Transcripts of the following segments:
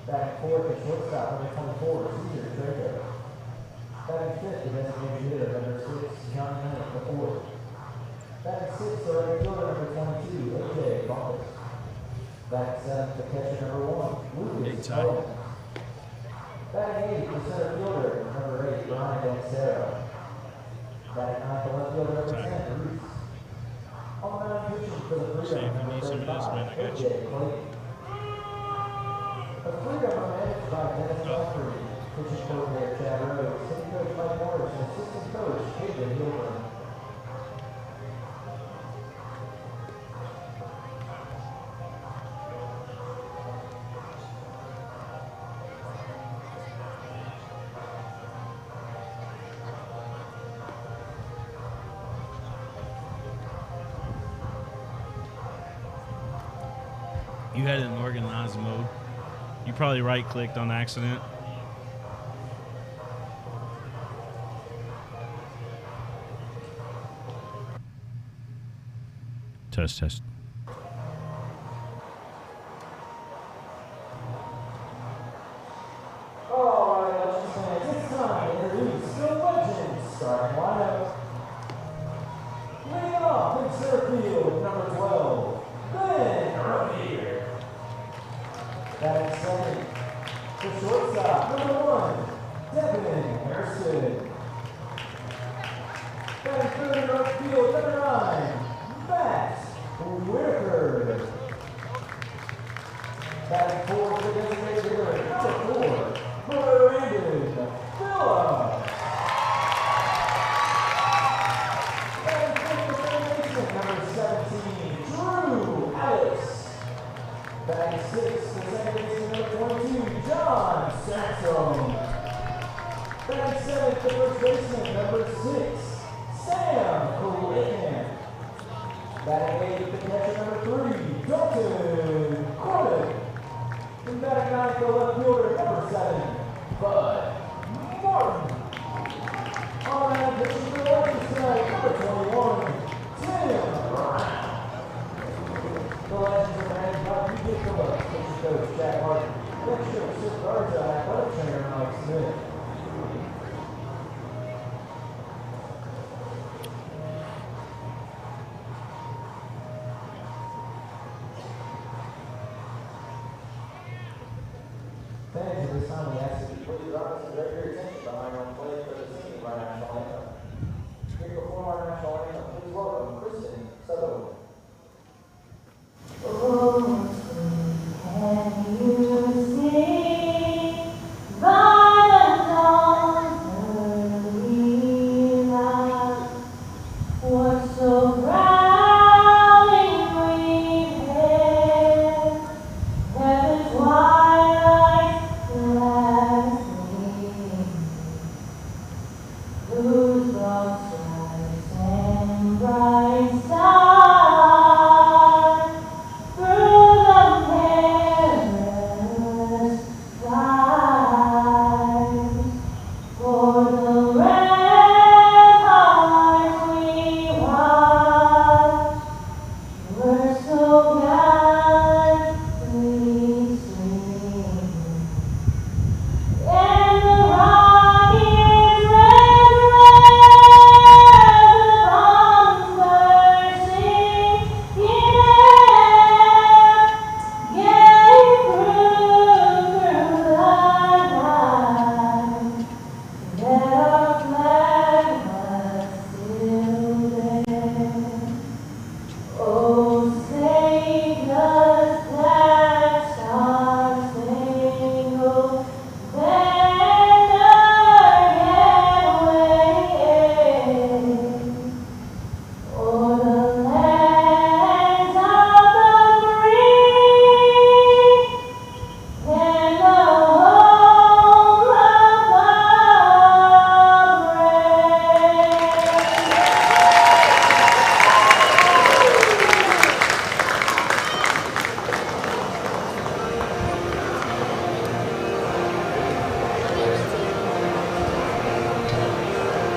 Batting fourth at shortstop, number 24, Caesar Draco. Batting fifth, the designated hitter, number 6, John Knight, the fourth. Batting sixth, the right fielder, number 22, AJ Bumpus. Batting seventh, the catcher, number 1, Lucas Cohen. Batting eighth, the center fielder, number 8, Ryan Dancero. Batting ninth, the left fielder, number 10, Reese. On the mound pitching for the Freedom, number 35, AJ Clayton. The Freedom are managed by Dennis Humphrey, pitching coordinator Chad Rose, hitting coach Mike Morris, and assistant coach Hayden Hilburn. You had it in organized mode. You probably right-clicked on accident. Test. All right, let's fans, it's time to introduce the legends starting lineup. Leading off in center field, number 12, Ben Romier. Batting second, the shortstop, number 1, Devin Harrison. Batting third in right field, number 9, Matt Whitaker. Batting fourth, the designated hitter, number 4, Brandon Phillips. Batting fifth, the third baseman, number 17, Drew Ellis. Batting sixth, the second baseman, number 22, John Saxon. Batting seventh, the first baseman, number 6, Sam Clayton. Batting eighth, the catcher, number 3, Dalton Corbin. And batting ninth, the left fielder, number 7, Bud Martin. On that pitching for the Legends tonight, number 21, Tim Brown. The Legends are managed by PJ Phillips, pitching coach Jack Martin, extra assist guards athletic trainer Mike Smith. Fans, at this time we ask that you please rise and direct your attention behind our plate for the singing of our national anthem. Here before our national anthem, please welcome Kristen Sutherland. Bright star through the perilous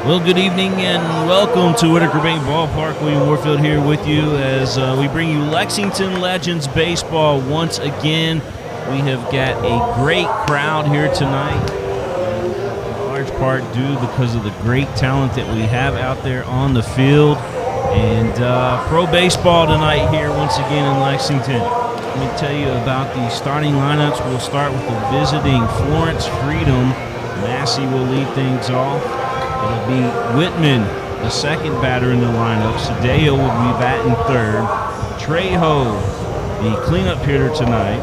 Well, good evening and welcome to Whitaker Bank Ballpark. William Warfield here with you as we bring you Lexington Legends baseball once again. We have got a great crowd here tonight, in large part due because of the great talent that we have out there on the field. And pro baseball tonight here once again in Lexington. Let me tell you about the starting lineups. We'll start with the visiting Florence Freedom. Massey will lead things off. It'll be Whitman, the second batter in the lineup. Sadeo will be batting third. Trejo, the cleanup hitter tonight.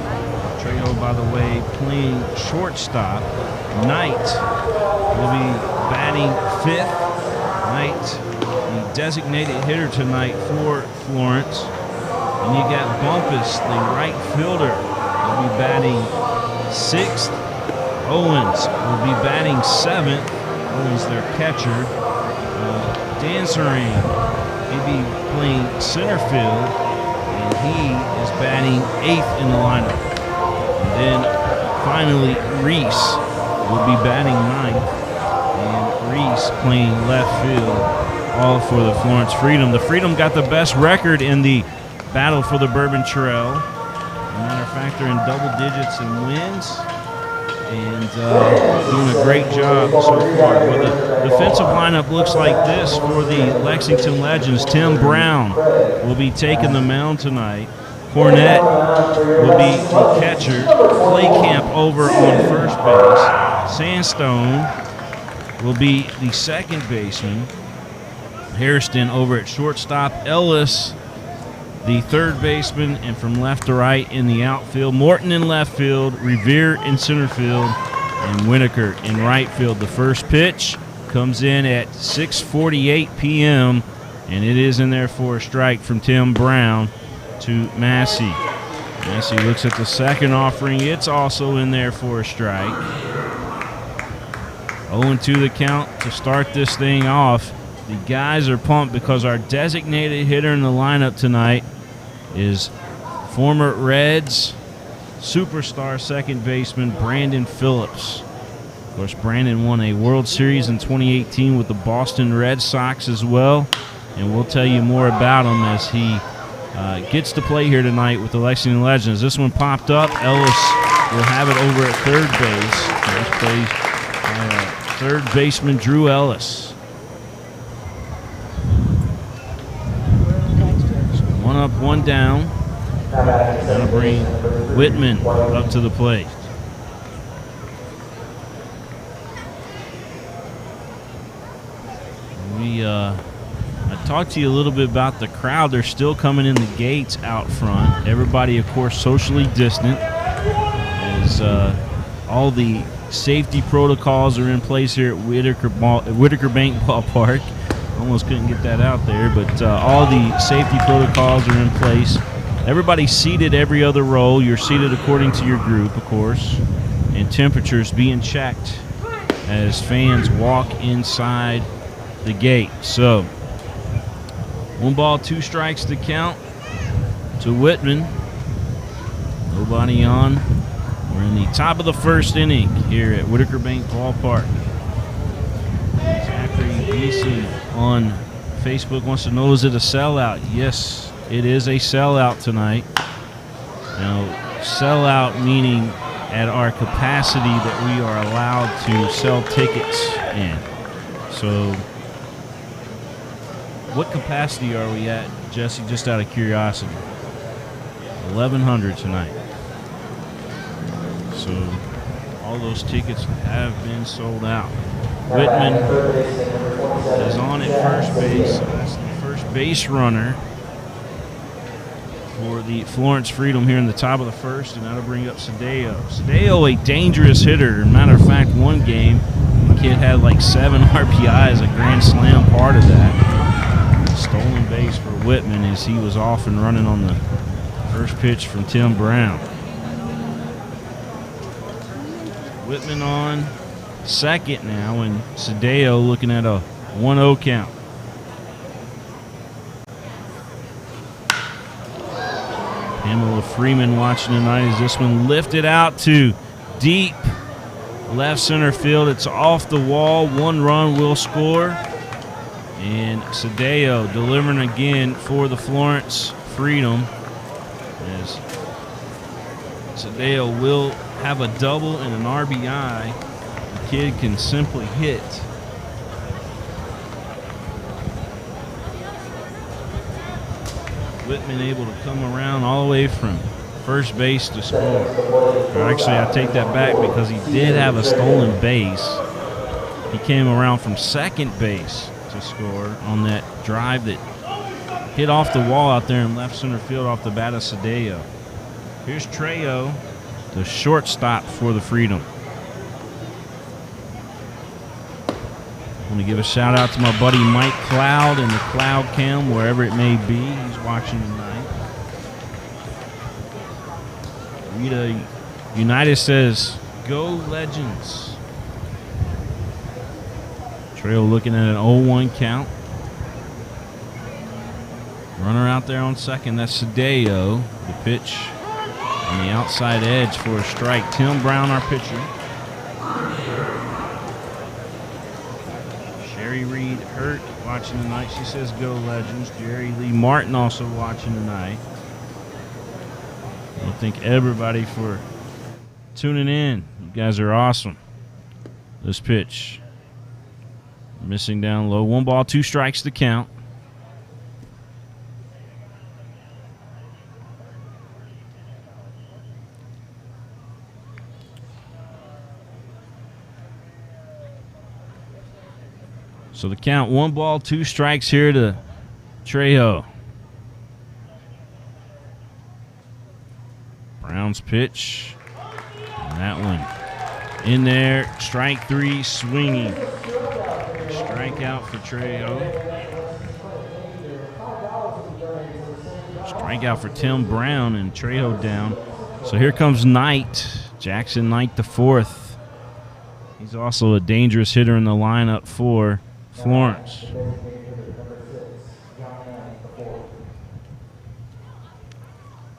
Trejo, by the way, playing shortstop. Knight will be batting fifth. Knight, the designated hitter tonight for Florence. And you got Bumpus, the right fielder, will be batting sixth. Owens will be batting seventh. Owens, their catcher. Dancerine, he'll be playing center field, and he is batting eighth in the lineup. And then finally, Reese will be batting ninth, and Reese playing left field, all for the Florence Freedom. The Freedom got the best record in the battle for the Bourbon Trail. As a matter of fact, they're in double digits in wins. And doing a great job so far. Well, the defensive lineup looks like this for the Lexington Legends. Tim Brown will be taking the mound tonight. Cornett will be the catcher. Claycamp over on first base. Sandstone will be the second baseman. Hairston over at shortstop. Ellis, the third baseman, and from left to right in the outfield, Morton in left field, Revere in center field, and Whitaker in right field. The first pitch comes in at 6:48 p.m., and it is in there for a strike from Tim Brown to Massey. Massey looks at the second offering. It's also in there for a strike. 0-2 the count to start this thing off. The guys are pumped because our designated hitter in the lineup tonight is former Reds superstar second baseman Brandon Phillips. Of course, Brandon won a World Series in 2018 with the Boston Red Sox as well, and we'll tell you more about him as he gets to play here tonight with the Lexington Legends. This one popped up. Ellis will have it over at third base. This plays by third baseman Drew Ellis. One up, one down. That'll bring Whitman up to the plate. I talked to you a little bit about the crowd. They're still coming in the gates out front. Everybody, of course, socially distant, as all the safety protocols are in place here at Whitaker Bank Ballpark. Almost couldn't get that out there, but all the safety protocols are in place. Everybody's seated every other row. You're seated according to your group, of course, and temperatures being checked as fans walk inside the gate. So, 1 ball, 2 strikes to count to Whitman. Nobody on. We're in the top of the first inning here at Whitaker Bank Ballpark. Zachary on Facebook wants to know, is it a sellout? Yes, it is a sellout tonight. Now, sellout meaning at our capacity that we are allowed to sell tickets in. So, what capacity are we at, Jesse, just out of curiosity? 1,100 tonight. So, all those tickets have been sold out. Whitman is on at first base. So that's the first base runner for the Florence Freedom here in the top of the first, and that'll bring up Sadeo. Sadeo, a dangerous hitter. Matter of fact, one game, the kid had like 7 RBIs, a grand slam part of that. Stolen base for Whitman as he was off and running on the first pitch from Tim Brown. Whitman on second now, and Sadeo looking at a 1-0 count. Pamela Freeman watching tonight as this one lifted out to deep left center field. It's off the wall. 1 run will score. And Sadeo delivering again for the Florence Freedom. As Sadeo will have a double and an RBI. The kid can simply hit. Whitman able to come around all the way from first base to score. Or actually, I take that back because he did have a stolen base. He came around from second base to score on that drive that hit off the wall out there in left center field off the bat of Sadeo. Here's Trejo, the shortstop for the Freedom. I want to give a shout out to my buddy Mike Cloud in the Cloud Cam, wherever it may be. He's watching tonight. Rita United says, "Go Legends." Trejo looking at an 0-1 count. Runner out there on second. That's Sadeo. The pitch on the outside edge for a strike. Tim Brown, our pitcher. Sherry Reed Hurt watching tonight. She says, "Go Legends." Jerry Lee Martin also watching tonight. I thank everybody for tuning in. You guys are awesome. This pitch. Missing down low. 1 ball, 2 strikes to count. So the count, 1 ball, 2 strikes here to Trejo. Brown's pitch. And that one in there. Strike 3, swinging. Strikeout for Trejo. Strikeout for Tim Brown, and Trejo down. So here comes Knight. Jackson Knight the 4th. He's also a dangerous hitter in the lineup for Florence.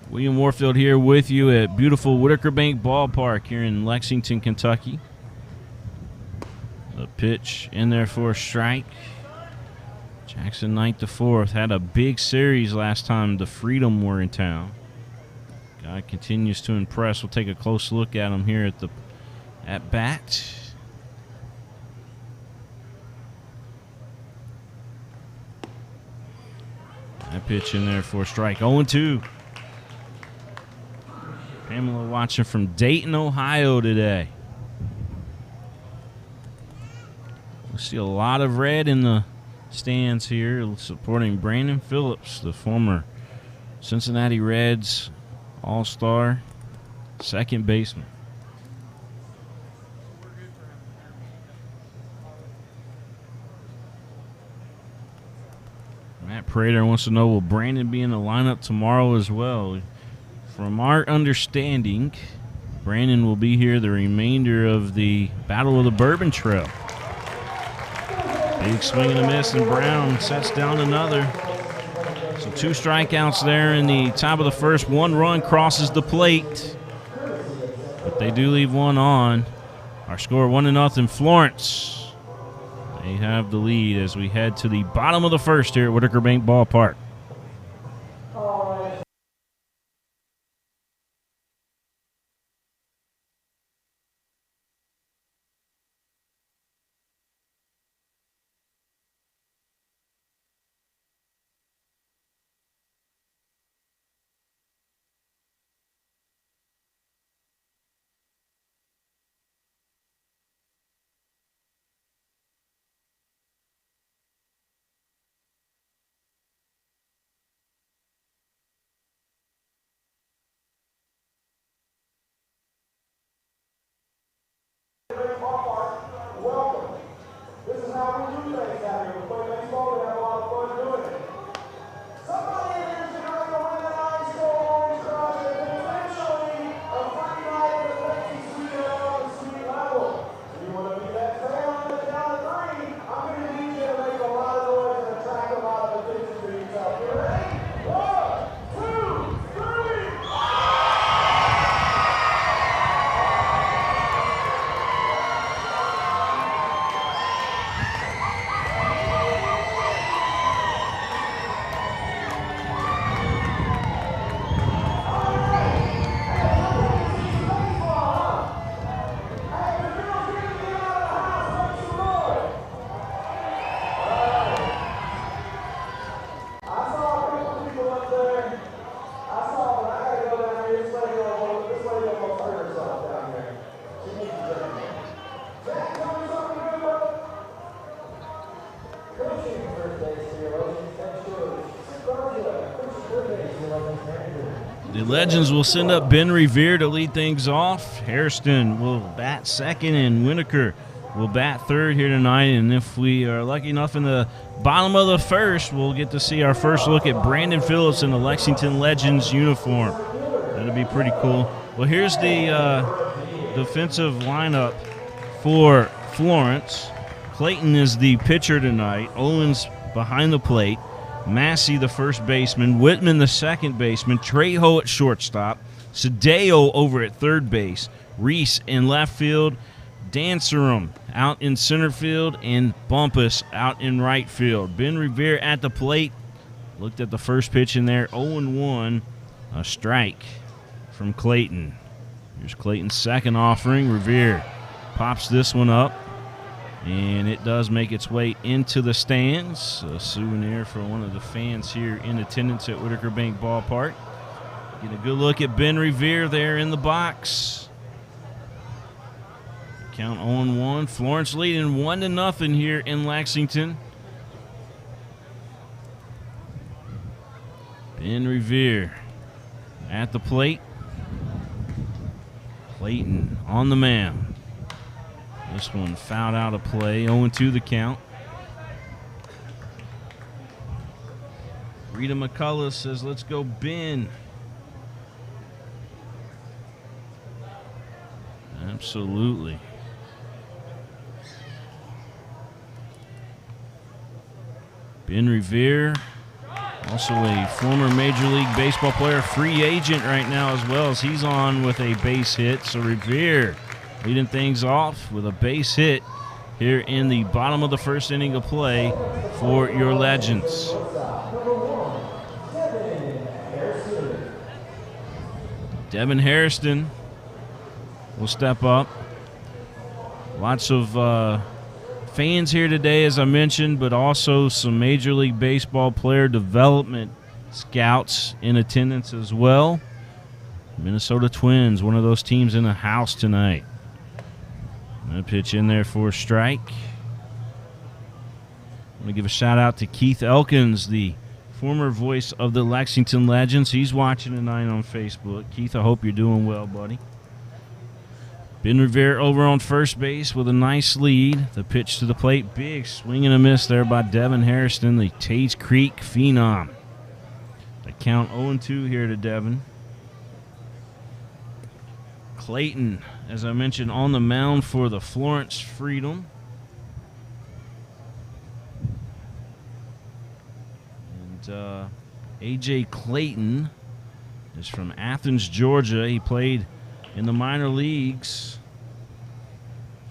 William Warfield here with you at beautiful Whitaker Bank Ballpark here in Lexington, Kentucky. The pitch in there for a strike. Jackson Knight the 4th had a big series last time the Freedom were in town. Guy continues to impress. We'll take a close look at him here at bat. That pitch in there for a strike. 0-2. Pamela watching from Dayton, Ohio today. We see a lot of red in the stands here supporting Brandon Phillips, the former Cincinnati Reds All-Star second baseman. Matt Prater wants to know, will Brandon be in the lineup tomorrow as well? From our understanding, Brandon will be here the remainder of the Battle of the Bourbon Trail. Big swing and a miss, and Brown sets down another. So 2 strikeouts there in the top of the first. 1 run crosses the plate, but they do leave 1 on. Our score 1-0 Florence. They have the lead as we head to the bottom of the first here at Whitaker Bank Ballpark. Legends will send up Ben Revere to lead things off. Hairston will bat second, and Winokur will bat third here tonight. And if we are lucky enough in the bottom of the first, we'll get to see our first look at Brandon Phillips in the Lexington Legends uniform. That'll be pretty cool. Well, here's the defensive lineup for Florence. Clayton is the pitcher tonight. Owens behind the plate. Massey, the first baseman. Whitman, the second baseman. Trejo at shortstop. Sadeo over at third base. Reese in left field. Dancerum out in center field. And Bumpus out in right field. Ben Revere at the plate. Looked at the first pitch in there. 0-1. A strike from Clayton. Here's Clayton's second offering. Revere pops this one up. And it does make its way into the stands. A souvenir for one of the fans here in attendance at Whitaker Bank Ballpark. Get a good look at Ben Revere there in the box. Count 0-1. Florence leading 1-0 here in Lexington. Ben Revere at the plate. Clayton on the mound. This one fouled out of play. 0-2 the count. Rita McCullough says, let's go, Ben. Absolutely. Ben Revere, also a former Major League Baseball player, free agent right now as well, as he's on with a base hit. So Revere leading things off with a base hit here in the bottom of the first inning of play for your Legends. Devin Hairston will step up. Lots of fans here today, as I mentioned, but also some Major League Baseball player development scouts in attendance as well. Minnesota Twins, one of those teams in the house tonight. A pitch in there for a strike. I want to give a shout out to Keith Elkins, the former voice of the Lexington Legends. He's watching tonight on Facebook. Keith, I hope you're doing well, buddy. Ben Revere over on first base with a nice lead. The pitch to the plate, big swing and a miss there by Devin Hairston, the Tates Creek phenom. The count 0-2 here to Devin. Clayton, as I mentioned, on the mound for the Florence Freedom. And A.J. Clayton is from Athens, Georgia. He played in the minor leagues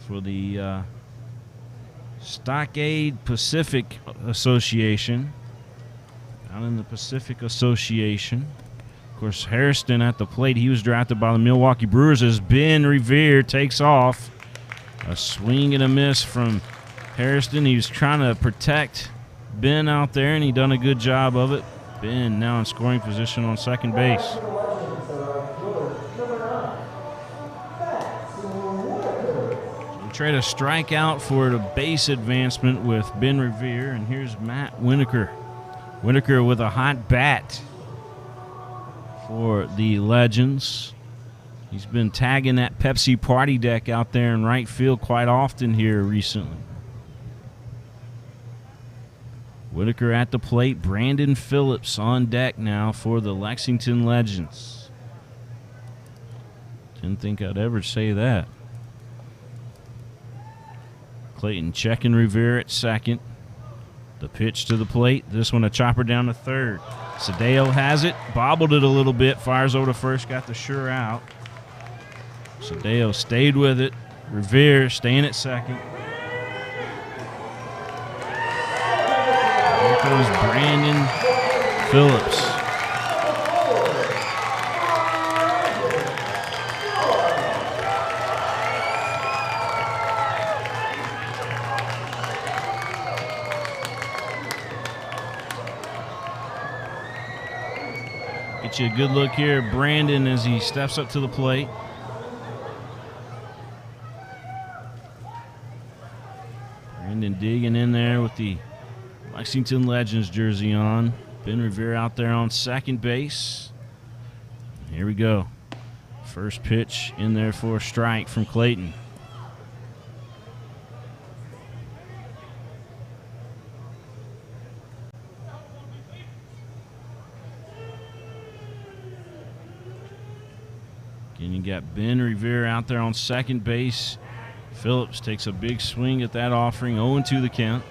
for the Stockade Pacific Association. Down in the Pacific Association. Of course, Hairston at the plate. He was drafted by the Milwaukee Brewers as Ben Revere takes off. A swing and a miss from Hairston. He was trying to protect Ben out there, and he done a good job of it. Ben now in scoring position on second base. We trade a strikeout for the base advancement with Ben Revere, and here's Matt Winokur. Winokur with a hot bat for the Legends. He's been tagging that Pepsi party deck out there in right field quite often here recently. Whitaker at the plate. Brandon Phillips on deck now for the Lexington Legends. Didn't think I'd ever say that. Clayton checking Revere at second. The pitch to the plate. This one a chopper down to third. Sadeo has it. Bobbled it a little bit. Fires over to first. Got the sure out. Sadeo stayed with it. Revere staying at second. Here goes Brandon Phillips. Get you a good look here at Brandon as he steps up to the plate. Brandon digging in there with the Lexington Legends jersey on. Ben Revere out there on second base. Here we go. First pitch in there for a strike from Clayton. And you got Ben Revere out there on second base. Phillips takes a big swing at that offering. 0-2 the count.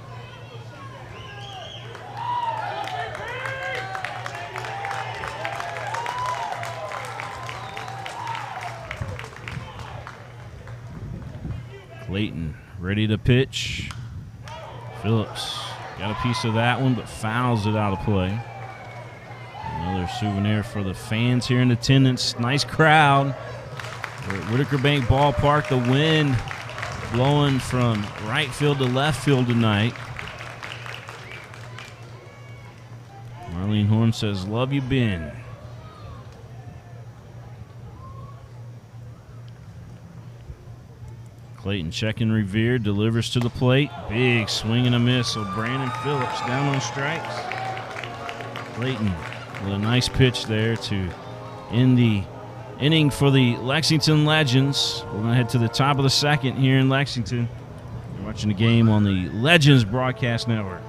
Clayton ready to pitch. Phillips got a piece of that one, but fouls it out of play. Another souvenir for the fans here in attendance. Nice crowd. We're at Whitaker Bank Ballpark. The wind blowing from right field to left field tonight. Marlene Horn says, "Love you, Ben." Clayton checking Revere, delivers to the plate. Big swing and a miss. So Brandon Phillips down on strikes. Clayton with a nice pitch there to end the inning for the Lexington Legends. We're going to head to the top of the second here in Lexington. You're watching the game on the Legends Broadcast Network.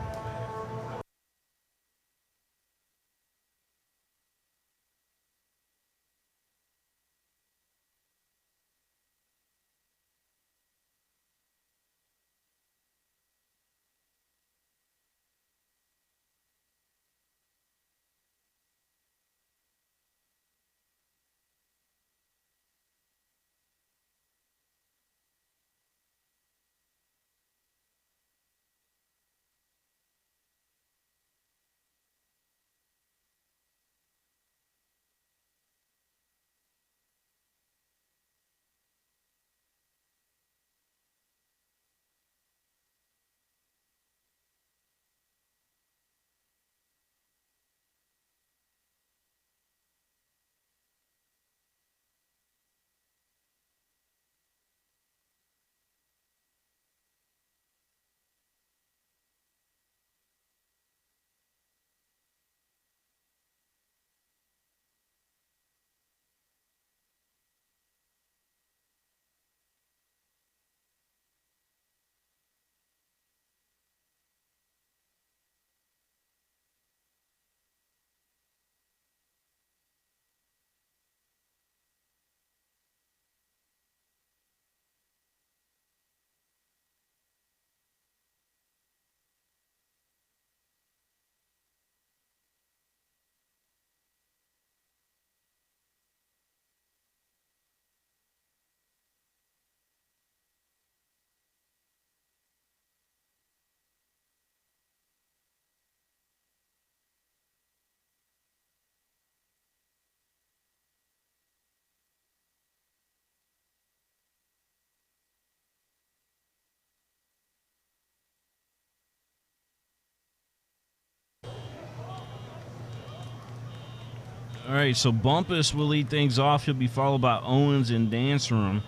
All right, so Bumpus will lead things off. He'll be followed by Owens and Dancerum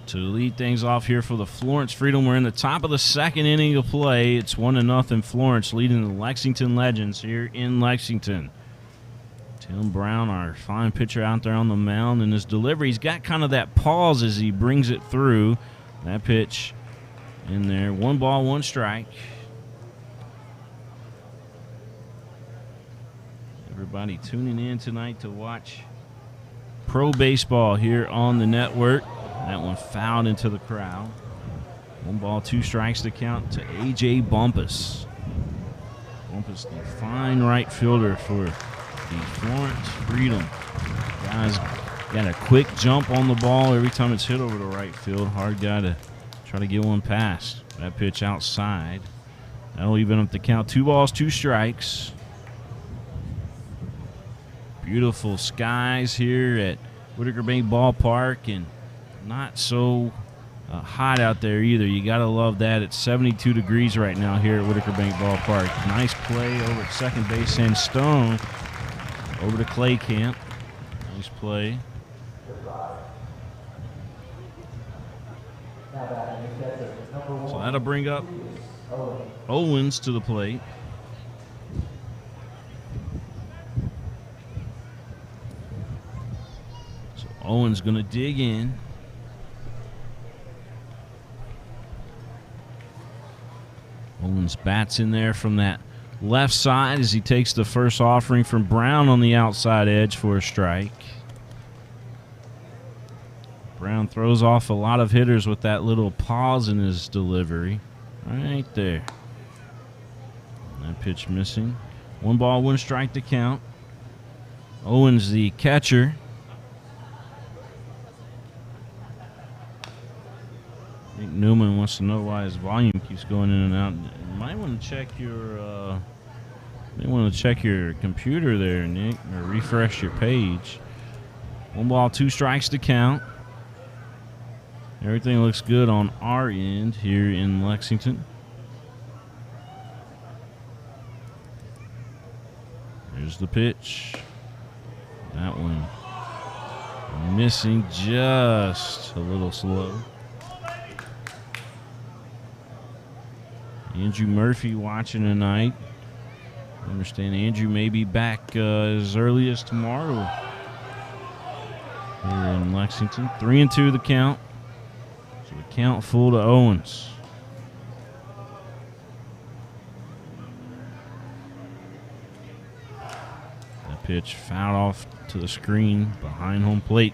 to lead things off here for the Florence Freedom. We're in the top of the second inning of play. It's 1-0 Florence leading the Lexington Legends here in Lexington. Tim Brown, our fine pitcher out there on the mound, and his delivery, he's got kind of that pause as he brings it through. That pitch in there. 1 ball, 1 strike. Everybody tuning in tonight to watch pro baseball here on the network. That one fouled into the crowd. 1 ball, 2 strikes to count to A.J. Bumpus. Bumpus, the fine right fielder for the Florence Freedom. Guys got a quick jump on the ball every time it's hit over the right field. Hard guy to try to get one past. That pitch outside. That'll even up the count. 2 balls, 2 strikes. Beautiful skies here at Whitaker Bank Ballpark, and not so hot out there either. You got to love that. It's 72 degrees right now here at Whitaker Bank Ballpark. Nice play over at second base, and Stone over to Clay Camp. Nice play. So that'll bring up Owens to the plate. Owens going to dig in. Owens bats in there from that left side as he takes the first offering from Brown on the outside edge for a strike. Brown throws off a lot of hitters with that little pause in his delivery. Right there. That pitch missing. 1 ball, 1 strike to count. Owens, the catcher. I think Newman wants to know why his volume keeps going in and out. You might want to check your computer there, Nick, or refresh your page. 1 ball, 2 strikes to count. Everything looks good on our end here in Lexington. Here's the pitch. That one missing, just a little slow. Andrew Murphy watching tonight. I understand Andrew may be back as early as tomorrow here in Lexington. 3-2 the count. So the count full to Owens. That pitch fouled off to the screen behind home plate.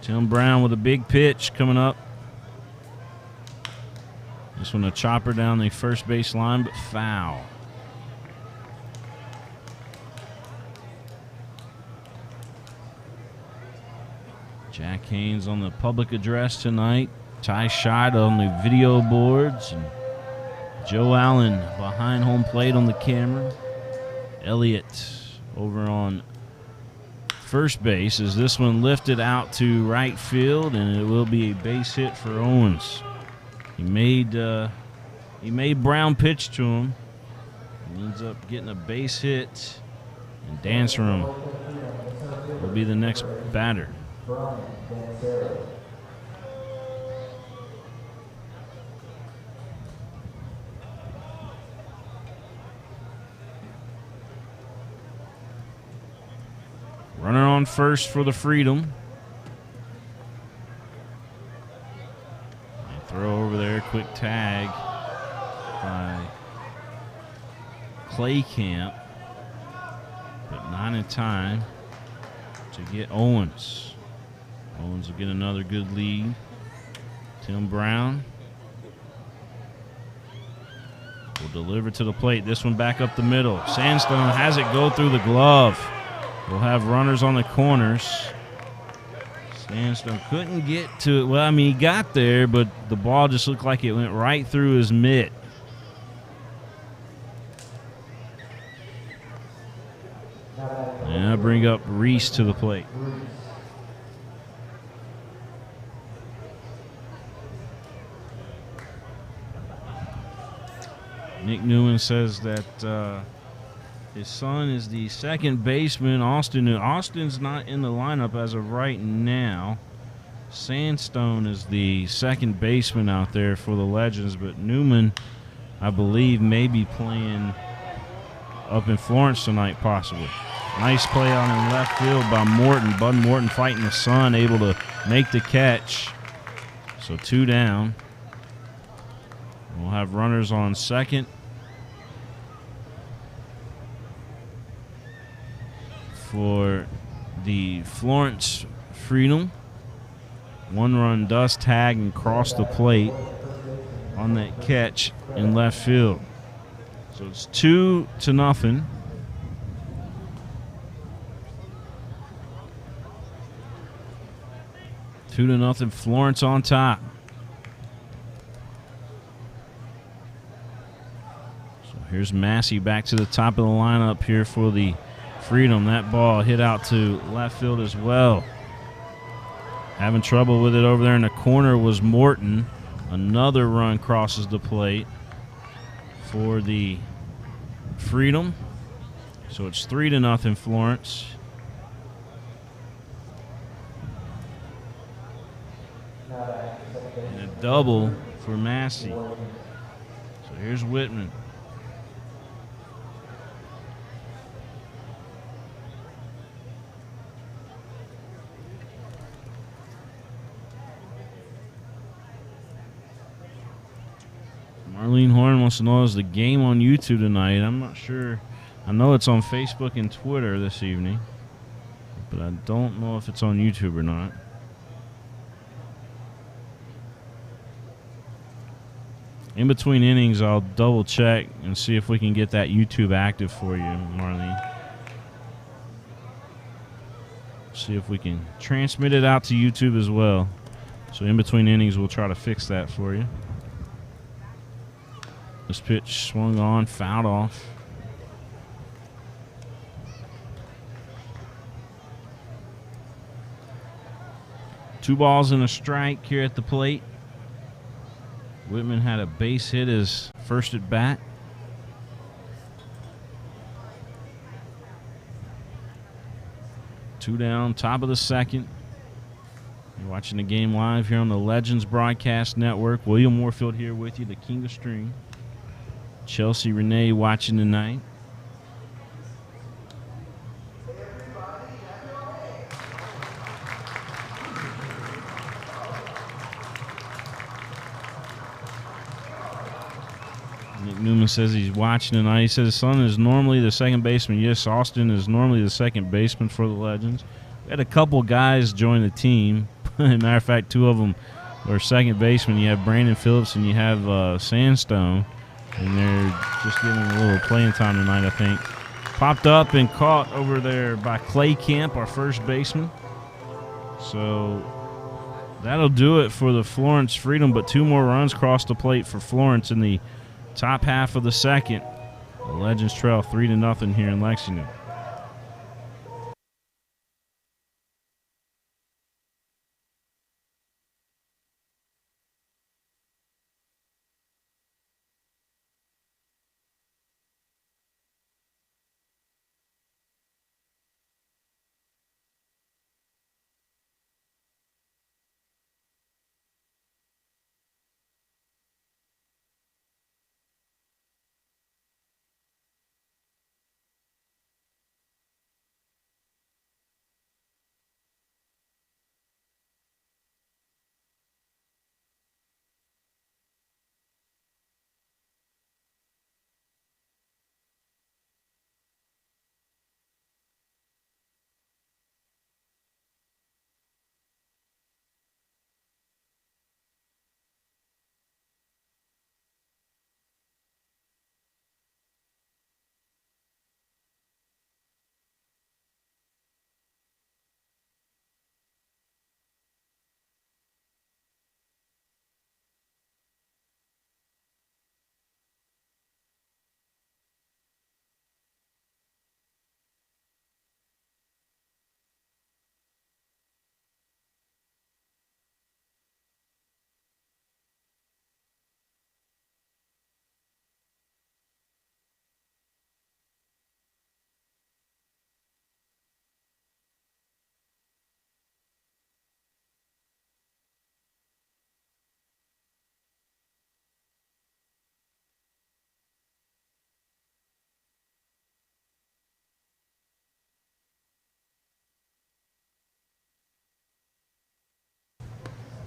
Tim Brown with a big pitch coming up. This one a chopper down the first base line, but foul. Jack Haynes on the public address tonight. Ty Schott on the video boards. And Joe Allen behind home plate on the camera. Elliott over on first base as this one lifted out to right field, and it will be a base hit for Owens. He made Brown pitch to him. He ends up getting a base hit, and Dancerum will be the next batter. Runner on first for the Freedom. And throw over there, quick tag by Claycamp, but not in time to get Owens. Owens will get another good lead. Tim Brown will deliver to the plate. This one back up the middle. Sandstone has it go through the glove. We'll have runners on the corners. Sandstone couldn't get to it. Well, I mean, he got there, but the ball just looked like it went right through his mitt. And I bring up Reese to the plate. Nick Newman says that his son is the second baseman, Austin. Austin's not in the lineup as of right now. Sandstone is the second baseman out there for the Legends, but Newman, I believe, may be playing up in Florence tonight, possibly. Nice play out in left field by Morton. Bud Morton fighting the sun, able to make the catch. So 2 down. We'll have runners on second. For the Florence Freedom. 1-run dust tag and cross the plate on that catch in left field. So it's 2-0. 2-0, Florence on top. So here's Massey back to the top of the lineup here for the Freedom. That ball hit out to left field as well. Having trouble with it over there in the corner was Morton. Another run crosses the plate for the Freedom. So it's 3-0 Florence. double for Massey. So here's Whitman. Marlene Horn wants to know, is the game on YouTube tonight? I'm not sure. I know it's on Facebook and Twitter this evening, but I don't know if it's on YouTube or not. In between innings, I'll double check and see if we can get that YouTube active for you, Marlene. See if we can transmit it out to YouTube as well. So in between innings, we'll try to fix that for you. This pitch swung on, fouled off. Two balls and a strike here at the plate. Whitman had a base hit his first at bat. Two down, top of the second. You're watching the game live here on the Legends Broadcast Network. William Warfield here with you, the King of String. Chelsea Renee watching tonight. Nick Newman says he's watching tonight. He says his son is normally the second baseman. Yes, Austin is normally the second baseman for the Legends. We had a couple guys join the team. As a matter of fact, two of them are second basemen. You have Brandon Phillips and you have Sandstone. And they're just getting a little playing time tonight, I think. Popped up and caught over there by Clay Camp, our first baseman. So that'll do it for the Florence Freedom, but two more runs crossed the plate for Florence in the top half of the second. The Legends trail 3-0 here in Lexington.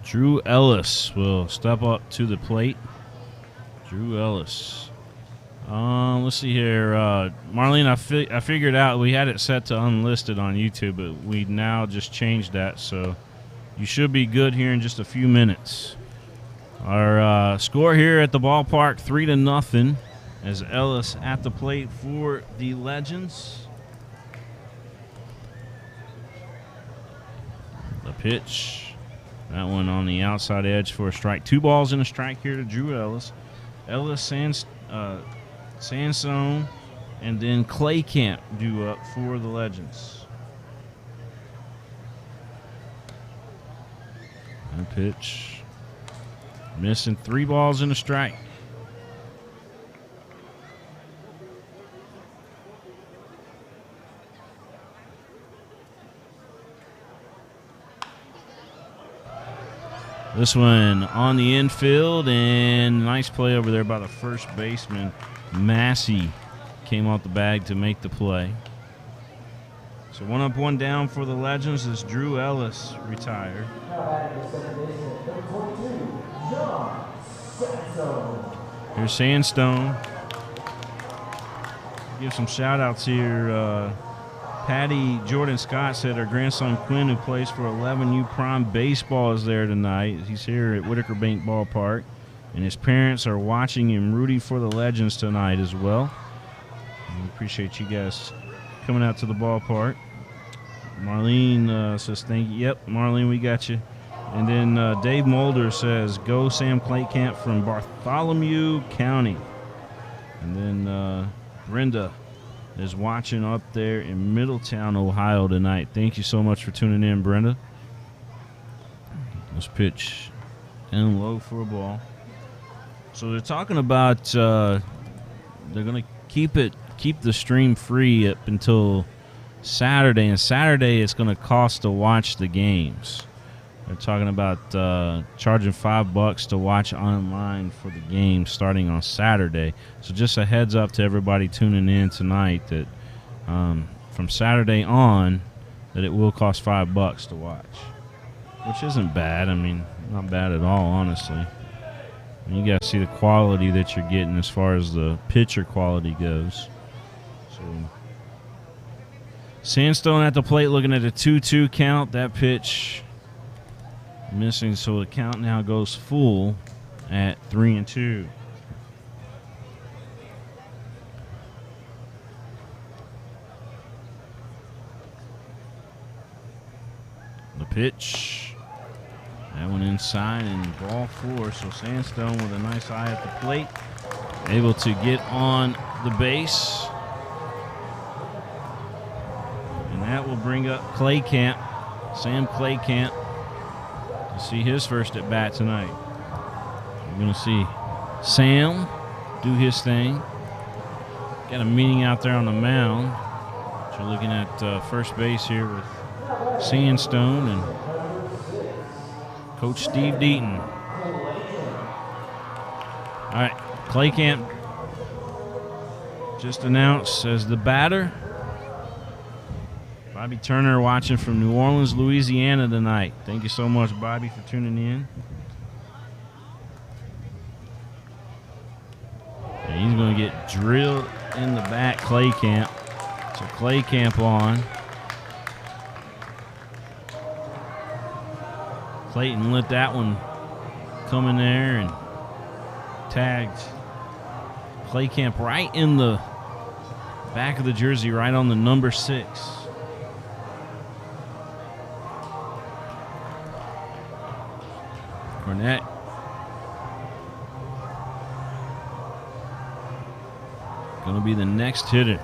Drew Ellis will step up to the plate. Drew Ellis. Let's see here. Marlene, I figured out we had it set to unlisted on YouTube, but we now just changed that, so you should be good here in just a few minutes. Our score here at the ballpark, 3-0, as Ellis at the plate for the Legends. The pitch. That one on the outside edge for a strike. 2 balls and a strike here to Drew Ellis. Ellis, Sansone, and then Clay Camp due up for the Legends. That pitch. Missing 3 balls and a strike. This one on the infield, and nice play over there by the first baseman. Massey came off the bag to make the play. So 1 up, 1 down for the Legends as Drew Ellis retired. Here's Sandstone. Give some shout outs here. Patty Jordan Scott said her grandson Quinn, who plays for 11U Prime Baseball, is there tonight. He's here at Whitaker Bank Ballpark, and his parents are watching him rooting for the Legends tonight as well. We appreciate you guys coming out to the ballpark. Marlene says thank you. Yep, Marlene, we got you. And then Dave Mulder says, go Sam Claycamp from Bartholomew County. And then Brenda is watching up there in Middletown, Ohio tonight. Thank you so much for tuning in, Brenda. Let's pitch and low for a ball. So they're talking about they're going to keep the stream free up until Saturday, and Saturday it's going to cost to watch the games. They're talking about charging $5 to watch online for the game starting on Saturday. So just a heads up to everybody tuning in tonight that from Saturday on that it will cost $5 to watch, which isn't bad. I mean, not bad at all, honestly. And you got to see the quality that you're getting as far as the pitcher quality goes. So Sandstone at the plate looking at a 2-2 count. That pitch missing, so the count now goes full at 3-2. The pitch, that one inside and ball 4. So Sandstone with a nice eye at the plate, able to get on the base, and that will bring up Claycamp, Sam Claycamp, to see his first at bat tonight. We're going to see Sam do his thing. Got a meeting out there on the mound. So you're looking at first base here with Sandstone and Coach Steve Deaton. All right, Claycamp just announced as the batter. Bobby Turner watching from New Orleans, Louisiana tonight. Thank you so much, Bobby, for tuning in. And he's going to get drilled in the back, Claycamp. So Claycamp on. Clayton let that one come in there and tagged Claycamp right in the back of the jersey, right on the number 6. Cornett going to be the next hitter.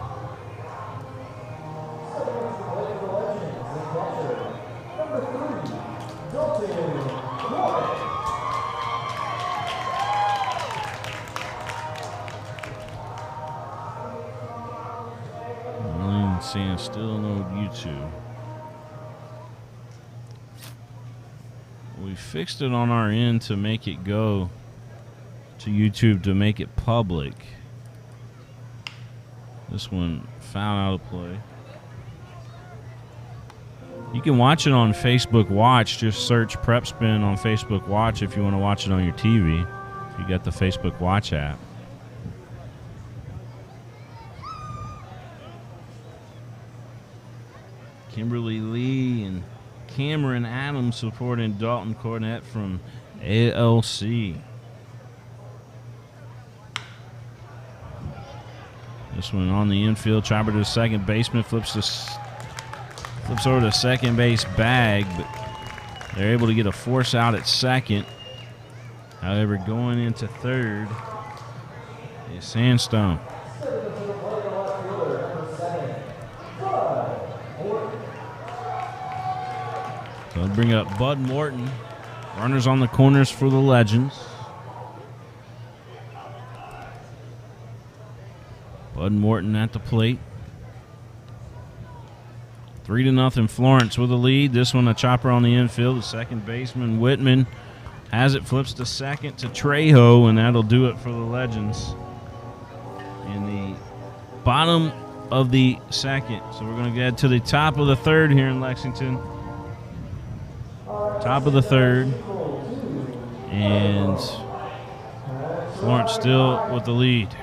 Seeing still no YouTube. We fixed it on our end to make it go to YouTube to make it public. This one foul out of play. You can watch it on Facebook Watch. Just search Prep Spin on Facebook Watch if you want to watch it on your TV. If you got the Facebook Watch app. Kimberly Lee and Cameron Adams supporting Dalton Cornett from ALC. This one on the infield. Chopper to the second baseman. Flips over to second base bag, but they're able to get a force out at second. However, going into third is Sandstone. So they'll bring up Bud Morton. Runners on the corners for the Legends. Bud Morton at the plate. 3-0 Florence with a lead. This one a chopper on the infield. The second baseman Whitman Has it, flips to second to Trejo, and that'll do it for the Legends in the bottom of the second. So we're going to get to the top of the third here in Lexington. Top of the third. And Florence still with the lead.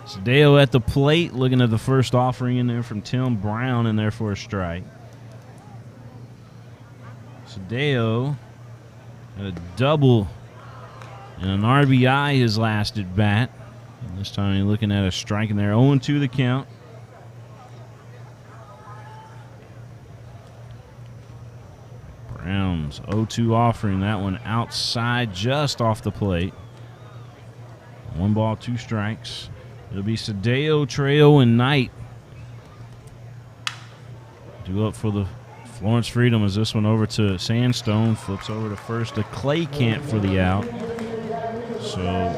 Sadeo at the plate, looking at the first offering in there from Tim Brown in there for a strike. Sadeo had a double and an RBI his last at bat. And this time he's looking at a strike in there. 0-2 the count. Brown's 0-2 offering, that one outside just off the plate. 1 ball, 2 strikes. It'll be Sadeo, Trejo, and Knight. Due up for the Florence Freedom as this one over to Sandstone. Flips over to first to Clay Camp for the out. So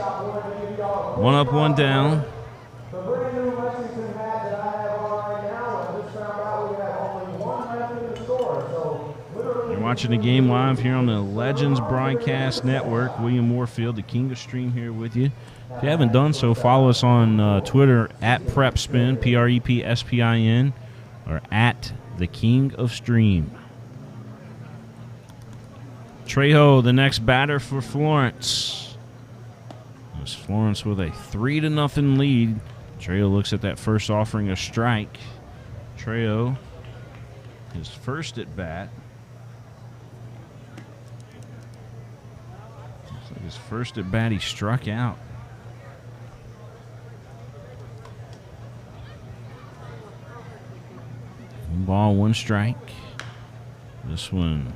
1 up, 1 down. You're watching the game live here on the Legends Broadcast Network. William Warfield, the King of Stream, here with you. If you haven't done so, follow us on Twitter at PrepSpin, PREPSPIN, or at the King of Stream. Trejo, the next batter for Florence. It's Florence with a 3-0 lead. Trejo looks at that first offering, a strike. Trejo, his first at bat. Looks like his first at bat, he struck out. 1 ball, 1 strike. This one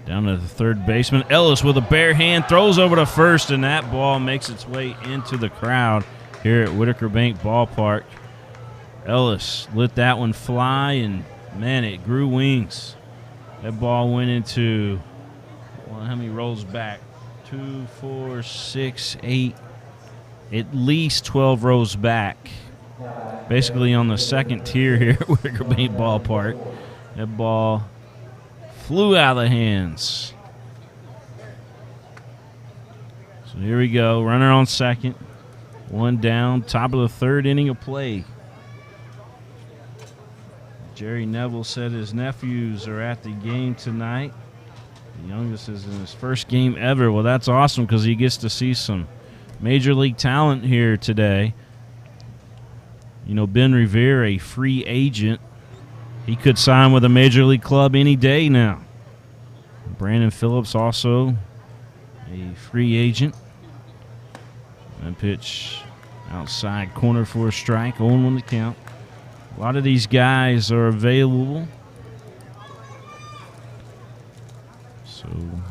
down to the third baseman. Ellis with a bare hand throws over to first, and that ball makes its way into the crowd here at Whitaker Bank Ballpark. Ellis let that one fly, and man, it grew wings. That ball went into, well, how many rolls back? 2, 4, 6, 8, at least 12 rows back. Basically on the second tier here at Whitaker Bank Ballpark. That ball flew out of the hands. So here we go. Runner on second. 1 down. Top of the third inning of play. Jerry Neville said his nephews are at the game tonight. The youngest is in his first game ever. Well, that's awesome because he gets to see some major league talent here today. You know, Ben Revere, a free agent, He could sign with a major league club any day now. Brandon Phillips also a free agent. And pitch outside corner for a strike. 0-1 the count. A lot of these guys are available. So,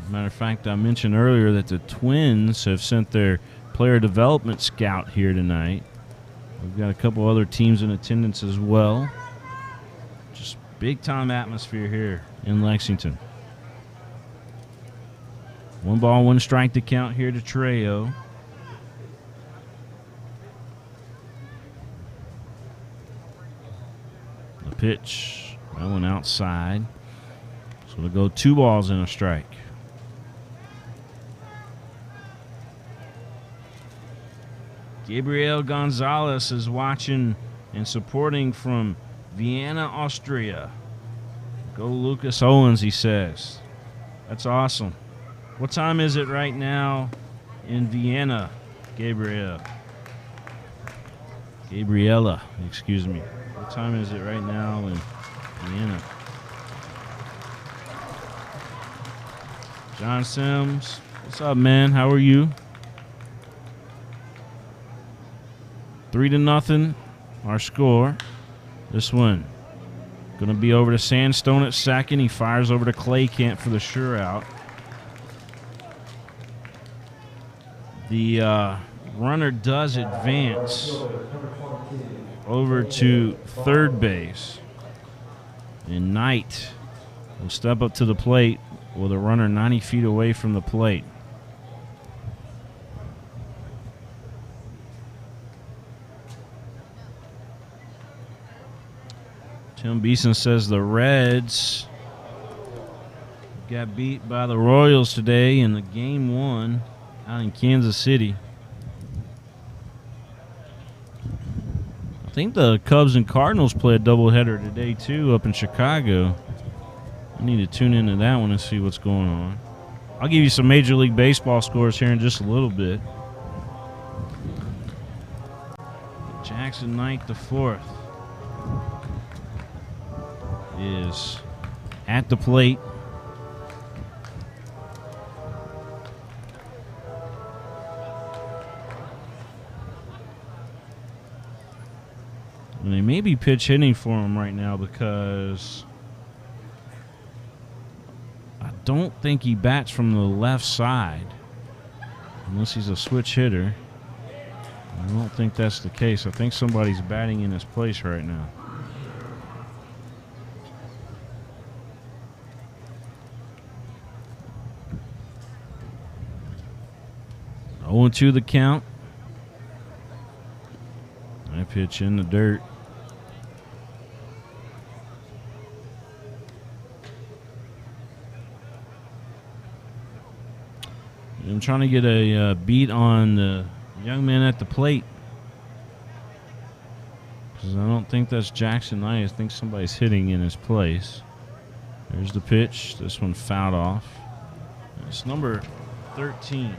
matter of fact, I mentioned earlier that the Twins have sent their player development scout here tonight. We've got a couple other teams in attendance as well. Just big-time atmosphere here in Lexington. 1 ball, 1 strike to count here to Trejo. The pitch, that one outside. So it'll go 2 balls and a strike. Gabriel Gonzalez is watching and supporting from Vienna, Austria. Go Lucas Owens, he says. That's awesome. What time is it right now in Vienna, Gabriela, excuse me. What time is it right now in Vienna? John Sims, what's up, man? How are you? 3-0, our score. This one going to be over to Sandstone at second. He fires over to Clay Camp for the sure out. The runner does advance over to third base. And Knight will step up to the plate with a runner 90 feet away from the plate. Tim Beeson says the Reds got beat by the Royals today in the game 1 out in Kansas City. I think the Cubs and Cardinals play a doubleheader today too up in Chicago. I need to tune into that one and see what's going on. I'll give you some Major League Baseball scores here in just a little bit. Jackson Knight the 4th is at the plate. And they may be pitch hitting for him right now because I don't think he bats from the left side unless he's a switch hitter. I don't think that's the case. I think somebody's batting in his place right now. Oh, 0-2 the count. I pitch in the dirt. I'm trying to get a beat on the young man at the plate, because I don't think that's Jackson Knight. I think somebody's hitting in his place. There's the pitch. This one fouled off. It's number 13.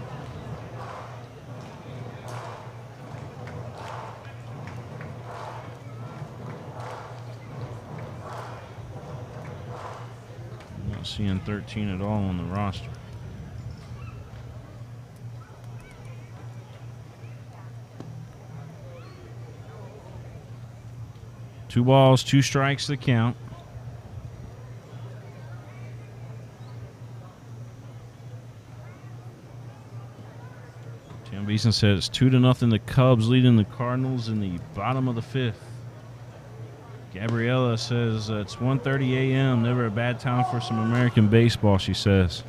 I'm not seeing 13 at all on the roster. Two balls, 2 strikes to count. Tim Beeson said it's 2-0. The Cubs leading the Cardinals in the bottom of the 5th. Gabriella says it's 1:30 a.m. Never a bad time for some American baseball, she says.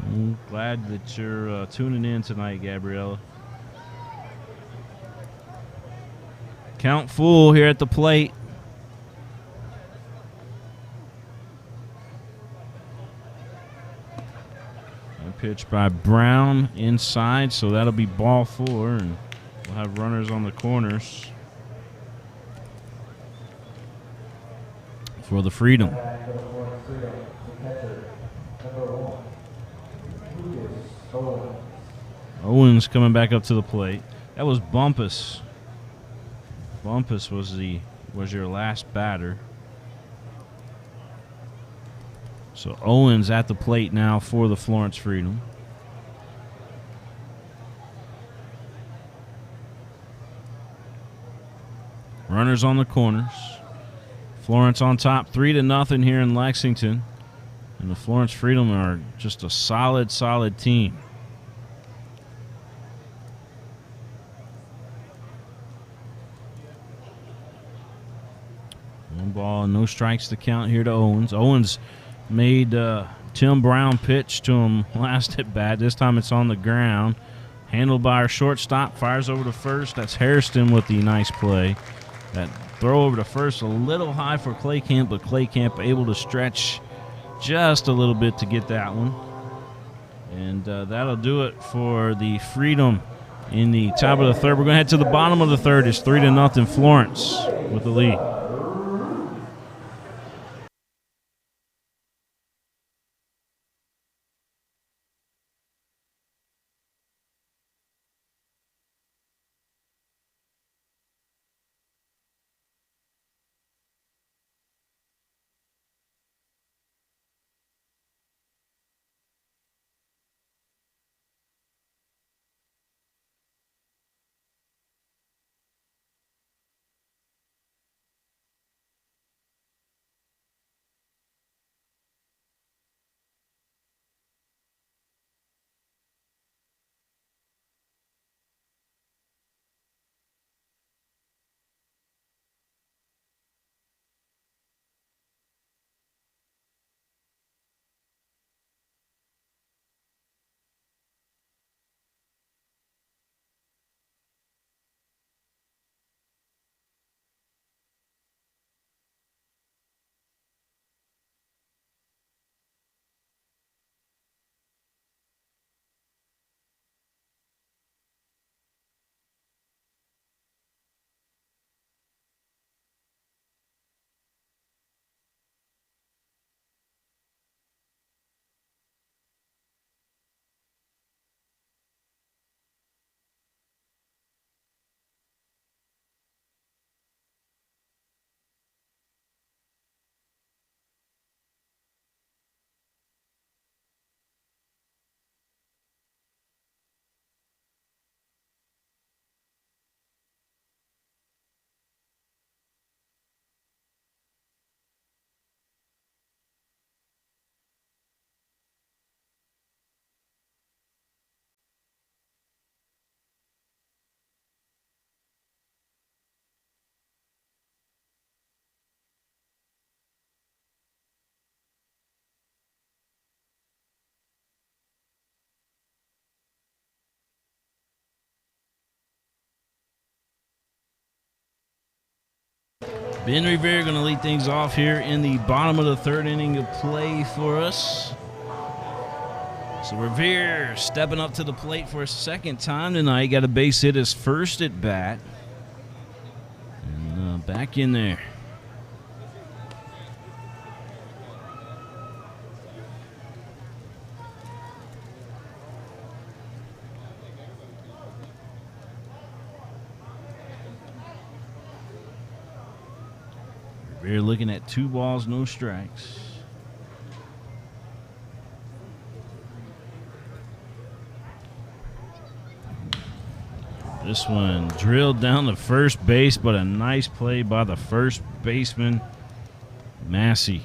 I'm glad that you're tuning in tonight, Gabriella. Count full here at the plate. A pitch by Brown inside, so that'll be ball 4, and we'll have runners on the corners for the Freedom. Owens coming back up to the plate. That was Bumpus. Bumpus was the was your last batter. So Owens at the plate now for the Florence Freedom. Runners on the corners. Florence on top 3-0 here in Lexington. And the Florence Freedom are just a solid team. One ball and no strikes to count here to Owens. Owens made Tim Brown pitch to him last at bat. This time it's on the ground. Handled by our shortstop. Fires over to first. That's Hairston with the nice play. That throw over to first a little high for Claycamp, but Claycamp able to stretch just a little bit to get that one. And that'll do it for the Freedom in the top of the third. We're going to head to the bottom of the third. It's 3-0 Florence with the lead. Ben Revere going to lead things off here in the bottom of the third inning of play for us. So Revere stepping up to the plate for a second time tonight. Got a base hit his first at bat. And back in there. Revere looking at 2 balls, no strikes. This one drilled down the first base, but a nice play by the first baseman, Massey.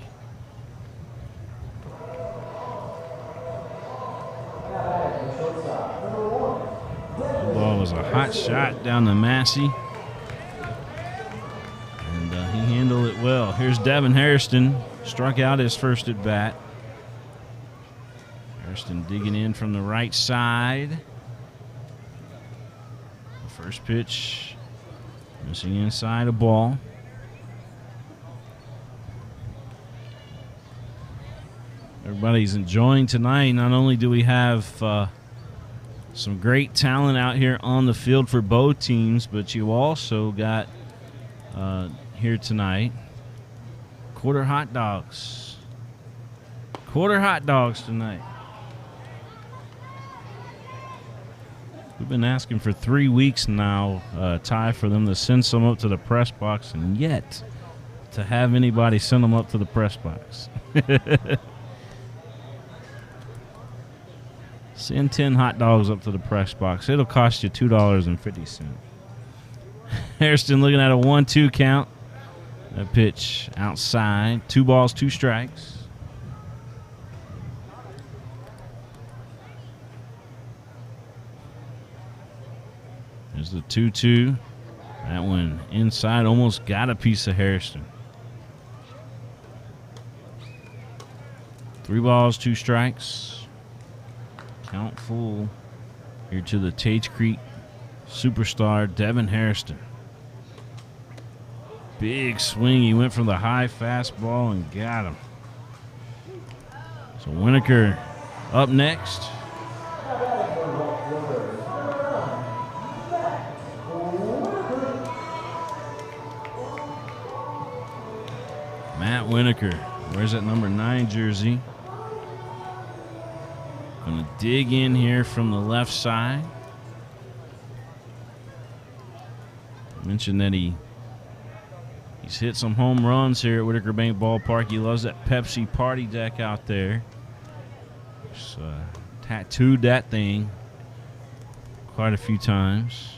The ball was a hot shot down to Massey. And he handled it well. Here's Devin Hairston, struck out his first at bat. Hairston digging in from the right side. First pitch, missing inside a ball. Everybody's enjoying tonight. Not only do we have some great talent out here on the field for both teams, but you also got here tonight quarter hot dogs. Quarter hot dogs tonight. We've been asking for 3 weeks now, Ty, for them to send some up to the press box, and yet to have anybody send them up to the press box. Send 10 hot dogs up to the press box. It'll cost you $2.50. Hairston looking at a 1-2 count. That pitch outside. 2 balls, 2 strikes. There's the 2-2. That one inside, almost got a piece of Hairston. 3 balls, 2 strikes. Count full here to the Tates Creek superstar, Devin Hairston. Big swing. He went for the high fastball and got him. So Winokur up next. Matt Winokur wears that number 9 jersey. Going to dig in here from the left side. I mentioned that he's hit some home runs here at Whitaker Bank Ballpark. He loves that Pepsi party deck out there. Just tattooed that thing quite a few times.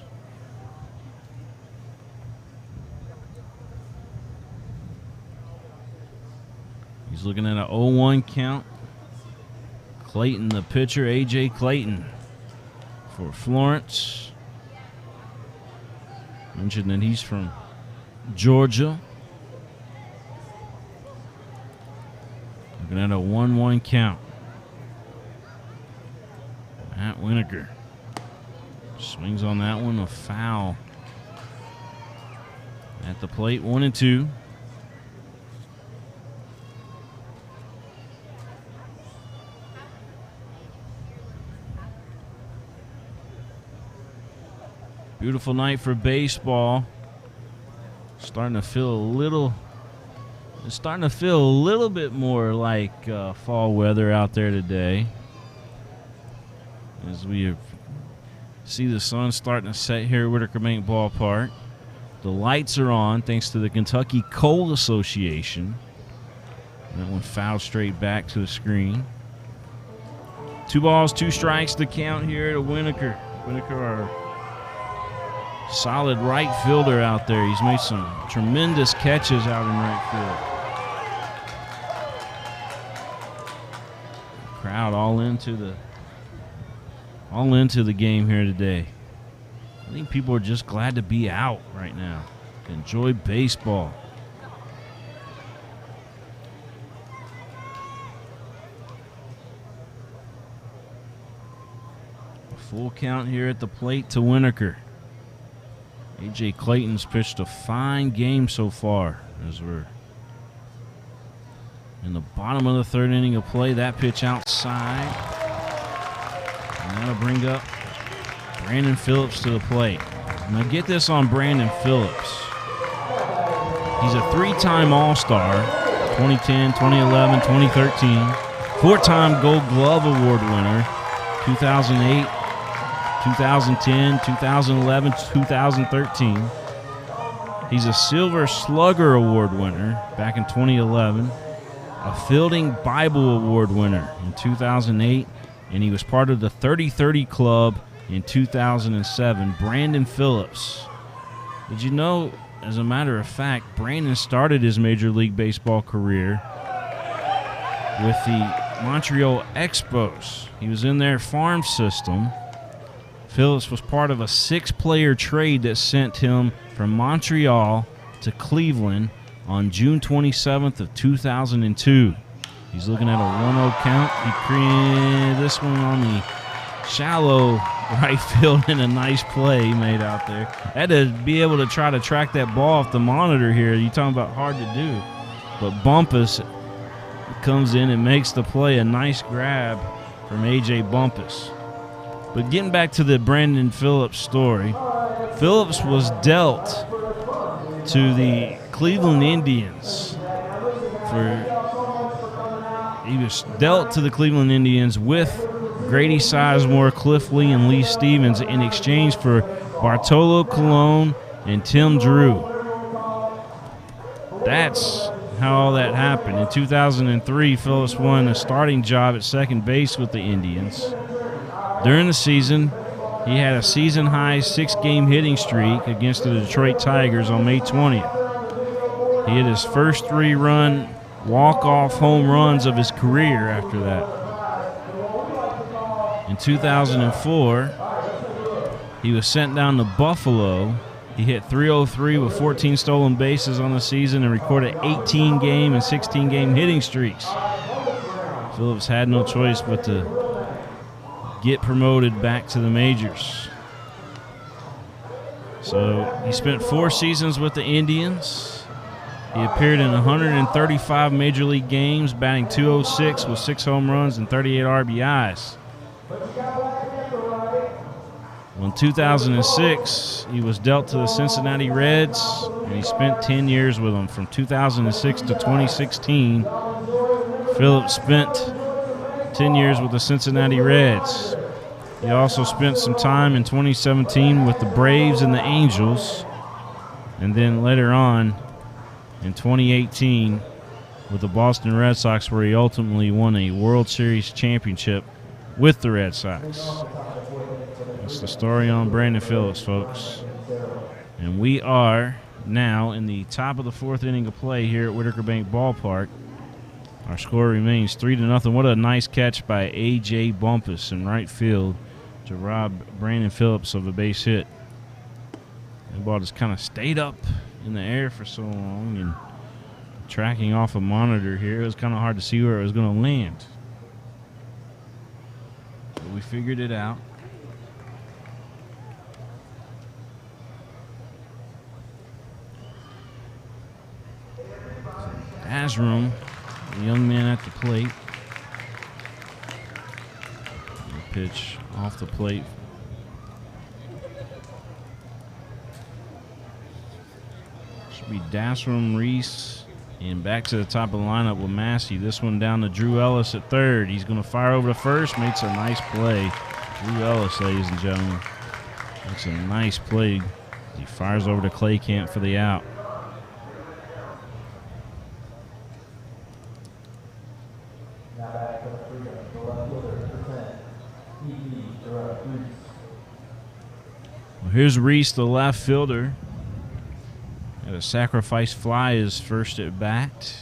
He's looking at an 0-1 count. Clayton, the pitcher, A.J. Clayton for Florence. Mentioned that he's from Georgia. Looking at a 1-1 count. Matt Winokur swings on that one, a foul. At the plate, 1-2. Beautiful night for baseball. Starting to feel a little bit more like fall weather out there today. As we see the sun starting to set here at Whitaker Bank Ballpark. The lights are on thanks to the Kentucky Coal Association. That one fouled straight back to the screen. 2 balls, 2 strikes to count here at Winokur. Winokur, our solid right fielder out there. He's made some tremendous catches out in right field. Crowd all into the game here today. I think people are just glad to be out right now, to enjoy baseball. A full count here at the plate to Winokur. A.J. Clayton's pitched a fine game so far as we're in the bottom of the 3rd inning of play. That pitch outside. And that'll bring up Brandon Phillips to the plate. Now get this on Brandon Phillips. He's a 3-time All-Star, 2010, 2011, 2013. 4-time Gold Glove Award winner, 2008. 2010, 2011, 2013. He's a Silver Slugger Award winner back in 2011, a Fielding Bible Award winner in 2008, and he was part of the 30-30 Club in 2007. Brandon Phillips. Did you know, as a matter of fact, Brandon started his Major League Baseball career with the Montreal Expos. He was in their farm system. Phillips was part of a 6-player trade that sent him from Montreal to Cleveland on June 27th of 2002. He's looking at a 1-0 count. He created this one on the shallow right field in a nice play he made out there. Had to be able to try to track that ball off the monitor here. You're talking about hard to do. But Bumpus comes in and makes the play. A nice grab from A.J. Bumpus. But getting back to the Brandon Phillips story, Phillips was dealt to the Cleveland Indians He was dealt to the Cleveland Indians with Grady Sizemore, Cliff Lee, and Lee Stevens in exchange for Bartolo Colon and Tim Drew. That's how all that happened. In 2003, Phillips won a starting job at second base with the Indians. During the season, he had a season-high 6-game hitting streak against the Detroit Tigers on May 20th. He hit his first 3-run walk-off home runs of his career after that. In 2004, he was sent down to Buffalo. He hit .303 with 14 stolen bases on the season and recorded 18-game and 16-game hitting streaks. Phillips had no choice but to get promoted back to the majors. So he spent 4 seasons with the Indians. He appeared in 135 Major League games, batting .206 with 6 home runs and 38 RBIs. In 2006, he was dealt to the Cincinnati Reds, and he spent 10 years with them. From 2006 to 2016, Phillips spent 10 years with the Cincinnati Reds. He also spent some time in 2017 with the Braves and the Angels, and then later on in 2018 with the Boston Red Sox, where he ultimately won a World Series championship with the Red Sox. That's the story on Brandon Phillips, folks. And we are now in the top of the 4th inning of play here at Whitaker Bank Ballpark. Our score remains 3-0. What a nice catch by A.J. Bumpus in right field to rob Brandon Phillips of a base hit. The ball just kind of stayed up in the air for so long, and tracking off a monitor here, it was kind of hard to see where it was going to land. But we figured it out. Asrum, the young man at the plate. The pitch off the plate. Should be Dasrum, Reese, and back to the top of the lineup with Massey. This one down to Drew Ellis at third. He's going to fire over to first. Makes a nice play. Drew Ellis, ladies and gentlemen. Makes a nice play. He fires over to Claycamp for the out. Well, here's Reese, the left fielder. Had a sacrifice fly his first at bat.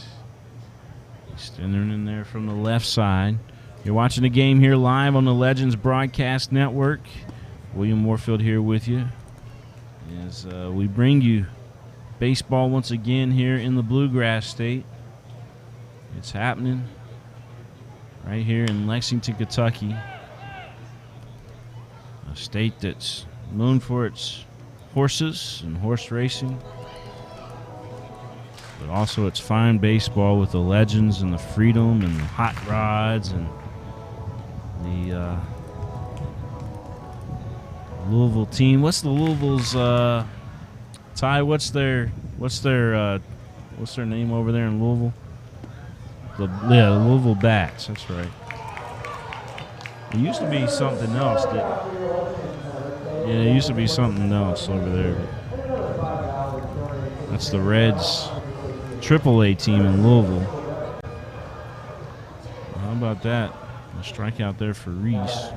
Standing in there from the left side. You're watching the game here live on the Legends Broadcast Network. William Warfield here with you as we bring you baseball once again here in the Bluegrass State. It's happening right here in Lexington, Kentucky. A state that's known for its horses and horse racing, but also its fine baseball with the Legends and the Freedom and the Hot Rods and the Louisville team. What's the Louisville's Ty? What's their name over there in Louisville? The Louisville Bats. That's right. It used to be something else. It used to be something else over there. That's the Reds AAA team in Louisville. How about that? A strikeout there for Reese.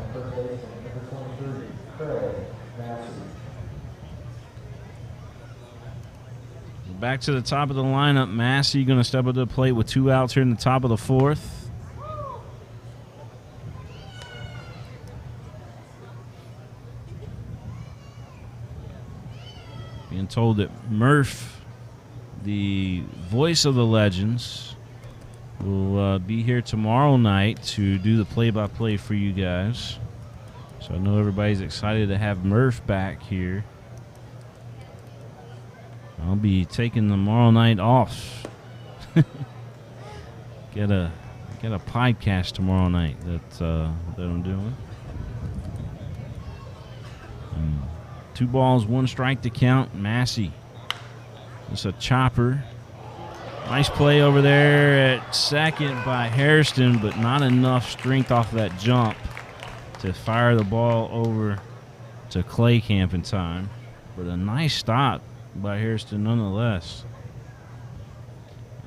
Back to the top of the lineup. Massey going to step up to the plate with 2 outs here in the top of the 4th. Being told that Murph, the voice of the Legends, will be here tomorrow night to do the play-by-play for you guys. So I know everybody's excited to have Murph back here. I'll be taking tomorrow night off. Get a podcast tomorrow night that I'm doing. 2 balls, 1 strike to count. Massey. It's a chopper. Nice play over there at second by Hairston, but not enough strength off that jump to fire the ball over to Clay Camp in time. But a nice stop by Hairston nonetheless.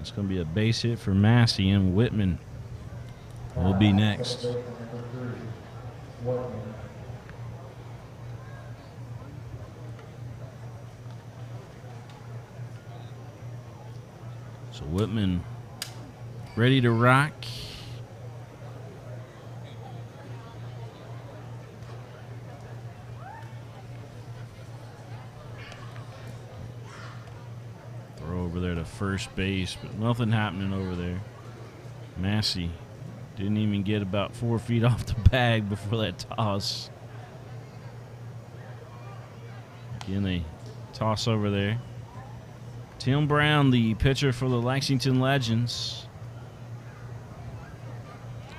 It's going to be a base hit for Massey, and Whitman will be next. So Whitman ready to rock. Throw over there to first base, but nothing happening over there. Massey didn't even get about 4 feet off the bag before that toss. Again, a toss over there. Tim Brown, the pitcher for the Lexington Legends.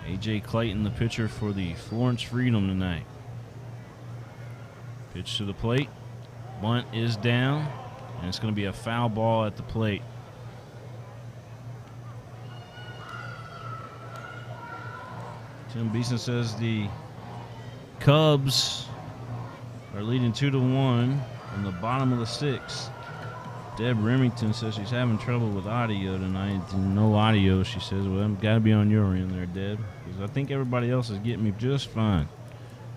A.J. Clayton, the pitcher for the Florence Freedom tonight. Pitch to the plate. Bunt is down, and it's going to be a foul ball at the plate. Tim Beeson says the Cubs are leading 2-1 in the bottom of the sixth. Deb Remington says she's having trouble with audio tonight. No audio, she says. Well, I've got to be on your end there, Deb, because I think everybody else is getting me just fine.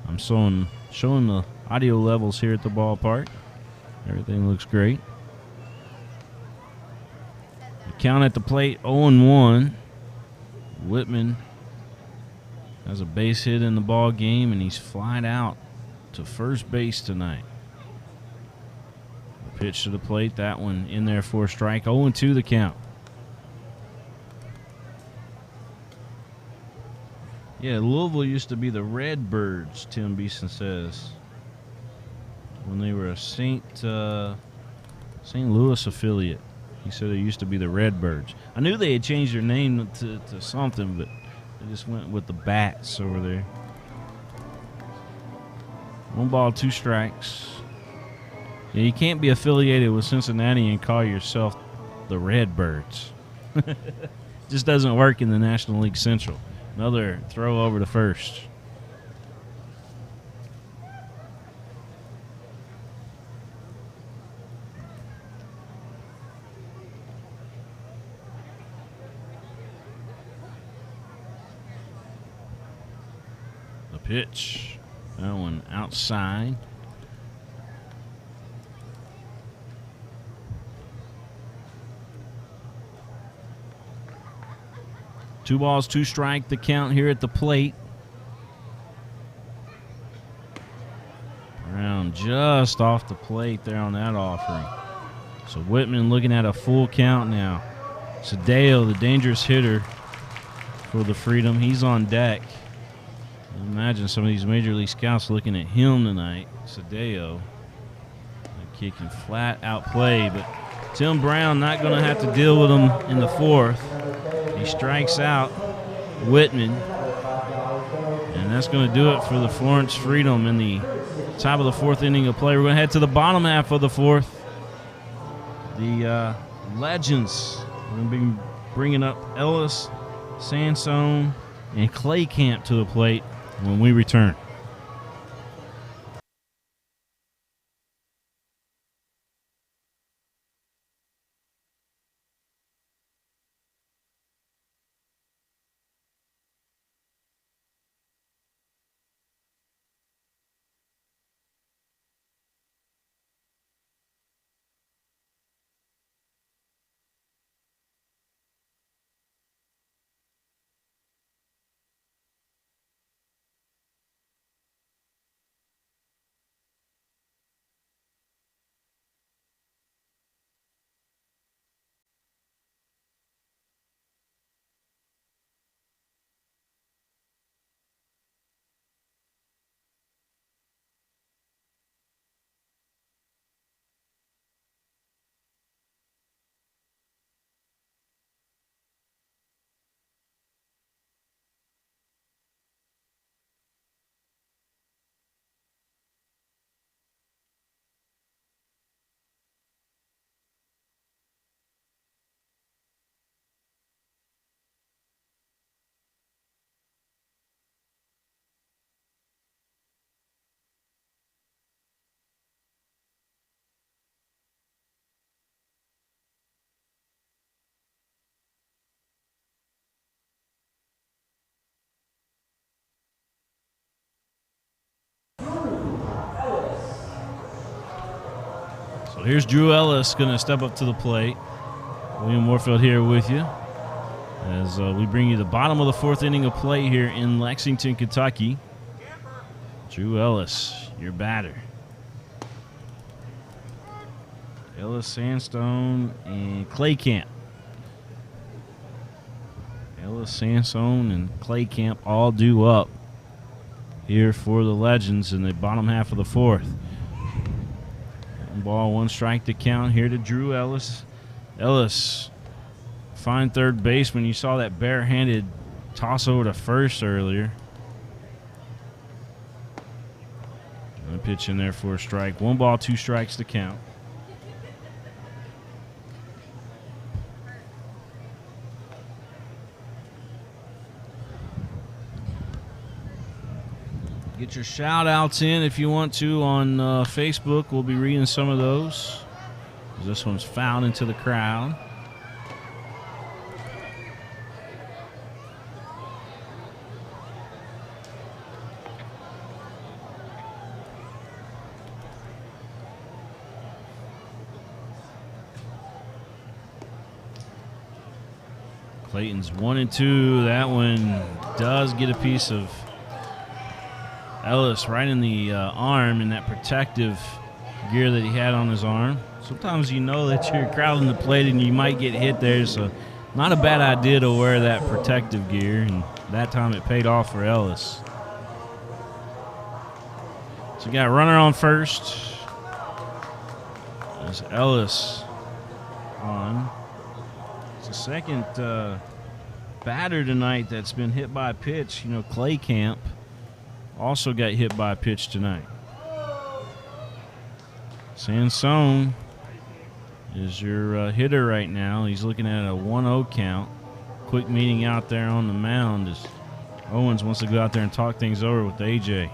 I'm showing the audio levels here at the ballpark. Everything looks great. The count at the plate, 0-1. Whitman has a base hit in the ball game, and he's flied out to first base tonight. Pitch to the plate, that one in there for a strike. 0-2 the count. Yeah, Louisville used to be the Redbirds, Tim Beeson says, when they were a St. Louis affiliate. He said it used to be the Redbirds. I knew they had changed their name to something, but they just went with the Bats over there. 1 ball, 2 strikes. Yeah, you can't be affiliated with Cincinnati and call yourself the Redbirds. Just doesn't work in the National League Central. Another throw over to first. The pitch. That one outside. Two balls, 2 strike, the count here at the plate. Brown just off the plate there on that offering. So Whitman looking at a full count now. Sadeo, the dangerous hitter for the Freedom, he's on deck. Imagine some of these Major League scouts looking at him tonight. Sadeo kicking flat out play, but Tim Brown not going to have to deal with him in the 4th. He strikes out Whitman, and that's going to do it for the Florence Freedom in the top of the 4th inning of play. We're going to head to the bottom half of the 4th. The Legends are going to be bringing up Ellis, Sansone, and Clay Camp to the plate when we return. here's Drew Ellis going to step up to the plate. William Warfield here with you as we bring you the bottom of the 4th inning of play here in Lexington, Kentucky. Drew Ellis, your batter. Ellis, Sandstone, and Clay Camp. Ellis, Sandstone, and Clay Camp all due up here for the Legends in the bottom half of the 4th. 1 ball, 1 strike to count here to Drew Ellis. Ellis, fine third baseman. You saw that barehanded toss over to first earlier. And a pitch in there for a strike. 1 ball, 2 strikes to count. Get your shout-outs in if you want to on Facebook. We'll be reading some of those. This one's fouled into the crowd. Clayton's 1-2. That one does get a piece of Ellis right in the arm in that protective gear that he had on his arm. Sometimes you know that you're crowding the plate and you might get hit there, so not a bad idea to wear that protective gear, and that time it paid off for Ellis. So you got a runner on first. There's Ellis on. It's the second batter tonight that's been hit by a pitch. You know, Clay Camp also got hit by a pitch tonight. Sansone is your hitter right now. He's looking at a 1-0 count. Quick meeting out there on the mound as Owens wants to go out there and talk things over with AJ.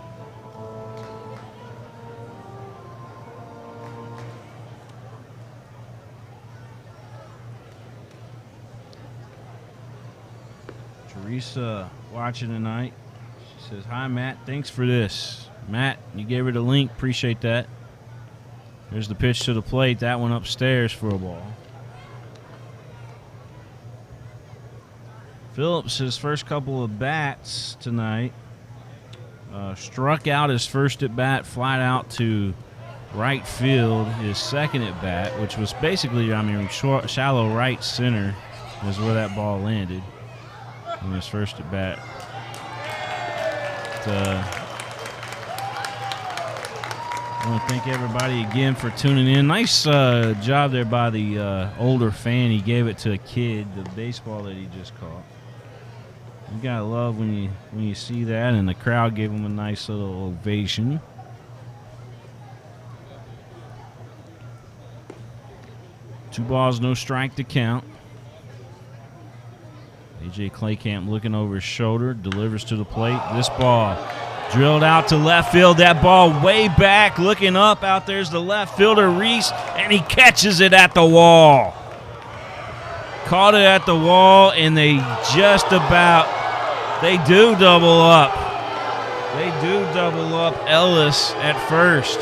Teresa watching tonight. She says, "Hi, Matt. Thanks for this." Matt, you gave her the link. Appreciate that. There's the pitch to the plate. That one upstairs for a ball. Phillips, his first couple of bats tonight, struck out his first at bat, flat out to right field. His second at bat, which was basically, shallow right center, is where that ball landed in his first at bat. I want to thank everybody again for tuning in. Nice job there by the older fan. He gave it to a kid, the baseball that he just caught. You gotta love when you see that, and the crowd gave him a nice little ovation. Two balls, no strike to count. AJ Claycamp looking over his shoulder, delivers to the plate. This ball drilled out to left field. That ball way back, looking up. Out there's the left fielder, Reese, and he catches it at the wall. Caught it at the wall, and they do double up. They do double up Ellis at first.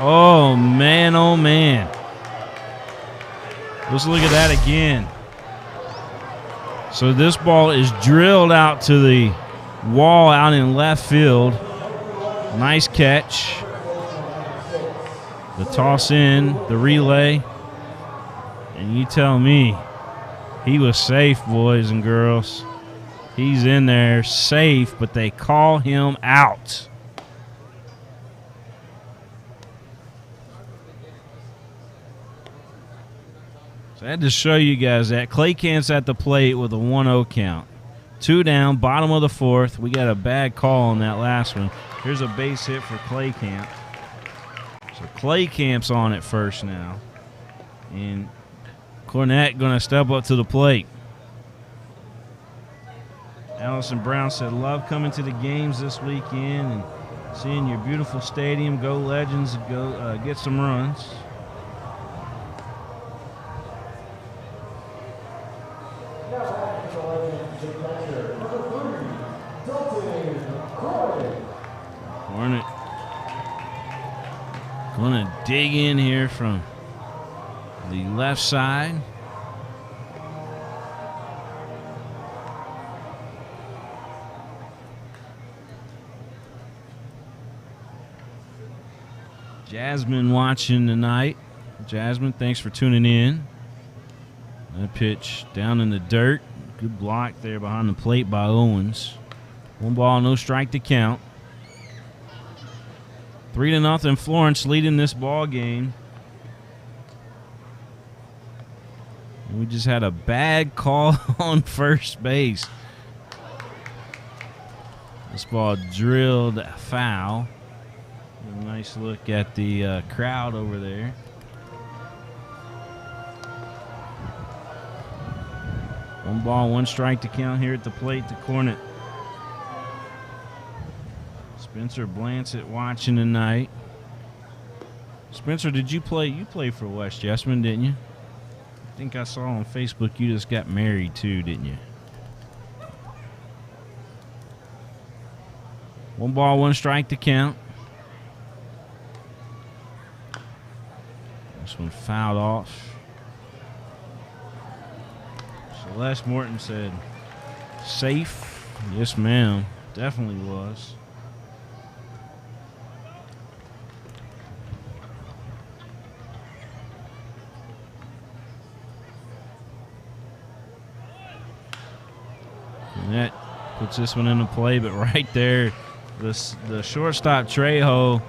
Oh, man, oh, man. Let's look at that again. So this ball is drilled out to the wall out in left field. Nice catch. The toss in, the relay. And you tell me, he was safe, boys and girls. He's in there safe, but they call him out. So I had to show you guys that. Claycamp's at the plate with a 1-0 count. 2 down, bottom of the 4th. We got a bad call on that last one. Here's a base hit for Claycamp. So Claycamp's on at first now. And Cornett going to step up to the plate. Allison Brown said, "Love coming to the games this weekend and seeing your beautiful stadium. Go Legends, go get some runs." Cornett going to dig in here from the left side. Jasmine watching tonight. Jasmine, thanks for tuning in. That pitch down in the dirt. Good block there behind the plate by Owens. 1 ball, no strike to count. 3-0 Florence leading this ball game. And we just had a bad call on first base. This ball drilled foul. A nice look at the crowd over there. One ball, 1 strike to count here at the plate to Cornet. Spencer Blancett watching tonight. Spencer, did you play? You played for West Jessamine, didn't you? I think I saw on Facebook you just got married too, didn't you? 1 ball, 1 strike to count. This one fouled off. Celeste Morton said, safe. Yes, ma'am. Definitely was. And that puts this one into play, but right there, the shortstop Trejo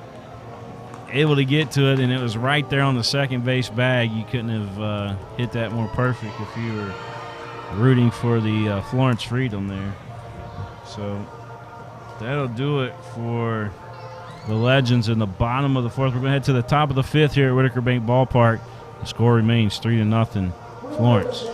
able to get to it, and it was right there on the second base bag. You couldn't have hit that more perfect if you were rooting for the Florence Freedom there. So that'll do it for the Legends in the bottom of the 4th. We're going to head to the top of the 5th here at Whitaker Bank Ballpark. The score remains 3-0 Florence.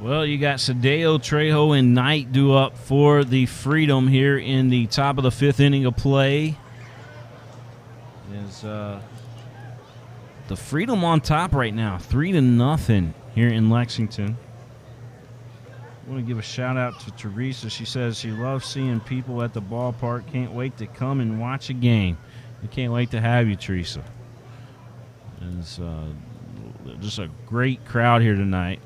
Well, you got Sadeo, Trejo, and Knight due up for the Freedom here in the top of the 5th inning of play. Is the Freedom on top right now, 3-0 here in Lexington. I want to give a shout out to Teresa. She says she loves seeing people at the ballpark. Can't wait to come and watch a game. We can't wait to have you, Teresa. It's just a great crowd here tonight.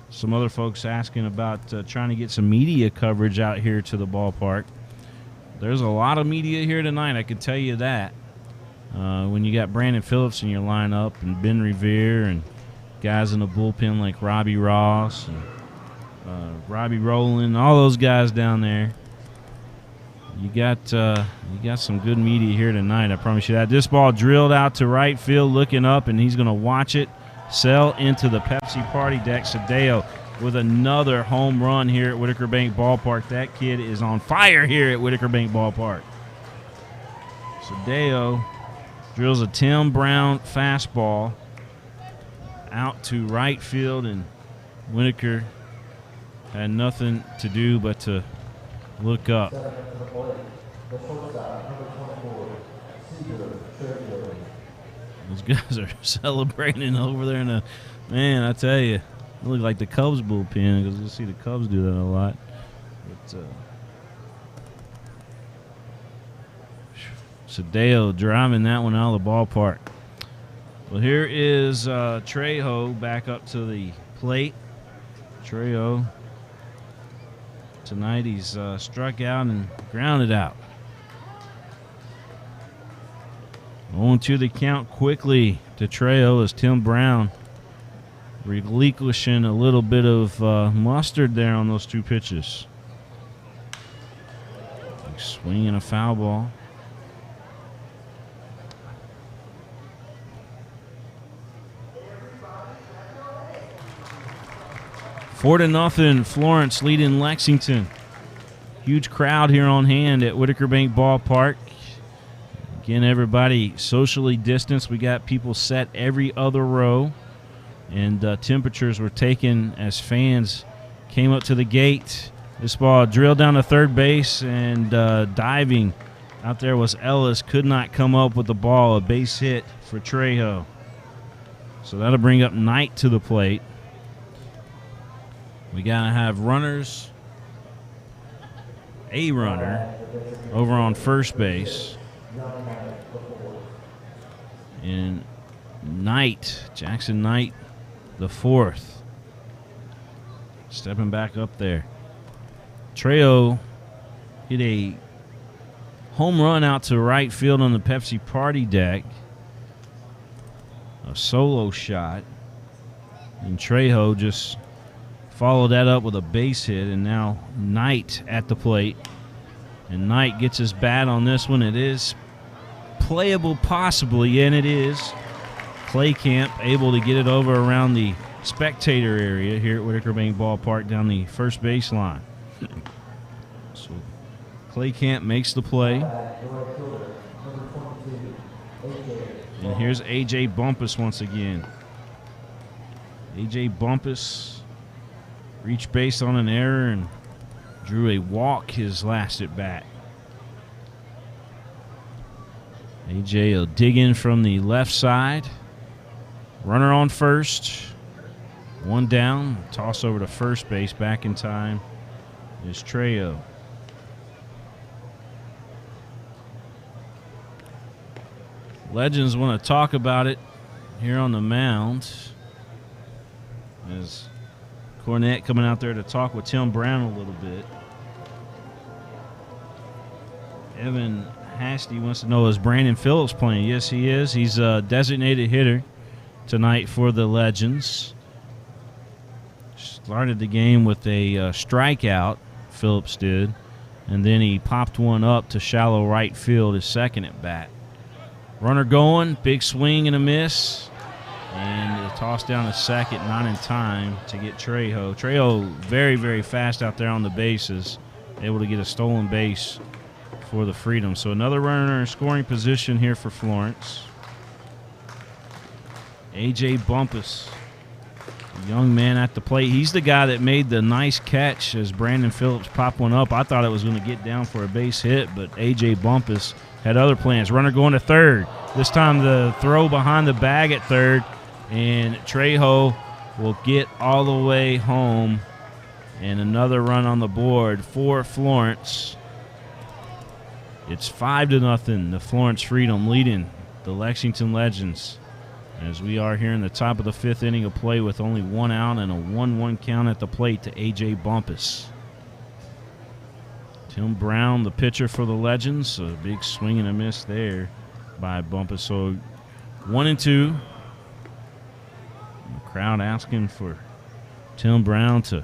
Some other folks asking about trying to get some media coverage out here to the ballpark. There's a lot of media here tonight, I can tell you that. When you got Brandon Phillips in your lineup and Ben Revere and guys in the bullpen like Robbie Ross and Robbie Rowland, all those guys down there. You got some good media here tonight, I promise you that. This ball drilled out to right field, looking up, and he's going to watch it sail into the Pepsi party deck. Sadeo with another home run here at Whitaker Bank Ballpark. That kid is on fire here at Whitaker Bank Ballpark. Sadeo drills a Tim Brown fastball out to right field, and Whitaker had nothing to do but to look up. Those guys are celebrating over there in the, man, I tell you, it look like the Cubs bullpen, because you see the Cubs do that a lot. But, Sadeo driving that one out of the ballpark. Well, here is Trejo back up to the plate. Trejo, tonight he's struck out and grounded out. 0-2 the count quickly to Trejo as Tim Brown relinquishing a little bit of mustard there on those two pitches. Big swing and a foul ball. Four to nothing, Florence leading Lexington. Huge crowd here on hand at Whitaker Bank Ballpark. Again, everybody socially distanced. We got people set every other row, and temperatures were taken as fans came up to the gate. This ball drilled down to third base, and diving out there was Ellis. Could not come up with the ball. A base hit for Trejo. So that'll bring up Knight to the plate. We got to have runners, a runner over on first base. And Knight, Jackson Knight, the fourth, stepping back up there. Trejo hit a home run out to right field on the Pepsi party deck. A solo shot. And Trejo just followed that up with a base hit, and now Knight at the plate. And Knight gets his bat on this one. It is playable possibly, and it is. Clay Camp able to get it over around the spectator area here at Whitaker Bank Ballpark down the first baseline. So Clay Camp makes the play. And here's A.J. Bumpus once again. A.J. Bumpus reached base on an error and drew a walk his last at bat. A.J. will dig in from the left side. Runner on first. One down. Toss over to first base. Back in time is Trejo. Legends want to talk about it here on the mound, as Cornette coming out there to talk with Tim Brown a little bit. Evan Hasty wants to know, is Brandon Phillips playing? Yes, he is. He's a designated hitter tonight for the Legends. Started the game with a strikeout, Phillips did, and then he popped one up to shallow right field, his second at bat. Runner going, big swing and a miss, and a toss down to second, not in time to get Trejo. Trejo very, very fast out there on the bases, able to get a stolen base for the Freedom. So another runner in scoring position here for Florence. A.J. Bumpus, a young man at the plate. He's the guy that made the nice catch as Brandon Phillips popped one up. I thought it was going to get down for a base hit, but A.J. Bumpus had other plans. Runner going to third. This time the throw behind the bag at third, and Trejo will get all the way home, and another run on the board for Florence. It's 5-0. The Florence Freedom leading the Lexington Legends, as we are here in the top of the fifth inning of play with only one out and a 1-1 count at the plate to A.J. Bumpus. Tim Brown, the pitcher for the Legends. A big swing and a miss there by Bumpus. So 1-2. The crowd asking for Tim Brown to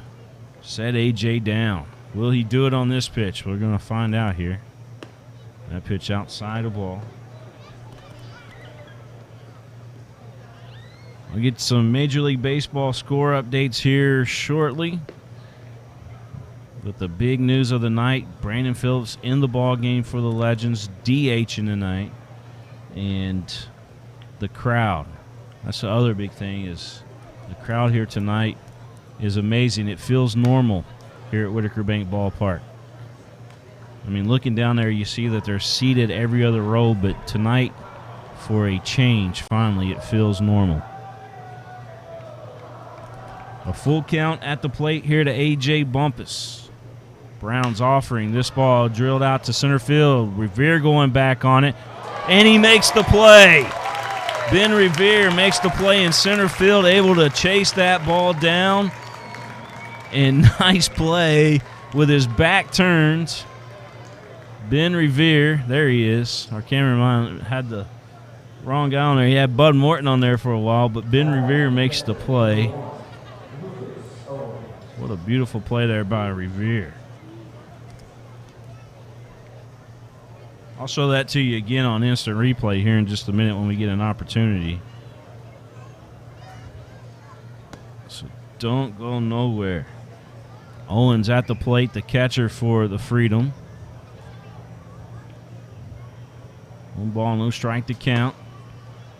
set A.J. down. Will he do it on this pitch? We're going to find out here. That pitch outside the ball. We'll get some Major League Baseball score updates here shortly. But the big news of the night, Brandon Phillips in the ball game for the Legends, DHing tonight. And the crowd. That's the other big thing, is the crowd here tonight is amazing. It feels normal here at Whitaker Bank Ballpark. I mean, looking down there, you see that they're seated every other row, but tonight, for a change, finally, it feels normal. A full count at the plate here to A.J. Bumpus. Brown's offering this ball drilled out to center field. Revere going back on it, and he makes the play. Ben Revere makes the play in center field, able to chase that ball down. And nice play with his back turned. Ben Revere, there he is. Our cameraman had the wrong guy on there. He had Bud Morton on there for a while, but Ben Revere makes the play. What a beautiful play there by Revere. I'll show that to you again on instant replay here in just a minute when we get an opportunity. So don't go nowhere. Owens at the plate, the catcher for the Freedom. 1 ball, no strike to count.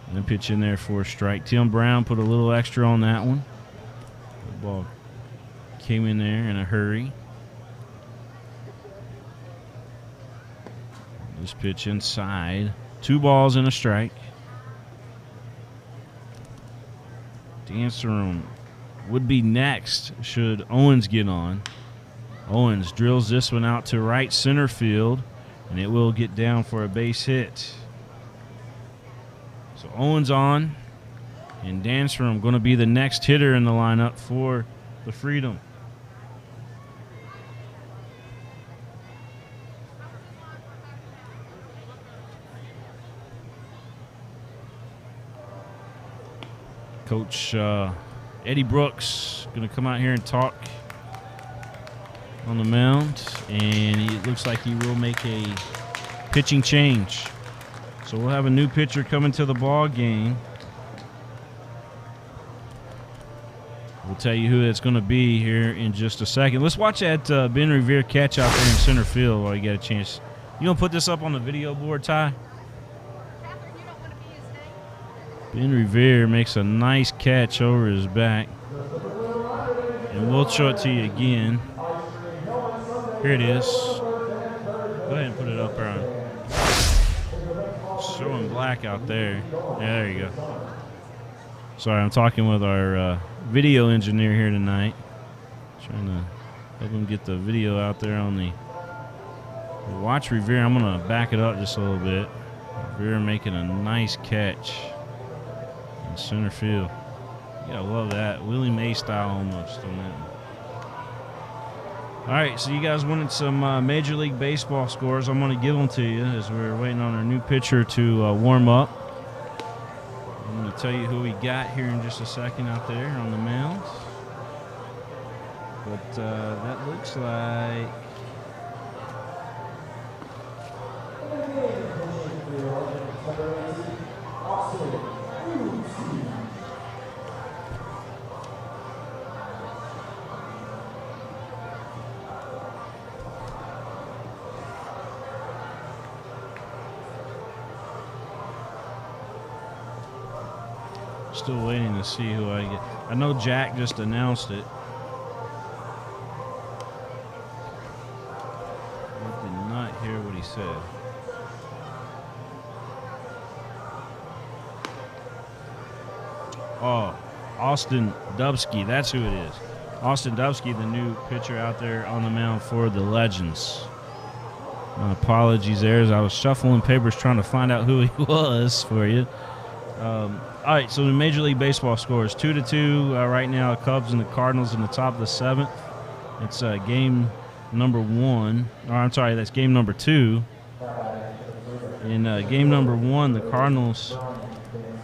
And then pitch in there for a strike. Tim Brown put a little extra on that one. The ball came in there in a hurry. This pitch inside. 2 balls and a strike. Dance room would be next should Owens get on. Owens drills this one out to right center field, and it will get down for a base hit. So Owens on, and Dansrum going to be the next hitter in the lineup for the Freedom. Coach Eddie Brooks going to come out here and talk on the mound, and it looks like he will make a pitching change. So we'll have a new pitcher coming to the ball game. We'll tell you who it's going to be here in just a second. Let's watch that Ben Revere catch out there in center field while you get a chance. You going to put this up on the video board, Ty? Ben Revere makes a nice catch over his back. And we'll show it to you again. Here it is. Go ahead and put it up there. Showing black out there. Yeah, there you go. Sorry, I'm talking with our video engineer here tonight. Trying to help him get the video out there on the watch Revere. I'm going to back it up just a little bit. Revere making a nice catch in center field. You gotta love that. Willie Mays style almost on that one. All right, so you guys wanted some Major League Baseball scores. I'm going to give them to you as we're waiting on our new pitcher to warm up. I'm going to tell you who we got here in just a second out there on the mound. But that looks like... Still waiting to see who I get. I know Jack just announced it. I did not hear what he said. Oh, Austin Dubsky. That's who it is. Austin Dubsky, the new pitcher out there on the mound for the Legends. My apologies there as I was shuffling papers trying to find out who he was for you. All right, so the Major League Baseball scores 2-2 right now. Cubs and the Cardinals in the top of the 7th. It's game number 1. Or I'm sorry, that's game number 2. In game number 1, the Cardinals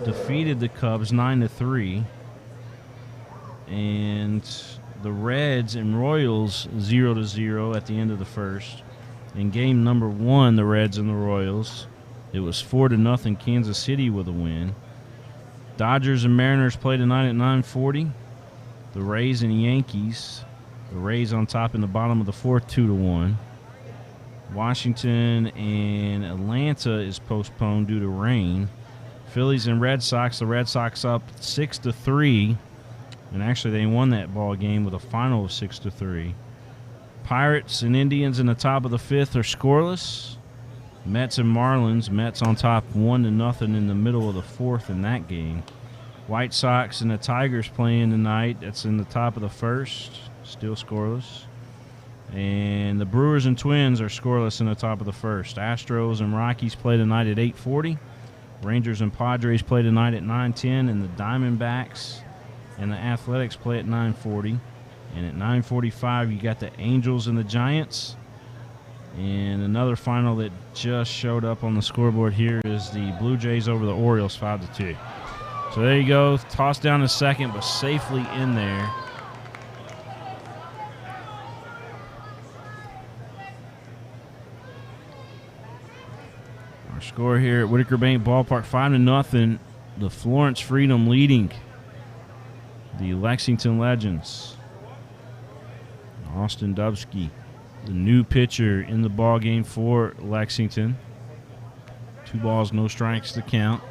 defeated the Cubs 9-3, and the Reds and Royals 0-0 at the end of the first. In game number 1, the Reds and the Royals, it was 4-0 Kansas City with a win. Dodgers and Mariners play tonight at 9:40. The Rays and Yankees. The Rays on top in the bottom of the fourth, 2-1. Washington and Atlanta is postponed due to rain. Phillies and Red Sox. The Red Sox up 6-3, and actually they won that ball game with a final of 6-3. Pirates and Indians in the top of the fifth are scoreless. Mets and Marlins. Mets on top 1-0 in the middle of the fourth in that game. White Sox and the Tigers playing tonight. That's in the top of the first, still scoreless. And the Brewers and Twins are scoreless in the top of the first. Astros and Rockies play tonight at 8:40. Rangers and Padres play tonight at 9:10. And the Diamondbacks and the Athletics play at 9:40. And at 9:45, you got the Angels and the Giants. And another final that just showed up on the scoreboard here is the Blue Jays over the Orioles, 5-2. So there you go. Tossed down to second, but safely in there. Our score here at Whitaker Bank Ballpark, 5-0. The Florence Freedom leading the Lexington Legends. Austin Dubsky, the new pitcher in the ball game for Lexington. 2 balls, no strikes to count.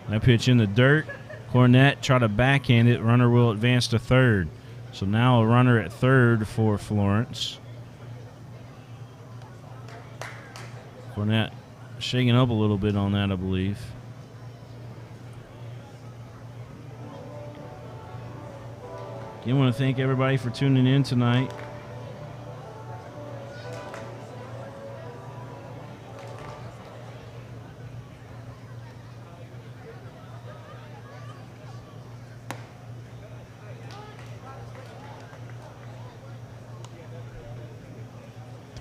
That pitch in the dirt. Cornett tried to backhand it. Runner will advance to third. So now a runner at third for Florence. Cornett shaking up a little bit on that, I believe. Again, I want to thank everybody for tuning in tonight.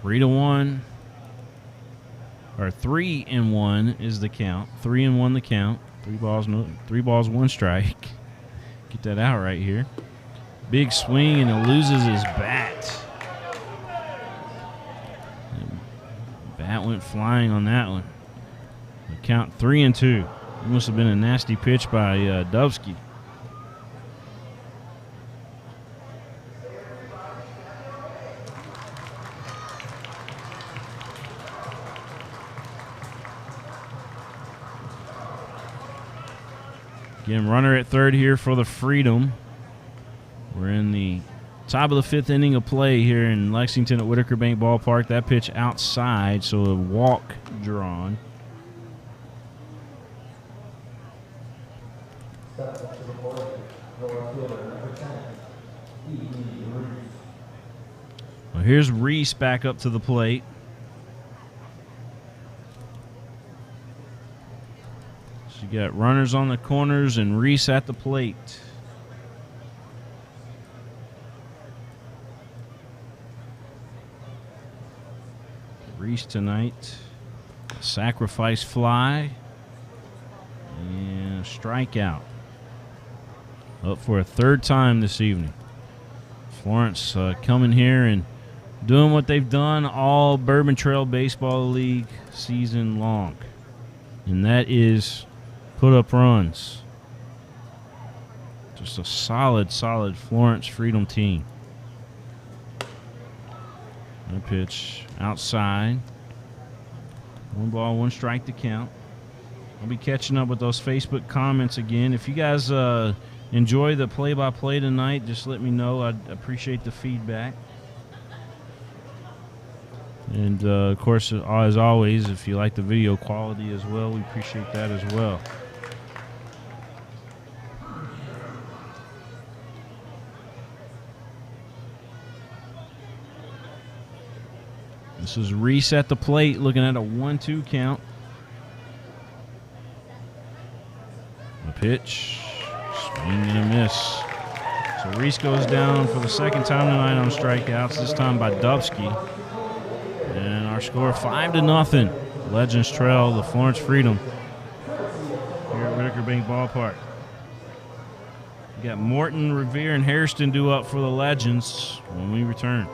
Three to 1, or 3-1 is the count. 3-1 the count. 3 balls, 1 strike. Get that out right here. Big swing, and it loses his bat. Bat went flying on that one. The count 3-2. It must have been a nasty pitch by Dubsky. Again, runner at third here for the Freedom. We're in the top of the 5th inning of play here in Lexington at Whitaker Bank Ballpark. That pitch outside, so a walk drawn. Well, here's Reese back up to the plate. So you got runners on the corners and Reese at the plate. Reese tonight, a sacrifice fly and a strikeout. Up for a 3rd time this evening. Florence coming here and doing what they've done all Bourbon Trail Baseball League season long, and that is put up runs. Just a solid Florence Freedom team. That pitch outside. 1 ball, 1 strike to count. I'll be catching up with those Facebook comments again. If you guys enjoy the play-by-play tonight, just let me know. I'd appreciate the feedback. And, of course, as always, if you like the video quality as well, we appreciate that as well. This is Reese at the plate, looking at a 1-2 count. A pitch, swing and a miss. So Reese goes down for the 2nd time tonight on strikeouts, this time by Dubsky. And our score 5-0. Legends trail the Florence Freedom here at Whitaker Bank Ballpark. We got Morton, Revere, and Hairston due up for the Legends when we return.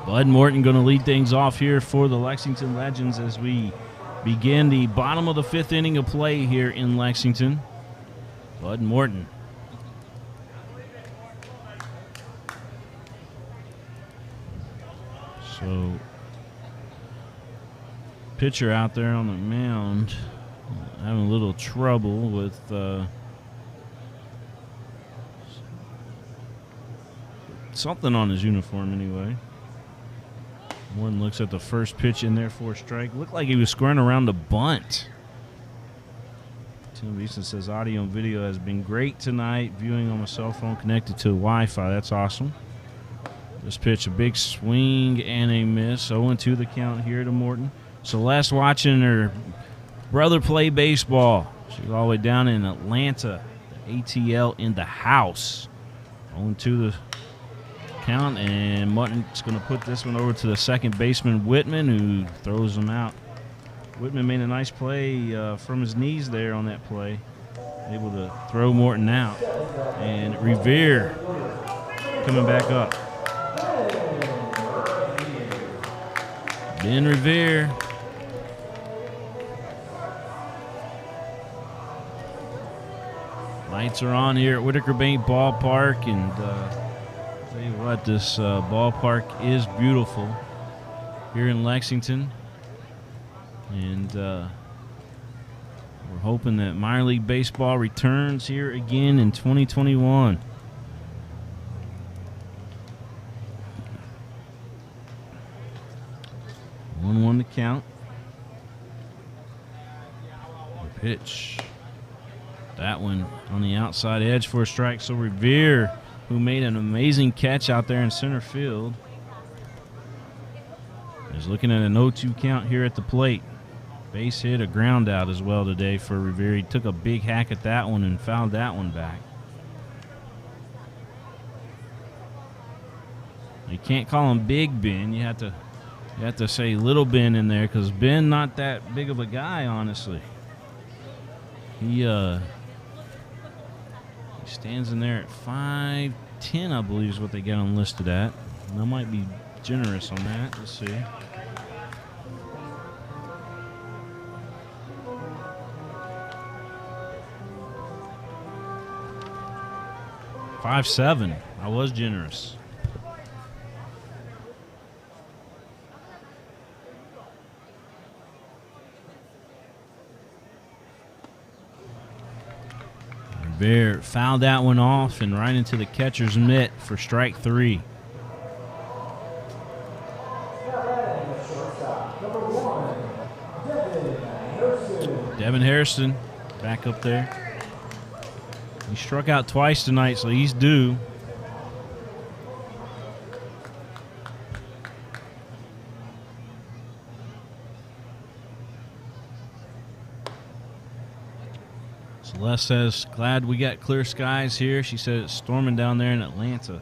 Bud Morton going to lead things off here for the Lexington Legends as we begin the bottom of the 5th inning of play here in Lexington. Bud Morton. So, pitcher out there on the mound having a little trouble with something on his uniform anyway. Morton looks at the first pitch in there for a strike. Looked like he was squaring around the bunt. Tim Beeson says audio and video has been great tonight. Viewing on my cell phone connected to Wi-Fi. That's awesome. This pitch, a big swing and a miss. 0-2 the count here to Morton. Celeste watching her brother play baseball. She's all the way down in Atlanta. The ATL in the house. 0-2 the count, and Morton's going to put this one over to the second baseman, Whitman, who throws him out. Whitman made a nice play from his knees there on that play. Able to throw Morton out. And Revere coming back up. Ben Revere. Lights are on here at Whitaker Bank Ballpark, and tell you what, this ballpark is beautiful here in Lexington. And we're hoping that minor league baseball returns here again in 2021. One to count. The pitch. That one on the outside edge for a strike. So Revere, who made an amazing catch out there in center field, is looking at an 0-2 count here at the plate. Base hit, a ground out as well today for Revere. He took a big hack at that one and fouled that one back. You can't call him Big Ben. You have to say Little Ben in there, because Ben not that big of a guy, honestly. He stands in there at 5'10", I believe is what they got him listed at. And I might be generous on that. Let's see. 5'7". I was generous. Bear fouled that one off and right into the catcher's mitt for strike 3. Devin Harrison back up there. He struck out twice tonight, so he's due. Celeste says, glad we got clear skies here. She said it's storming down there in Atlanta.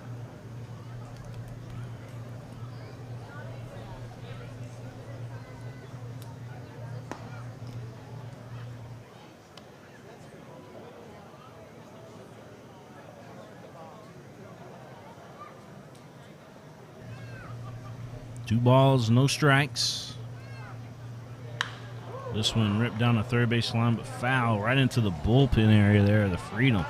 Two balls, no strikes. This one ripped down the third base line, but foul right into the bullpen area there, the Freedom.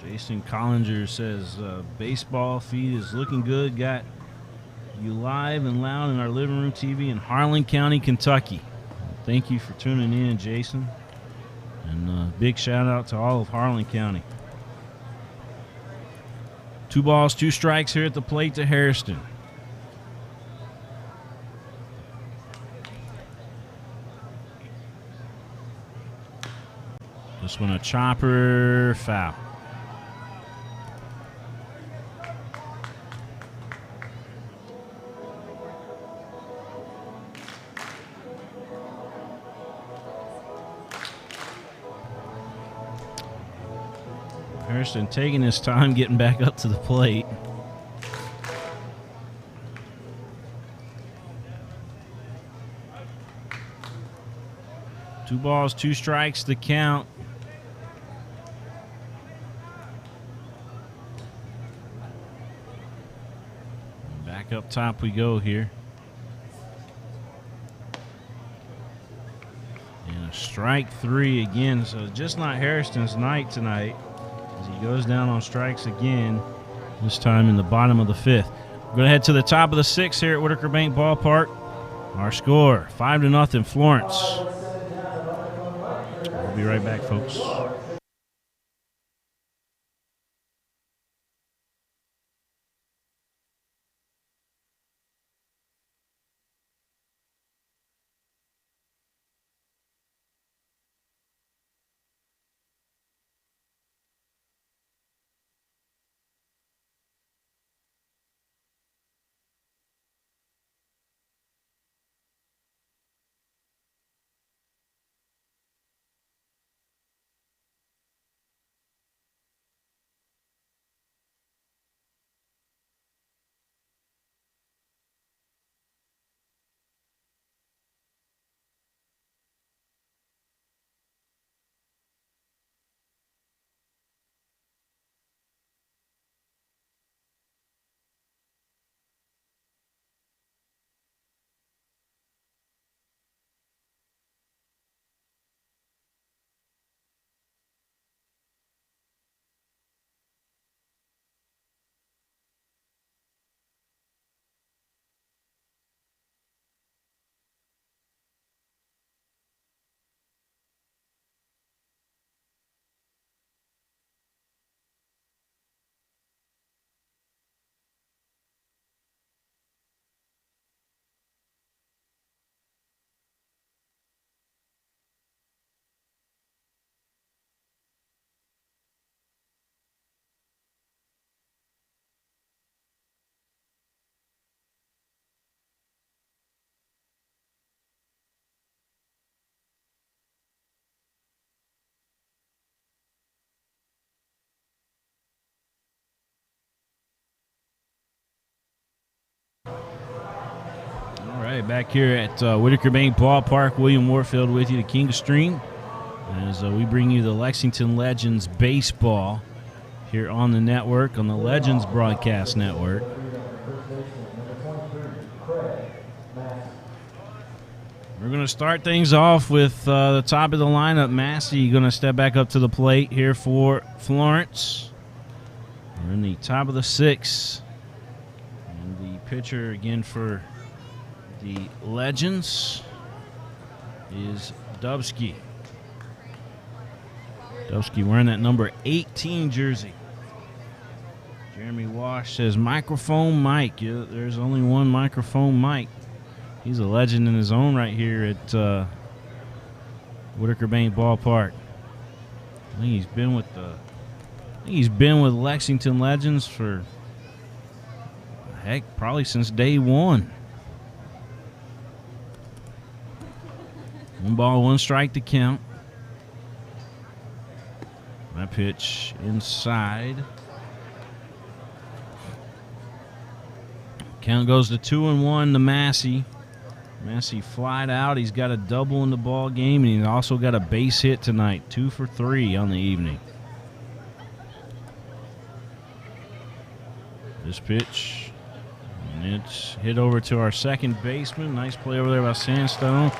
Jason Collinger says, baseball feed is looking good. Got you live and loud in our living room TV in Harlan County, Kentucky. Thank you for tuning in, Jason. And big shout out to all of Harlan County. 2 balls, 2 strikes here at the plate to Hairston. This one a chopper, foul. Hairston taking his time getting back up to the plate. 2 balls, 2 strikes to count. Back up top we go here. And a strike 3 again. So just not Hairston's night tonight as he goes down on strikes again, this time in the bottom of the 5th. We're going to head to the top of the 6th here at Whitaker Bank Ballpark. Our score, 5-0 Florence. We'll be right back, folks. All right, back here at Whitaker Bank Ballpark, William Warfield with you, the King of Stream, as we bring you the Lexington Legends baseball here on the network, on the Legends Broadcast Network. We're going to start things off with the top of the lineup. Massey going to step back up to the plate here for Florence. We're in the top of the 6th. And the pitcher again for the Legends is Dubsky. Dubsky wearing that number 18 jersey. Jeremy Wash says, microphone Mike. Yeah, there's only one microphone Mike. He's a legend in his own right here at Whitaker Bank Ballpark. I think he's been with Lexington Legends for, heck, probably since day 1. 1 ball, 1 strike to count. That pitch inside. Count goes to 2-1 to Massey. Massey flied out. He's got a double in the ball game, and he's also got a base hit tonight. 2 for 3 on the evening. This pitch, and it's hit over to our second baseman. Nice play over there by Sandstone.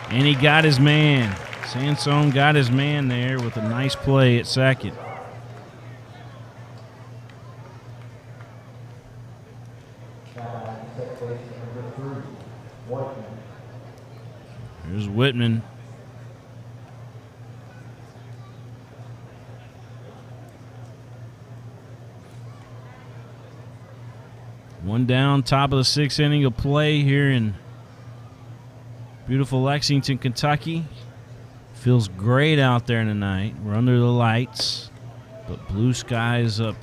And he got his man. Sandstone got his man there with a nice play at second. Here's Whitman. One down, top of the 6th inning of play here in beautiful Lexington, Kentucky. Feels great out there tonight. We're under the lights, but blue skies up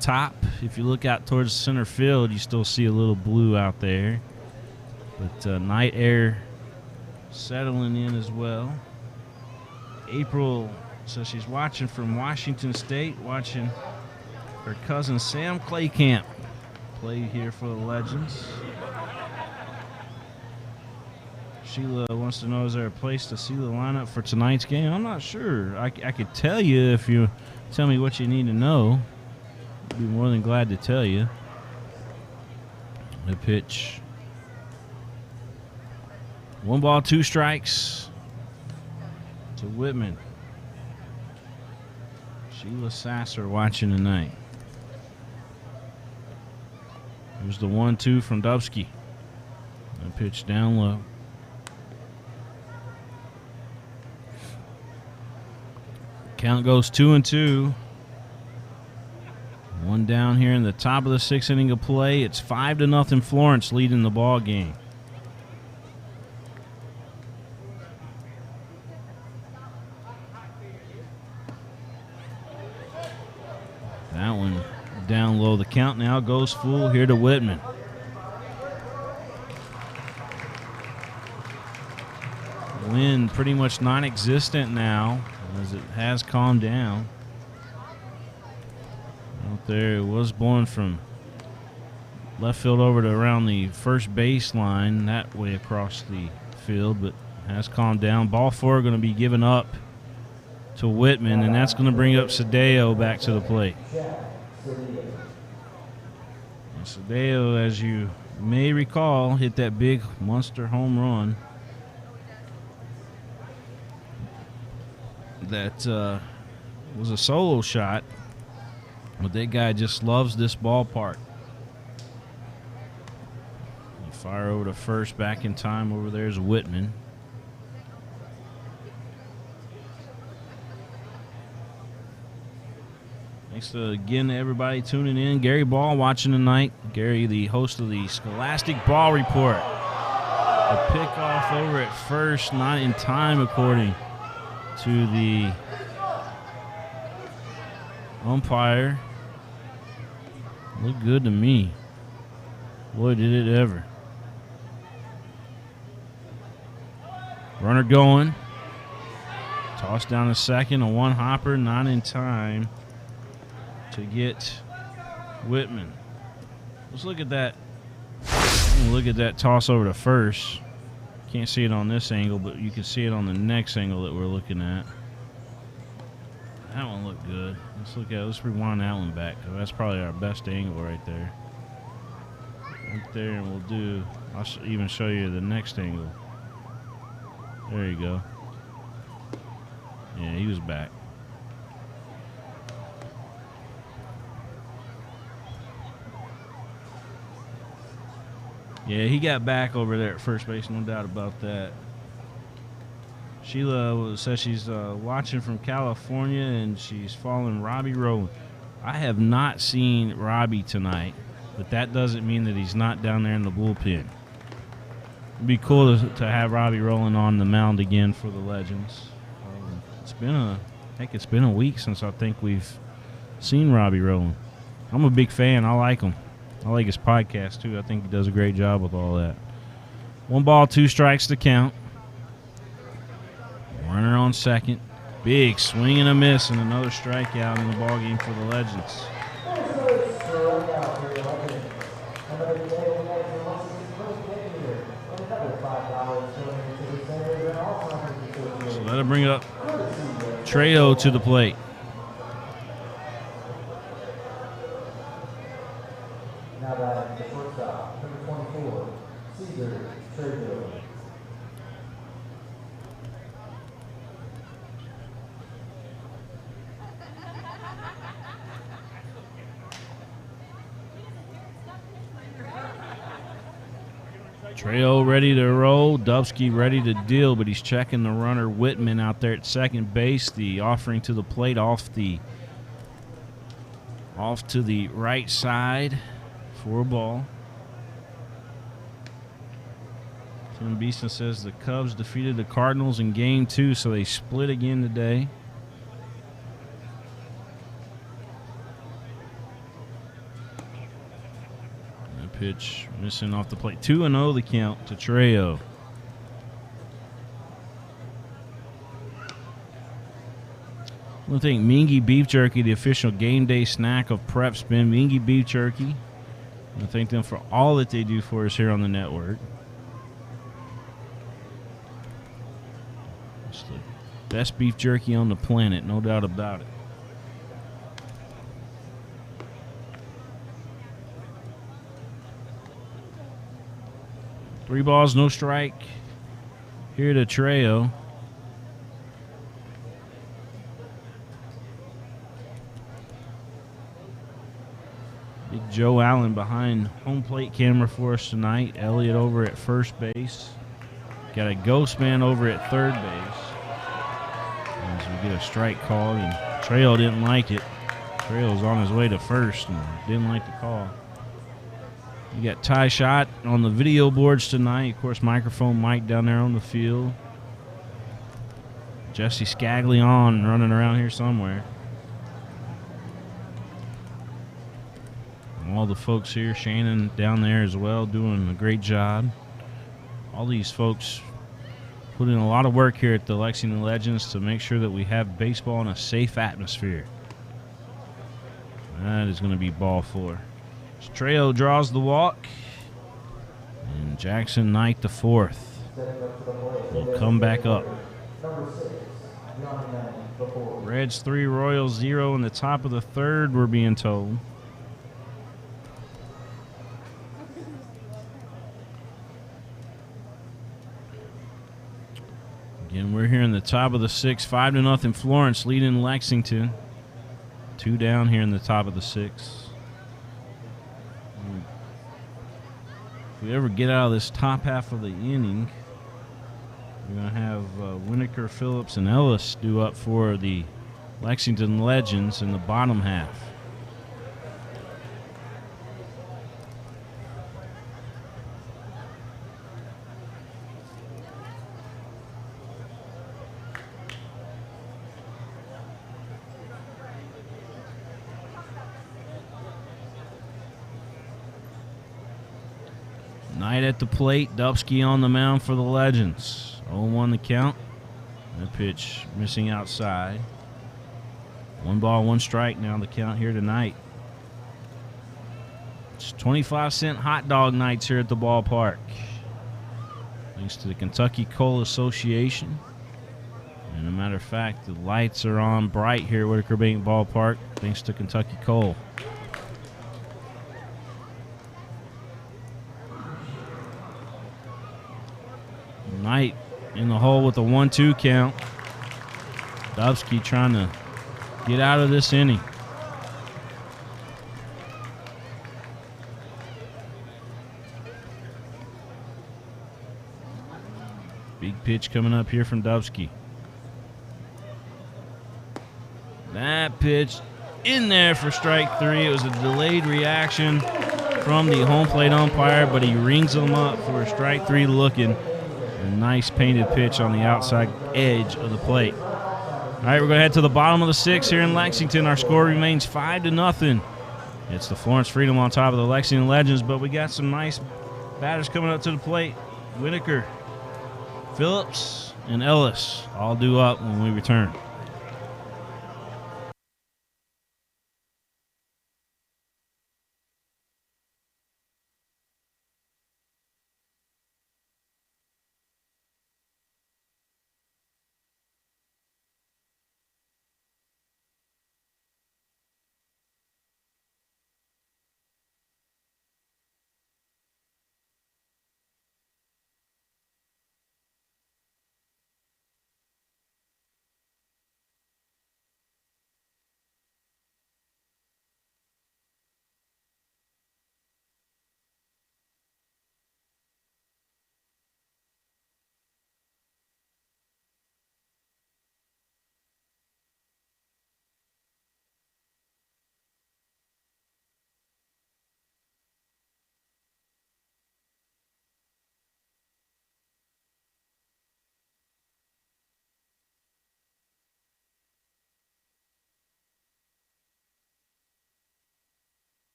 top. If you look out towards center field, you still see a little blue out there. But night air settling in as well. April says she's watching from Washington State, watching her cousin Sam Claycamp play here for the Legends. Sheila wants to know, is there a place to see the lineup for tonight's game? I'm not sure. I could tell you if you tell me what you need to know. I'd be more than glad to tell you. The pitch. 1 ball, 2 strikes to Whitman. Sheila Sasser watching tonight. Here's the 1-2 from Dubsky. The pitch down low. Count goes 2-2. 1 down here in the top of the 6th inning of play. It's 5-0 Florence leading the ball game. That one down low. The count now goes full here to Whitman. Wind pretty much non-existent now as it has calmed down. Out there, it was blowing from left field over to around the first baseline, that way across the field, but has calmed down. Ball 4 going to be given up to Whitman, and that's going to bring up Cedillo back to the plate. Cedillo, as you may recall, hit that big monster home run that was a solo shot, but that guy just loves this ballpark. You fire over to first, back in time. Over there's Whitman. Thanks again to everybody tuning in. Gary Ball watching tonight. Gary, the host of the Scholastic Ball Report. The pickoff over at first, not in time according to the umpire. Looked good to me. Boy, did it ever. Runner going. Toss down to second. A 1-hopper, not in time to get Whitman. Let's look at that. Look at that toss over to first. Can't see it on this angle, but you can see it on the next angle that we're looking at. That one looked good. Let's rewind that one back, because that's probably our best angle right there. Right there, and I'll even show you the next angle. There you go. Yeah, he was back. Yeah, he got back over there at first base, no doubt about that. Sheila says she's watching from California, and she's following Robbie Rowland. I have not seen Robbie tonight, but that doesn't mean that he's not down there in the bullpen. It'd be cool to have Robbie Rowland on the mound again for the Legends. It's been a week since I think we've seen Robbie Rowland. I'm a big fan. I like him. I like his podcast, too. I think he does a great job with all that. 1 ball, 2 strikes to count. Runner on second. Big swing and a miss, and another strikeout in the ballgame for the Legends. So that'll bring up Trejo to the plate. Trejo ready to roll. Dubsky ready to deal, but he's checking the runner Whitman out there at second base. The offering to the plate off to the right side for a ball. Tim Beeson says the Cubs defeated the Cardinals in Game 2, so they split again today. Pitch missing off the plate. 2-0 the count to Trejo. I want to thank Mingy Beef Jerky, the official game day snack of Prep Spin. Mingy Beef Jerky. I want to thank them for all that they do for us here on the network. Best beef jerky on the planet, no doubt about it. Three balls, no strike. Here to Trejo. Big Joe Allen behind home plate camera for us tonight. Elliott over at first base. Got a ghost man over at third base. As we get a strike call, and Trejo didn't like it. Trejo's on his way to first and didn't like the call. You got Ty Shot on the video boards tonight. Of course, microphone Mike down there on the field. Jesse Scaglione running around here somewhere. And all the folks here, Shannon down there as well, doing a great job. All these folks put in a lot of work here at the Lexington Legends to make sure that we have baseball in a safe atmosphere. That is going to be ball four. Trejo draws the walk, and Jackson Knight the fourth will come back up. Reds 3, Royals 0 in the top of the third, we're being told. Again, we're here in the top of the sixth, 5-0 Florence leading Lexington. 2 down here in the top of the sixth. If we ever get out of this top half of the inning, we're going to have Winokur, Phillips, and Ellis due up for the Lexington Legends in the bottom half. Knight at the plate, Dubsky on the mound for the Legends. 0-1 the count. That pitch missing outside. 1 ball, 1 strike now the count here tonight. It's 25-cent hot dog nights here at the ballpark. Thanks to the Kentucky Coal Association. And a matter of fact, the lights are on bright here at Whitaker Bank Ballpark thanks to Kentucky Coal. Knight in the hole with a 1-2 count. Dubsky trying to get out of this inning. Big pitch coming up here from Dubsky. That pitch in there for strike 3. It was a delayed reaction from the home plate umpire, but he rings them up for a strike 3 looking. A nice painted pitch on the outside edge of the plate. All right, we're going to head to the bottom of the 6th here in Lexington. Our score remains 5-0. It's the Florence Freedom on top of the Lexington Legends, but we got some nice batters coming up to the plate. Winokur, Phillips, and Ellis all due up when we return.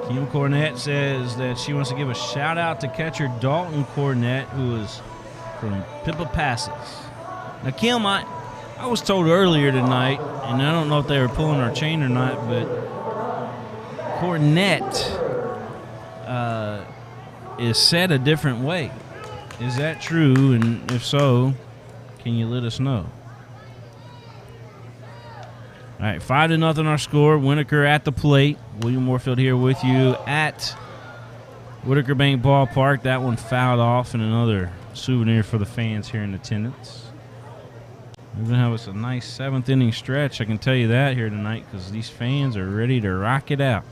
Kim Cornett says that she wants to give a shout out to catcher Dalton Cornett, who is from Pippa Passes. Now, Kim, I was told earlier tonight, and I don't know if they were pulling our chain or not, but Cornett is said a different way. Is that true? And if so, can you let us know? All right, 5-0 our score. Whitaker at the plate. William Warfield here with you at Whitaker Bank Ballpark. That one fouled off, and another souvenir for the fans here in attendance. We're going to have us a nice 7th inning stretch, I can tell you that here tonight, because these fans are ready to rock it out.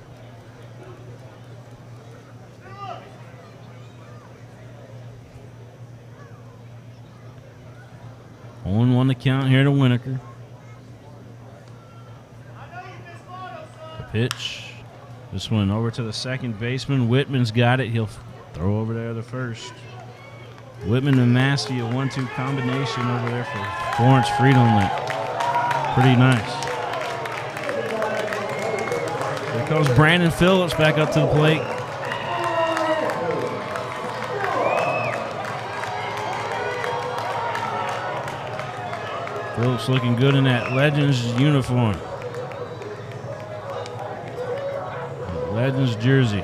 On 1 to count here to Whitaker. The pitch. This one over to the second baseman. Whitman's got it. He'll throw over there the first. Whitman and Massey, a 1-2 combination over there for Florence Freedom. Pretty nice. Here comes Brandon Phillips back up to the plate. Phillips looking good in that Legends uniform. Legends jersey.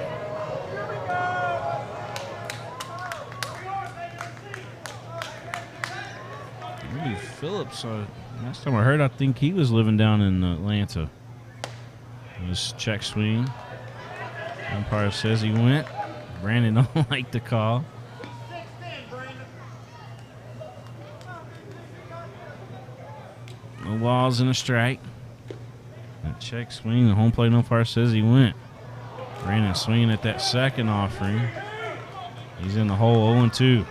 Maybe Phillips, last time I heard, I think he was living down in Atlanta. This check swing. Umpire says he went. Brandon don't like the call. No balls and a strike. That check swing. The home plate umpire says he went. Brandon swinging at that second offering. He's in the hole 0-2.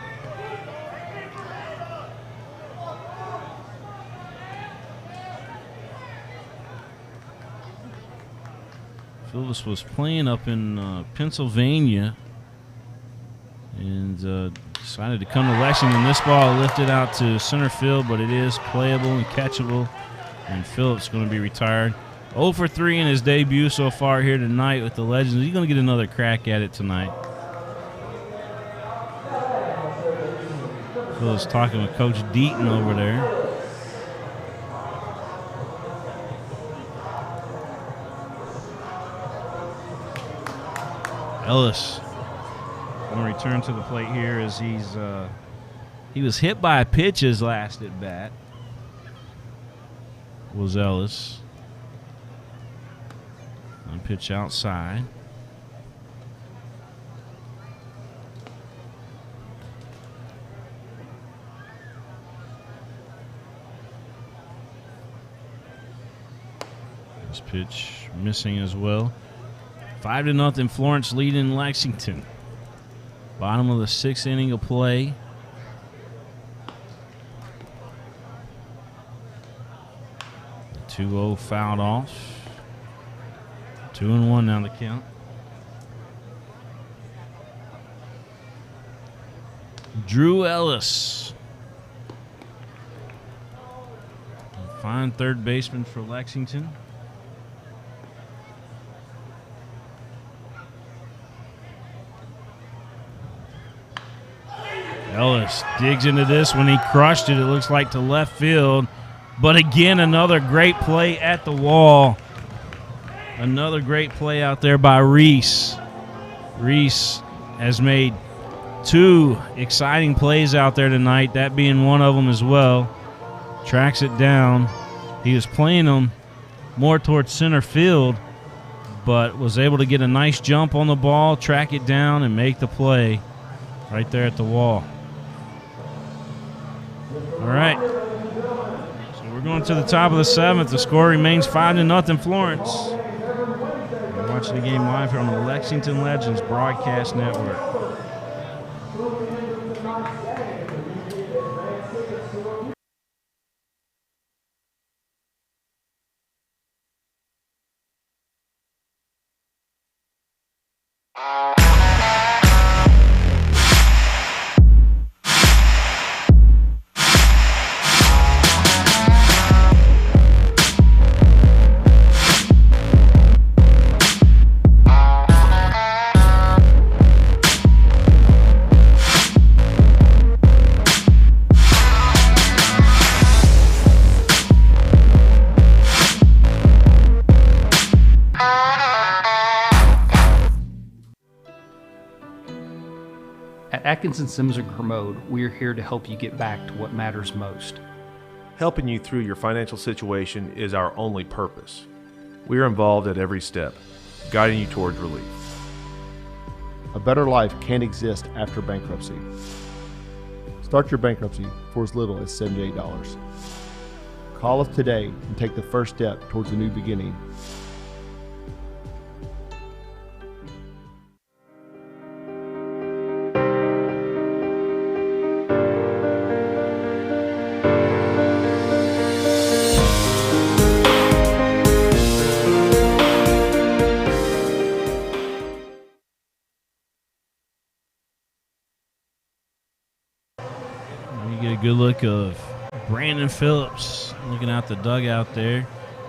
Phillips was playing up in Pennsylvania and decided to come to Lexington. This ball lifted out to center field, but it is playable and catchable, and Phillips going to be retired. 0 for 3 in his debut so far here tonight with the Legends. He's going to get another crack at it tonight. Phillips talking with Coach Deaton over there. Ellis going to return to the plate here as he was hit by a pitch his last at bat. Was Ellis. On pitch outside. This pitch missing as well. 5-0 Florence leading Lexington. Bottom of the 6th inning of play. The 2-0 fouled off. 2-1 now to count. Drew Ellis. A fine third baseman for Lexington. Ellis digs into this when he crushed it. It looks like to left field. But again, another great play at the wall. Another great play out there by Reese. Reese has made 2 exciting plays out there tonight, that being one of them as well. Tracks it down. He was playing them more towards center field, but was able to get a nice jump on the ball, track it down, and make the play right there at the wall. All right. So we're going to the top of the 7th. The score remains 5-0 Florence. We're watching the game live here on the Lexington Legends Broadcast Network. Atkinson Sims and Kermode, we are here to help you get back to what matters most. Helping you through your financial situation is our only purpose. We are involved at every step, guiding you towards relief. A better life can't exist after bankruptcy. Start your bankruptcy for as little as $78. Call us today and take the first step towards a new beginning. You get a good look of Brandon Phillips looking out the dugout there.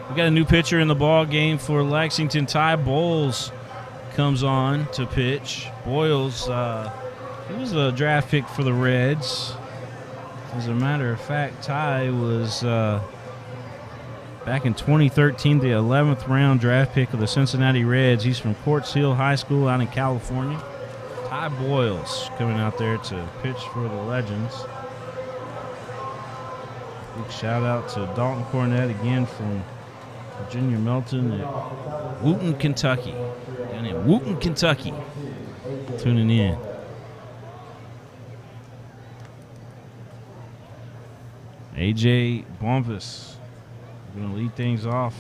We got a new pitcher in the ball game for Lexington. Ty Bowles comes on to pitch. Boyles, he was a draft pick for the Reds. As a matter of fact, Ty was back in 2013 the 11th round draft pick of the Cincinnati Reds. He's from Quartz Hill High School out in California. Ty Boyles coming out there to pitch for the Legends. Big shout out to Dalton Cornett again from Virginia Melton at Wooten, Kentucky. Down in Wooten, Kentucky. Tuning in. AJ Bumpus going to lead things off.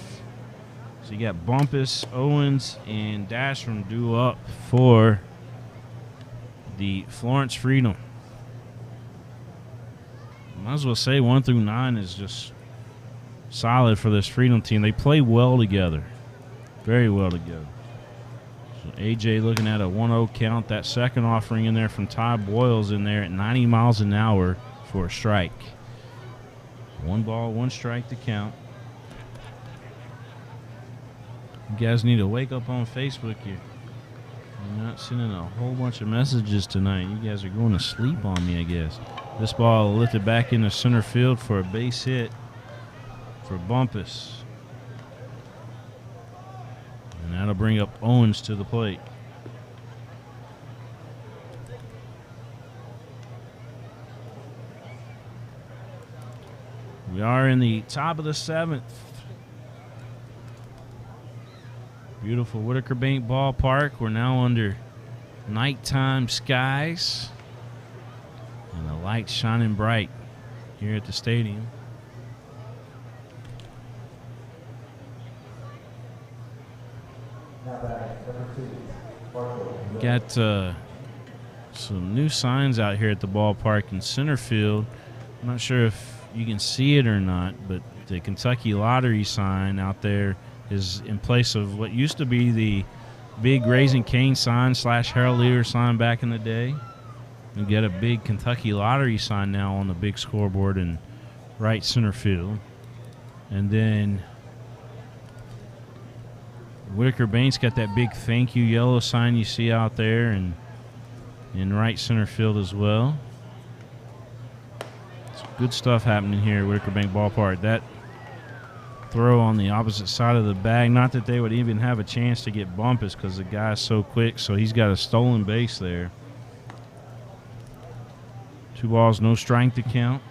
So you got Bumpus, Owens, and Dashram due up for the Florence Freedom. Might as well say 1 through 9 is just solid for this Freedom team. They play well together. Very well together. So AJ looking at a 1-0 count. That second offering in there from Ty Boyles in there at 90 miles an hour for a strike. 1 ball, 1 strike to count. You guys need to wake up on Facebook here. I'm not sending a whole bunch of messages tonight. You guys are going to sleep on me, I guess. This ball lifted back into center field for a base hit for Bumpus. And that'll bring up Owens to the plate. We are in the top of the 7th. Beautiful Whitaker Bank Ballpark. We're now under nighttime skies. And the lights shining bright here at the stadium. We got some new signs out here at the ballpark in center field. I'm not sure if you can see it or not, but the Kentucky Lottery sign out there is in place of what used to be the big Raising Cane sign / Harold Leader sign back in the day. We get a big Kentucky Lottery sign now on the big scoreboard in right center field. And then Whitaker Bank's got that big thank you yellow sign you see out there and in right center field as well. Some good stuff happening here at Whitaker Bank Ballpark. That throw on the opposite side of the bag, not that they would even have a chance to get Bumpus because the guy's so quick, so he's got a stolen base there. 2 balls, no strike to count.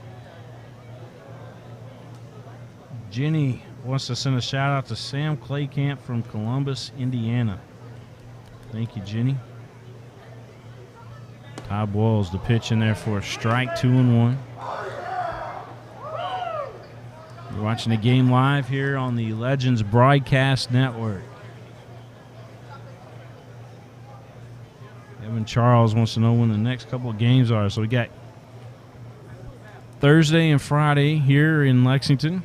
Jenny wants to send a shout out to Sam Claycamp from Columbus, Indiana. Thank you, Jenny. Ty Boyles the pitch in there for a strike, 2-1. You're watching the game live here on the Legends Broadcast Network. Evan Charles wants to know when the next couple of games are. So we got Thursday and Friday here in Lexington,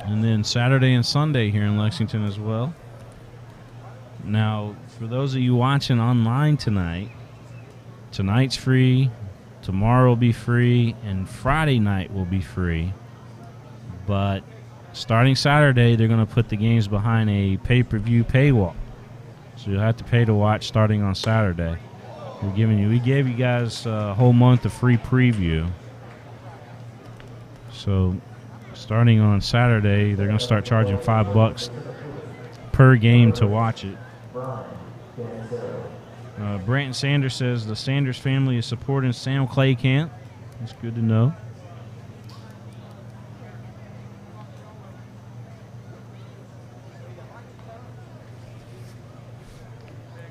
and then Saturday and Sunday here in Lexington as well. Now, for those of you watching online tonight, tonight's free, tomorrow will be free, and Friday night will be free. But starting Saturday, they're going to put the games behind a pay-per-view paywall. So you'll have to pay to watch starting on Saturday. We gave you guys a whole month of free preview. So starting on Saturday, they're going to start charging $5 per game to watch it. Branton Sanders says the Sanders family is supporting Sam Clay Camp. That's good to know.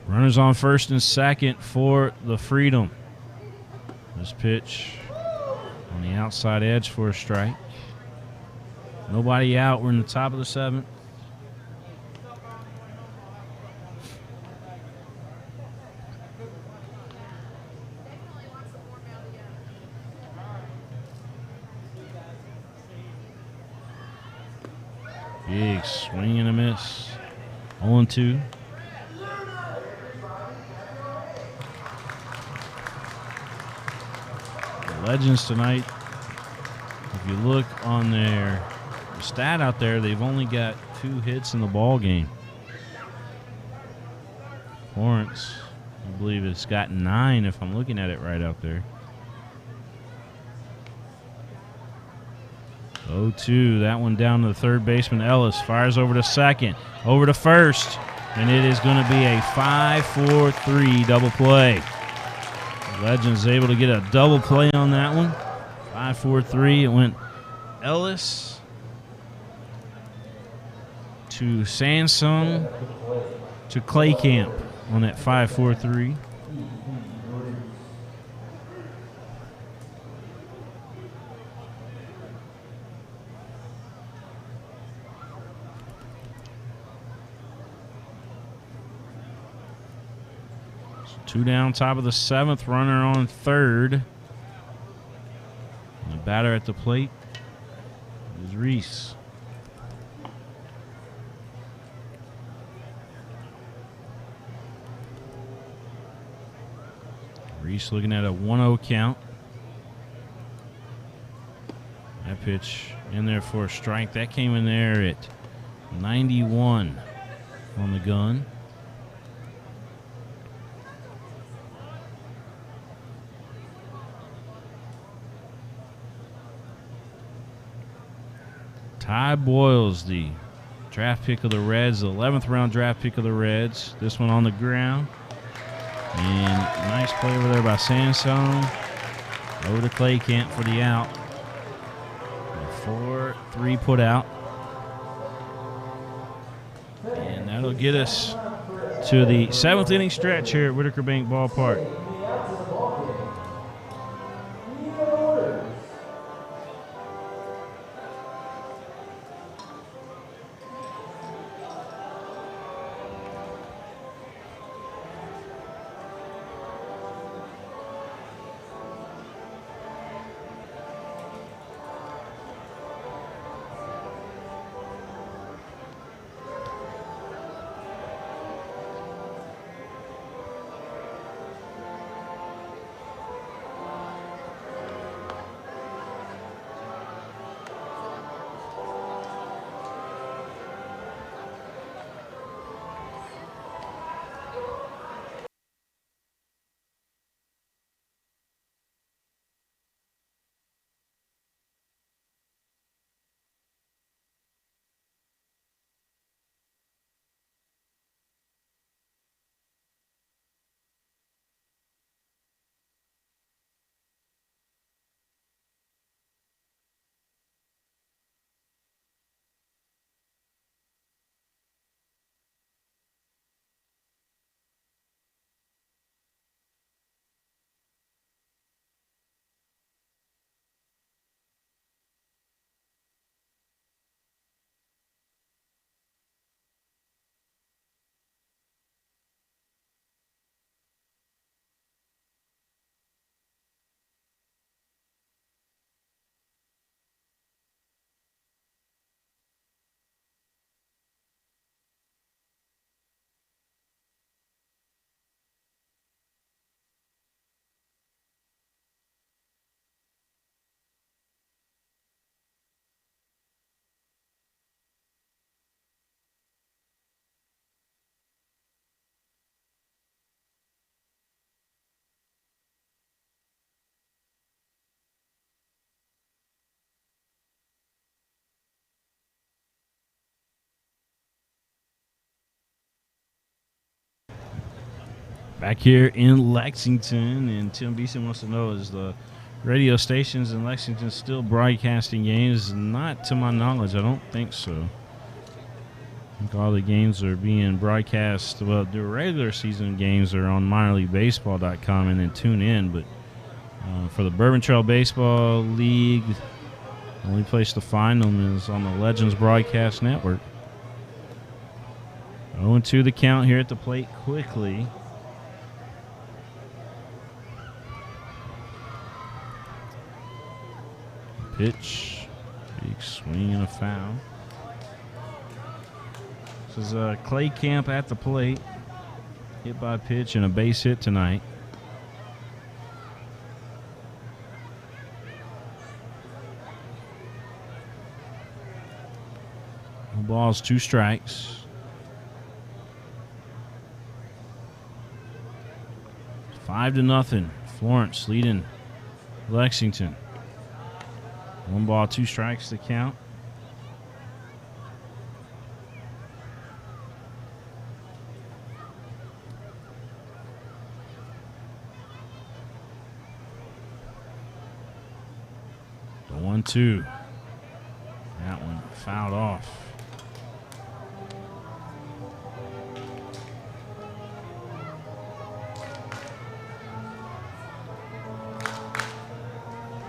Runners on first and second for the Freedom. This pitch on the outside edge for a strike. Nobody out. We're in the top of the seventh. Big swing and a miss. 0-2. The Legends tonight, if you look on their stat out there, they've only got 2 hits in the ball game. Florence, I believe it's got 9 if I'm looking at it right out there. 0-2, that one down to the third baseman. Ellis fires over to second, over to first, and it is going to be a 5-4-3 double play. Legends able to get a double play on that one. 5-4-3, it went Ellis to Sansung to Clay Camp on that 5-4-3. Two down, top of the seventh, runner on third. And the batter at the plate is Reese. Reese looking at a 1-0 count. That pitch in there for a strike. That came in there at 91 on the gun. Ty Boyles, the draft pick of the Reds, the 11th round draft pick of the Reds. This one on the ground. And nice play over there by Sansone. Over to Clay Camp for the out. 4-3 put out. And that'll get us to the 7th inning stretch here at Whitaker Bank Ballpark. Back here in Lexington, and Tim Beeson wants to know, is the radio stations in Lexington still broadcasting games? Not to my knowledge. I don't think so. I think all the games are being broadcast. Well, the regular season games are on minorleaguebaseball.com and then tune in. But for the Bourbon Trail Baseball League, the only place to find them is on the Legends Broadcast Network. 0-2 the count here at the plate quickly. Pitch, big swing and a foul. This is Clay Camp at the plate. Hit by pitch and a base hit tonight. No balls, 2 strikes. 5-0. Florence leading Lexington. 1 ball, 2 strikes to count. The 1-2. That one fouled off.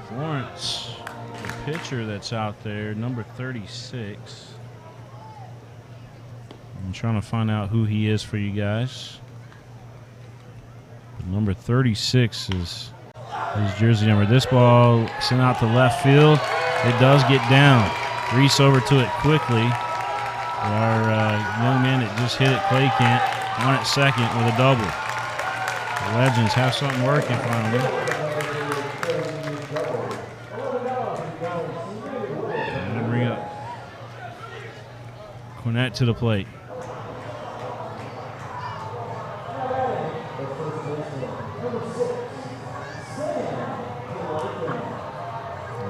Florence, the pitcher that's out there, number 36. I'm trying to find out who he is for you guys. But number 36 is his jersey number. This ball sent out to left field. It does get down. Reese over to it quickly. Our young man that just hit it, Clay Camp, on at second with a double. The Legends have something working finally. And bring up Cornett to the plate.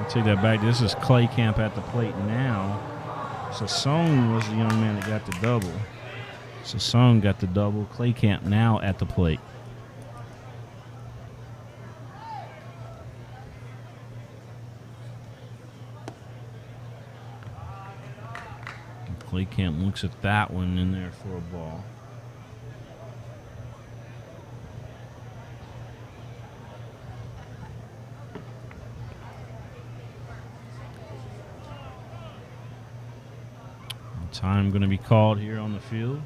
Take that back. This is Clay Camp at the plate now. Sassone was the young man that got the double. Sassone got the double. Clay Camp now at the plate. Clay Camp looks at that one in there for a ball. Time going to be called here on the field.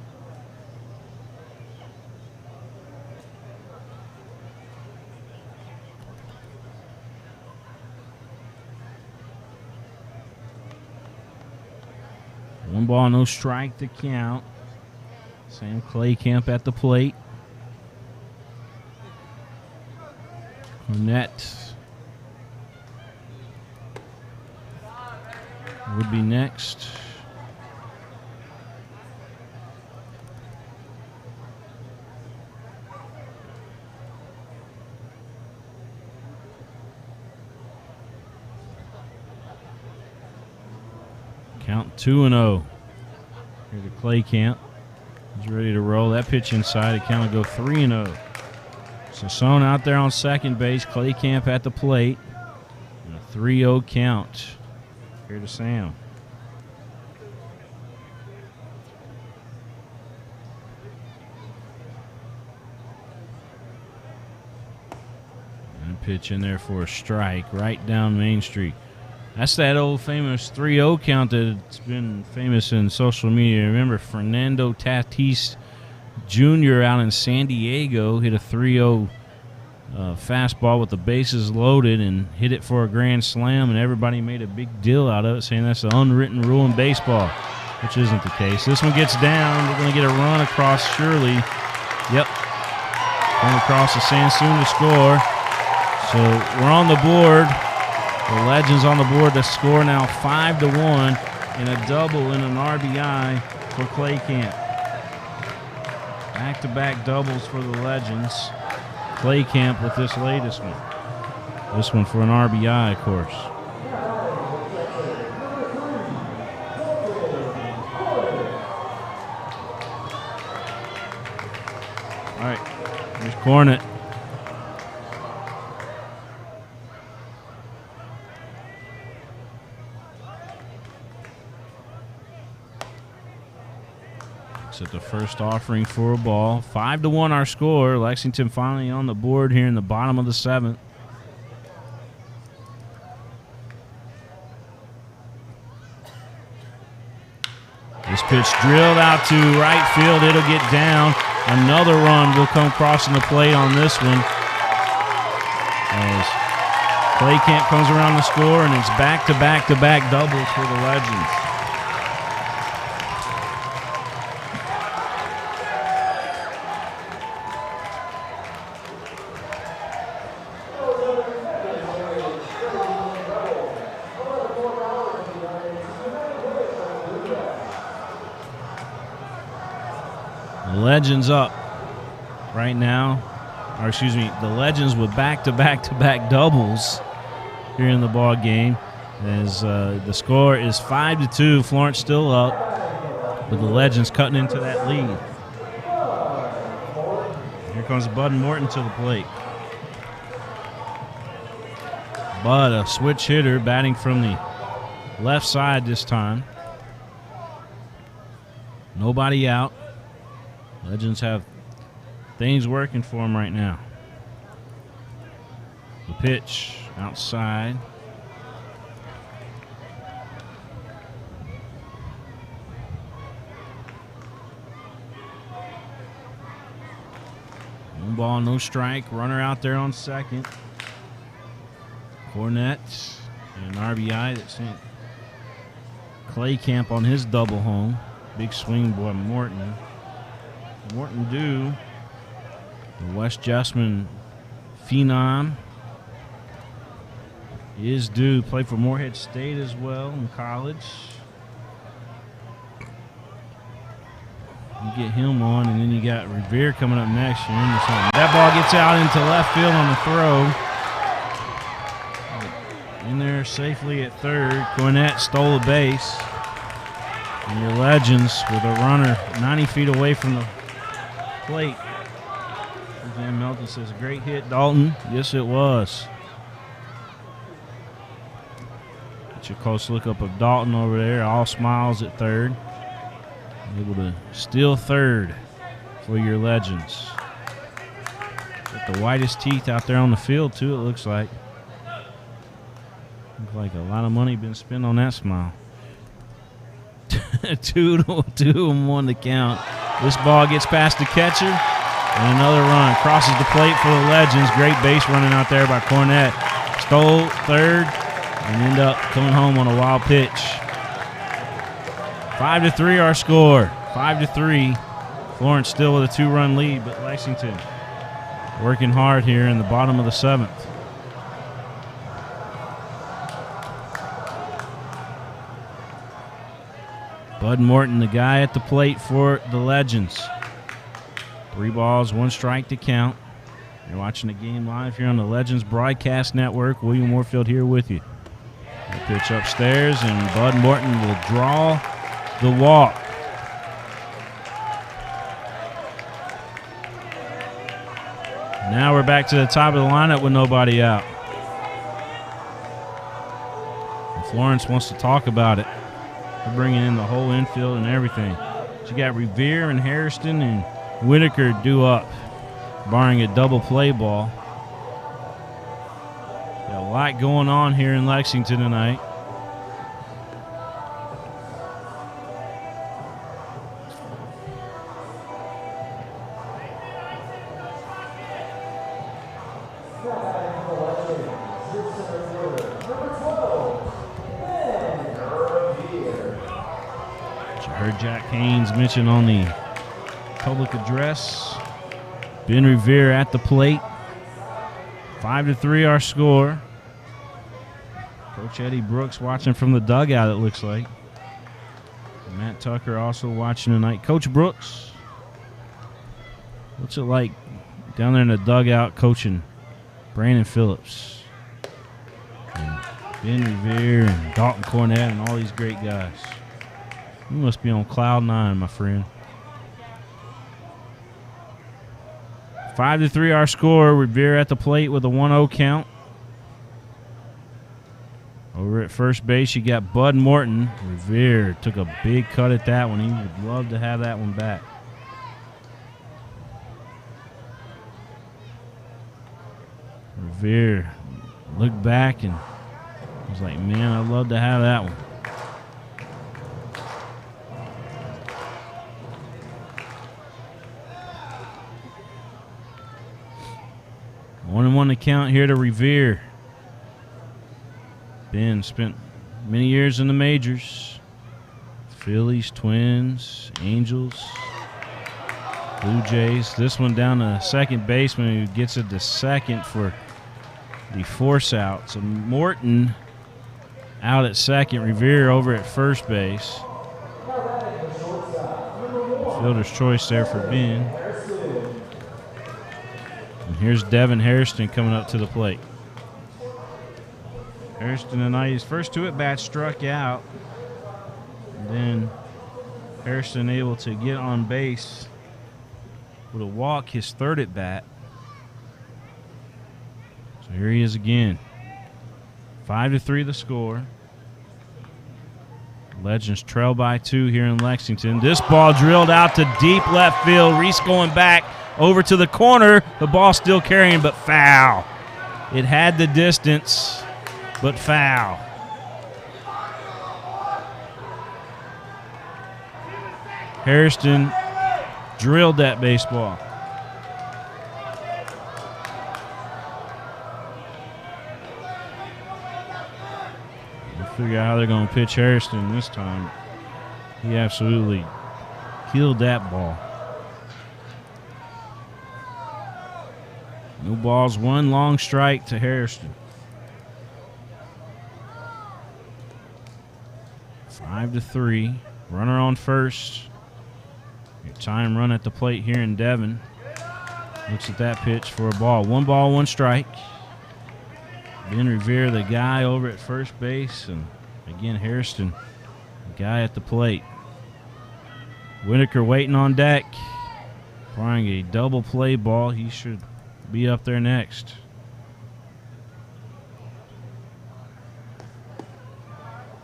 One ball, no strike to count. Sam Clay Camp at the plate. Cornett would be next. Count 2-0. Here to Clay Camp. He's ready to roll. That pitch inside. It count will go 3-0. Sassone out there on second base. Clay Camp at the plate. And a 3-0 count. Here to Sam. And a pitch in there for a strike right down Main Street. That's that old famous 3-0 count that's been famous in social media. Remember, Fernando Tatis Jr. out in San Diego hit a 3-0 fastball with the bases loaded and hit it for a grand slam, and everybody made a big deal out of it, saying that's the unwritten rule in baseball, which isn't the case. This one gets down. We're going to get a run across Shirley. Yep. Going across to Sansoon to score. So we're on the board. The Legends on the board to score now 5-1 and a double and an RBI for Clay Camp. Back-to-back doubles for the Legends. Clay Camp with this latest one. This one for an RBI, of course. All right, here's Cornet. At the first offering for a ball. 5-1 our score. Lexington finally on the board here in the bottom of the 7th. This pitch drilled out to right field. It'll get down. Another run will come crossing the plate on this one. As Claycamp comes around the score, and it's back-to-back-to-back doubles for the Legends. Legends up right now, or excuse me, the Legends with back-to-back-to-back doubles here in the ball game. As the score is 5-2, Florence still up, with the Legends cutting into that lead. Here comes Bud Morton to the plate. Bud, a switch hitter, batting from the left side this time. Nobody out. Legends have things working for them right now. The pitch outside. One ball, no strike. Runner out there on second. Cornet and an RBI that sent Claycamp on his double home. Big swing boy Morton. Morton due, the West Jessamine phenom, is due. Played for Morehead State as well in college. You get him on, and then you got Revere coming up next. You're into something. That ball gets out into left field on the throw. In there safely at third. Cornett stole a base. And your Legends with a runner 90 feet away from the plate. Van Melton says, great hit, Dalton. Yes, it was. Get your close look up of Dalton over there. All smiles at third. Able to steal third for your Legends. Got the whitest teeth out there on the field, too, it looks like. Looks like a lot of money been spent on that smile. 2-1 to count. This ball gets past the catcher, and another run crosses the plate for the Legends. Great base running out there by Cornett. Stole third and end up coming home on a wild pitch. 5-3 our score. 5-3. Florence still with a 2-run lead, but Lexington working hard here in the bottom of the 7th. Bud Morton, the guy at the plate for the Legends. 3 balls, 1 strike to count. You're watching the game live here on the Legends Broadcast Network. William Warfield here with you. The pitch upstairs, and Bud Morton will draw the walk. Now we're back to the top of the lineup with nobody out. And Florence wants to talk about it. They're bringing in the whole infield and everything. So you got Revere and Hairston and Whitaker due up, barring a double play ball. Got a lot going on here in Lexington tonight. Jack Haynes mentioned on the public address. Ben Revere at the plate. 5-3 our score. Coach Eddie Brooks watching from the dugout, it looks like. Matt Tucker also watching tonight. Coach Brooks, what's it like down there in the dugout coaching Brandon Phillips and Ben Revere and Dalton Cornett and all these great guys? You must be on cloud 9, my friend. 5-3 our score. Revere at the plate with a 1-0 count. Over at first base, you got Bud Morton. Revere took a big cut at that one. He would love to have that one back. Revere looked back and was like, man, I'd love to have that one. One and one to count here to Revere. Ben spent many years in the majors. Phillies, Twins, Angels, Blue Jays. This one down to second baseman who gets it to second for the force out. So Morton out at second. Revere over at first base. Fielder's choice there for Ben. And here's Devin Hairston coming up to the plate. Hairston tonight, his first two at-bats struck out. And then Hairston able to get on base with a walk, his third at-bat. So here he is again. 5-3 the score. Legends trail by 2 here in Lexington. This ball drilled out to deep left field. Reese going back over to the corner. The ball still carrying, but foul. It had the distance, but foul. Hairston drilled that baseball. We'll figure out how they're going to pitch Hairston this time. He absolutely killed that ball. No balls, one long strike to Hairston. 5-3. Runner on first. Your time run at the plate here in Devon. Looks at that pitch for a ball. 1 ball, 1 strike. Ben Revere, the guy over at first base. And again, Hairston, the guy at the plate. Whitaker waiting on deck. Trying a double play ball. He should be up there next.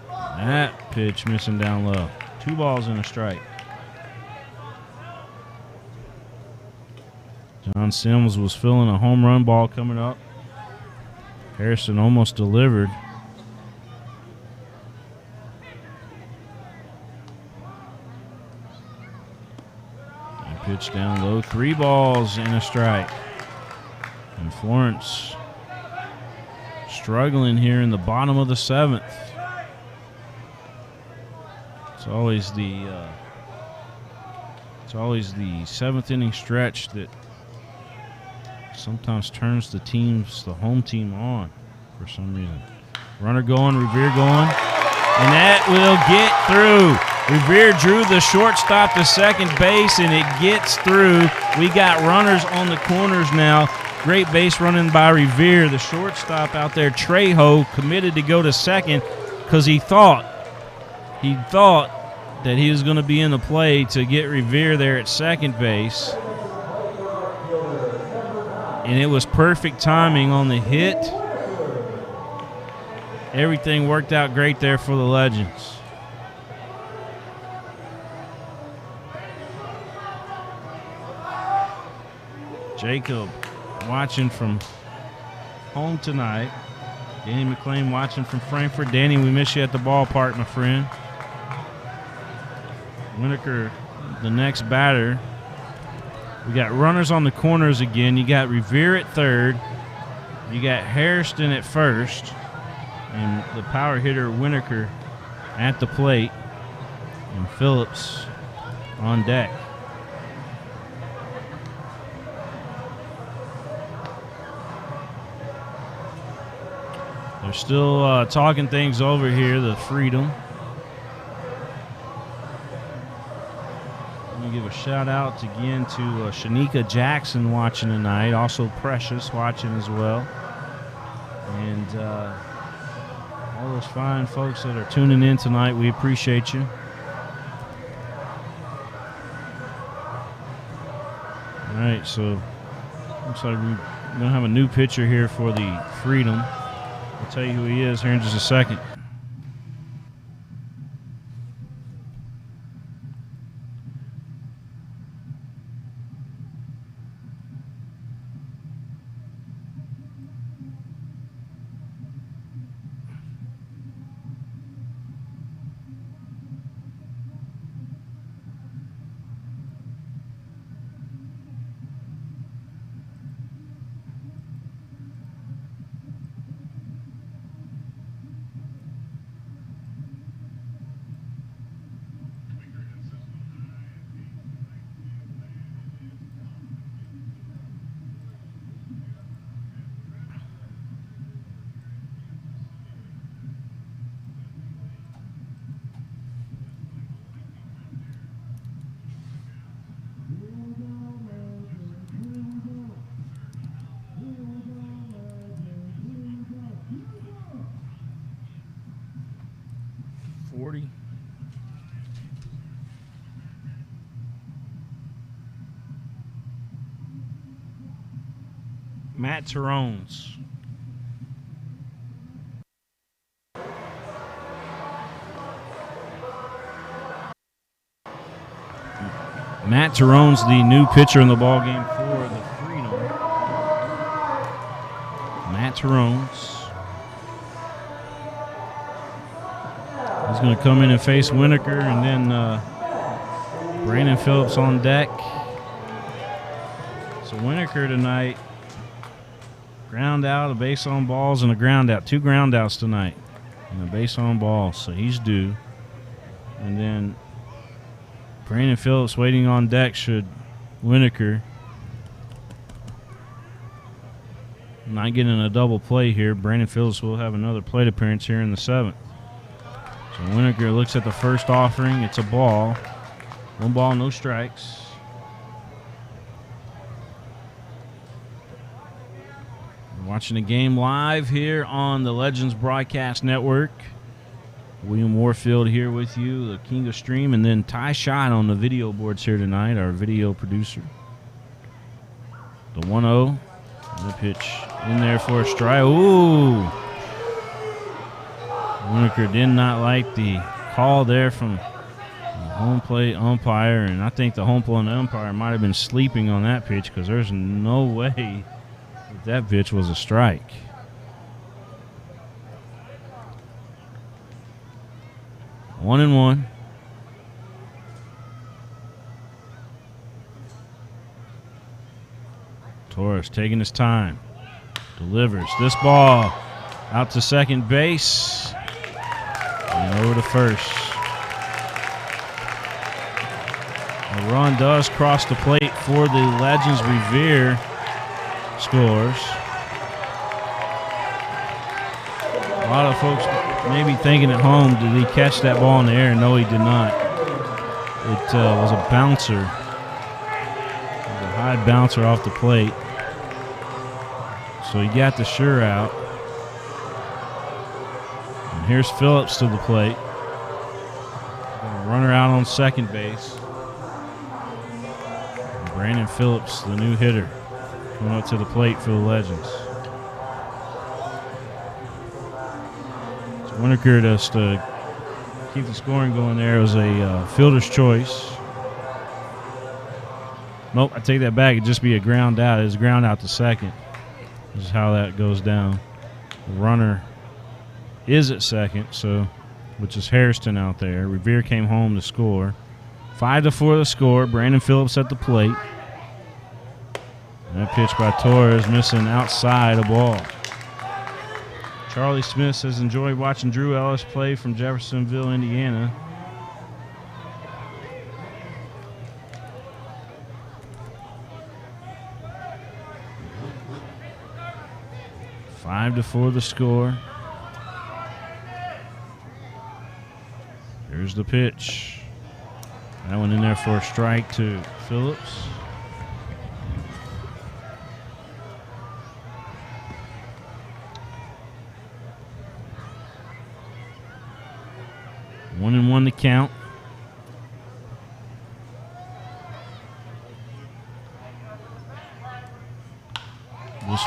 That pitch missing down low. 2 balls and a strike. John Sims was feeling a home run ball coming up. Harrison almost delivered. And pitch down low. 3 balls and a strike. And Florence struggling here in the bottom of the 7th. It's always the 7th inning stretch that sometimes turns the home team on for some reason. Runner going, Revere going, and that will get through. Revere drew the shortstop to second base, and it gets through. We got runners on the corners now. Great base running by Revere. The shortstop out there, Trejo, committed to go to second because he thought that he was going to be in the play to get Revere there at second base. And it was perfect timing on the hit. Everything worked out great there for the Legends. Jacob watching from home tonight. Danny McClain watching from Frankfurt. Danny, we miss you at the ballpark, my friend. Whitaker, the next batter. We got runners on the corners again. You got Revere at third. You got Hairston at first. And the power hitter, Whitaker, at the plate. And Phillips on deck. They're still talking things over here, the Freedom. Give a shout out again to Shanika Jackson watching tonight, also Precious watching as well, and all those fine folks that are tuning in tonight. We appreciate you. All right, so Looks like we're going to have a new pitcher here for the Freedom. I'll tell you who he is here in just a second. Matt Terrones. Matt Terrones, the new pitcher in the ball game for the Freedom. Matt Terrones. He's going to come in and face Winokur, and then Brandon Phillips on deck. So Winokur tonight, ground out, a base on balls, and a ground out. 2 ground outs tonight, and a base on balls, so he's due. And then Brandon Phillips waiting on deck should Winokur not getting a double play here. Brandon Phillips will have another plate appearance here in the 7th. So Winokur looks at the first offering. It's a ball. 1 ball, no strikes. We're watching the game live here on the Legends Broadcast Network. William Warfield here with you, the king of stream, and then Ty Schott on the video boards here tonight, our video producer. The 1-0, the pitch in there for a strike. Ooh! Winokur did not like the call there from the home plate umpire, and I think the home plate umpire might have been sleeping on that pitch because there's no way that pitch was a strike. One and one. Torres taking his time. Delivers this ball out to second base and over to first. A run does cross the plate for the Legends. Revere scores. A lot of folks may be thinking at home, did he catch that ball in the air? No, he did not. It was a bouncer. It was a high bouncer off the plate. So he got the sure out. And here's Phillips to the plate. Runner out on second base. And Brandon Phillips, the new hitter, going up to the plate for the Legends. Winokur just to keep the scoring going there. It was a fielder's choice. Nope, I take that back. It'd just be a ground out. It's a ground out to second. This is how that goes down. The runner is at second, so which is Hairston out there. Revere came home to score. 5-4 the score. Brandon Phillips at the plate. And that pitch by Torres missing outside a ball. Charlie Smith says, enjoyed watching Drew Ellis play from Jeffersonville, Indiana. Five to 4 the score. Here's the pitch. That one in there for a strike to Phillips. One and one to count.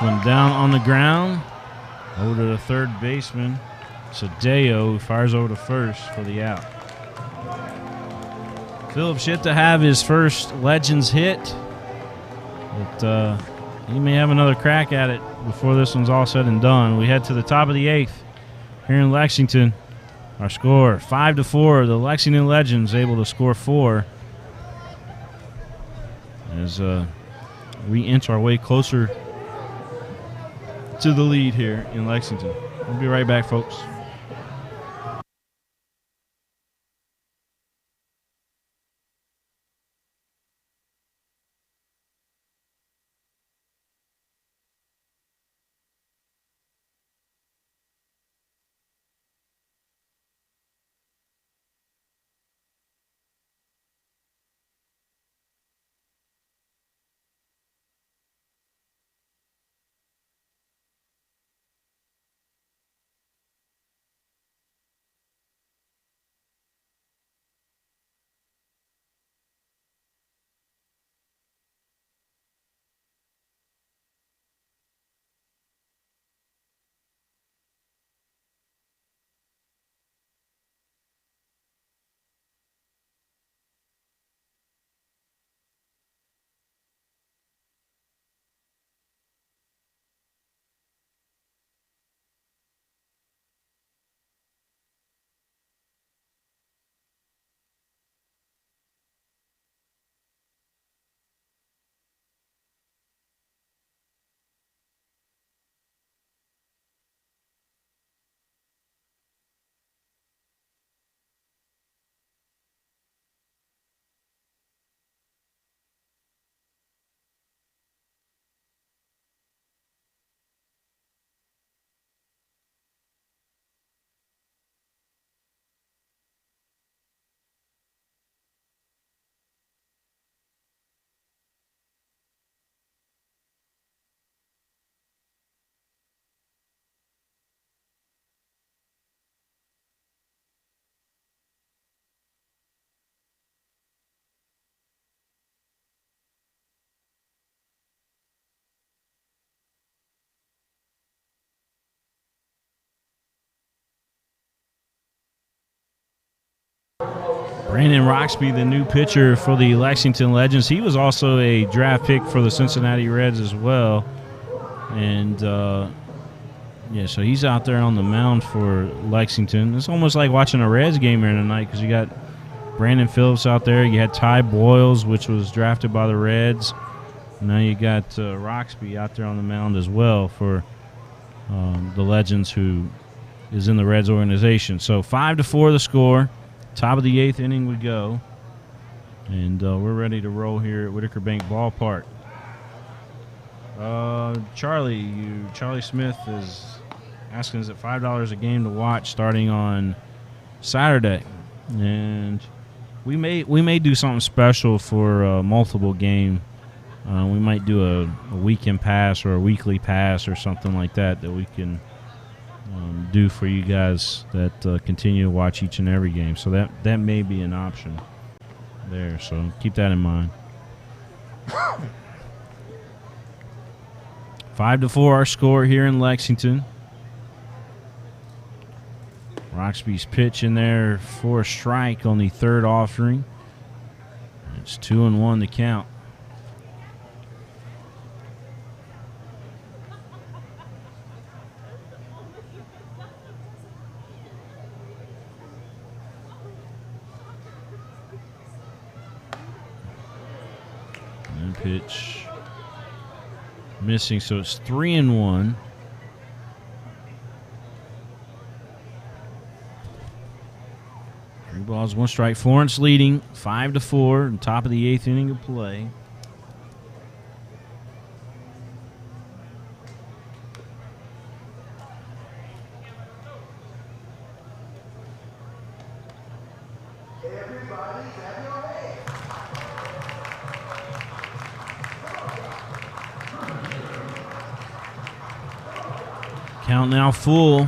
one down on the ground. Over to the third baseman. Sadeo fires over to first for the out. Phillips yet to have his first Legends hit. But he may have another crack at it before this one's all said and done. We head to the top of the 8th here in Lexington. Our score, 5-4. The Lexington Legends able to score 4 as we inch our way closer to the lead here in Lexington. We'll be right back, folks. Brandon Roxby, the new pitcher for the Lexington Legends. He was also a draft pick for the Cincinnati Reds as well. And, yeah, so he's out there on the mound for Lexington. It's almost like watching a Reds game here tonight because you got Brandon Phillips out there. You had Ty Boyles, which was drafted by the Reds. Now you got Roxby out there on the mound as well for the Legends, who is in the Reds organization. So 5-4 the score. Top of the 8th inning we go. And we're ready to roll here at Whitaker Bank Ballpark. Charlie Smith is asking, is it $5 a game to watch starting on Saturday? And we may do something special for a multiple game. We might do a weekend pass or a weekly pass or something like that we can do for you guys that continue to watch each and every game. So that may be an option there. So keep that in mind. 5-4 our score here in Lexington. Roxby's pitch in there for a strike on the third offering. It's 2-1 to count. And pitch missing, so it's 3-1. Three balls, one strike. Florence leading 5-4 on top of the 8th inning of play. Count now full.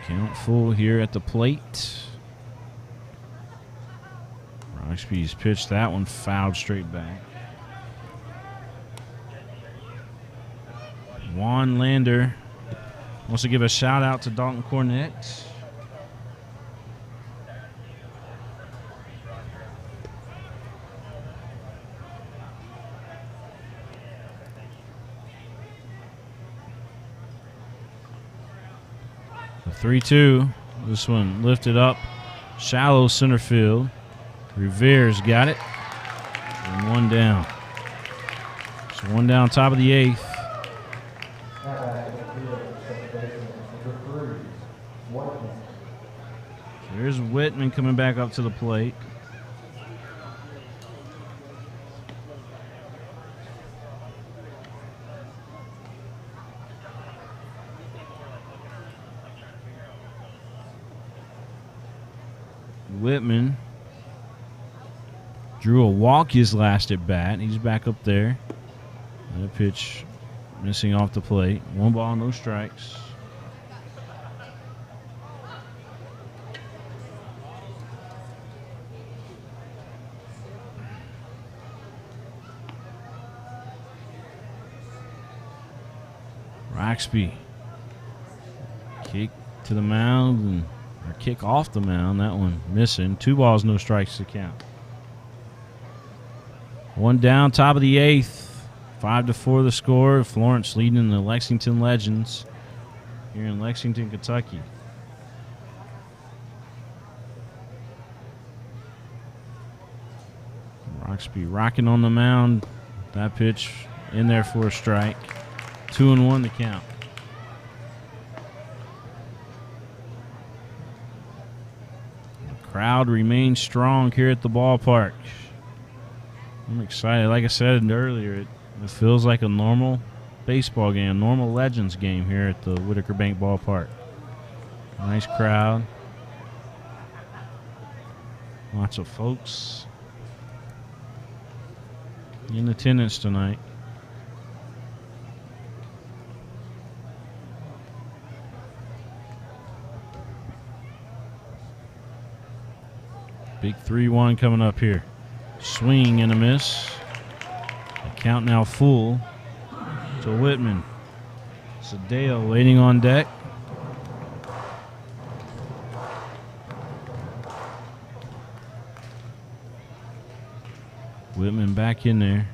Count full here at the plate. Roxby's pitched that one fouled straight back. Juan Lander wants to give a shout out to Dalton Cornett. The 3-2. This one lifted up. Shallow center field. Revere's got it. And one down. So one down, top of the 8th. So here's Whitman coming back up to the plate. Whitman drew a walk his last at bat. He's back up there. That pitch missing off the plate. 1 ball, no strikes. Roxby kick to the mound or kick off the mound. That one missing. 2 balls, no strikes to count. 1 down, top of the 8th. 5-4 the score. Florence leading the Lexington Legends here in Lexington, Kentucky. Roxby rocking on the mound. That pitch in there for a strike. 2-1 to count. The crowd remains strong here at the ballpark. I'm excited. Like I said earlier, it feels like a normal baseball game, normal Legends game here at the Whitaker Bank Ballpark. Nice crowd. Lots of folks in attendance tonight. Big 3-1 coming up here. Swing and a miss. The count now full to Whitman. Sadeo waiting on deck. Whitman back in there.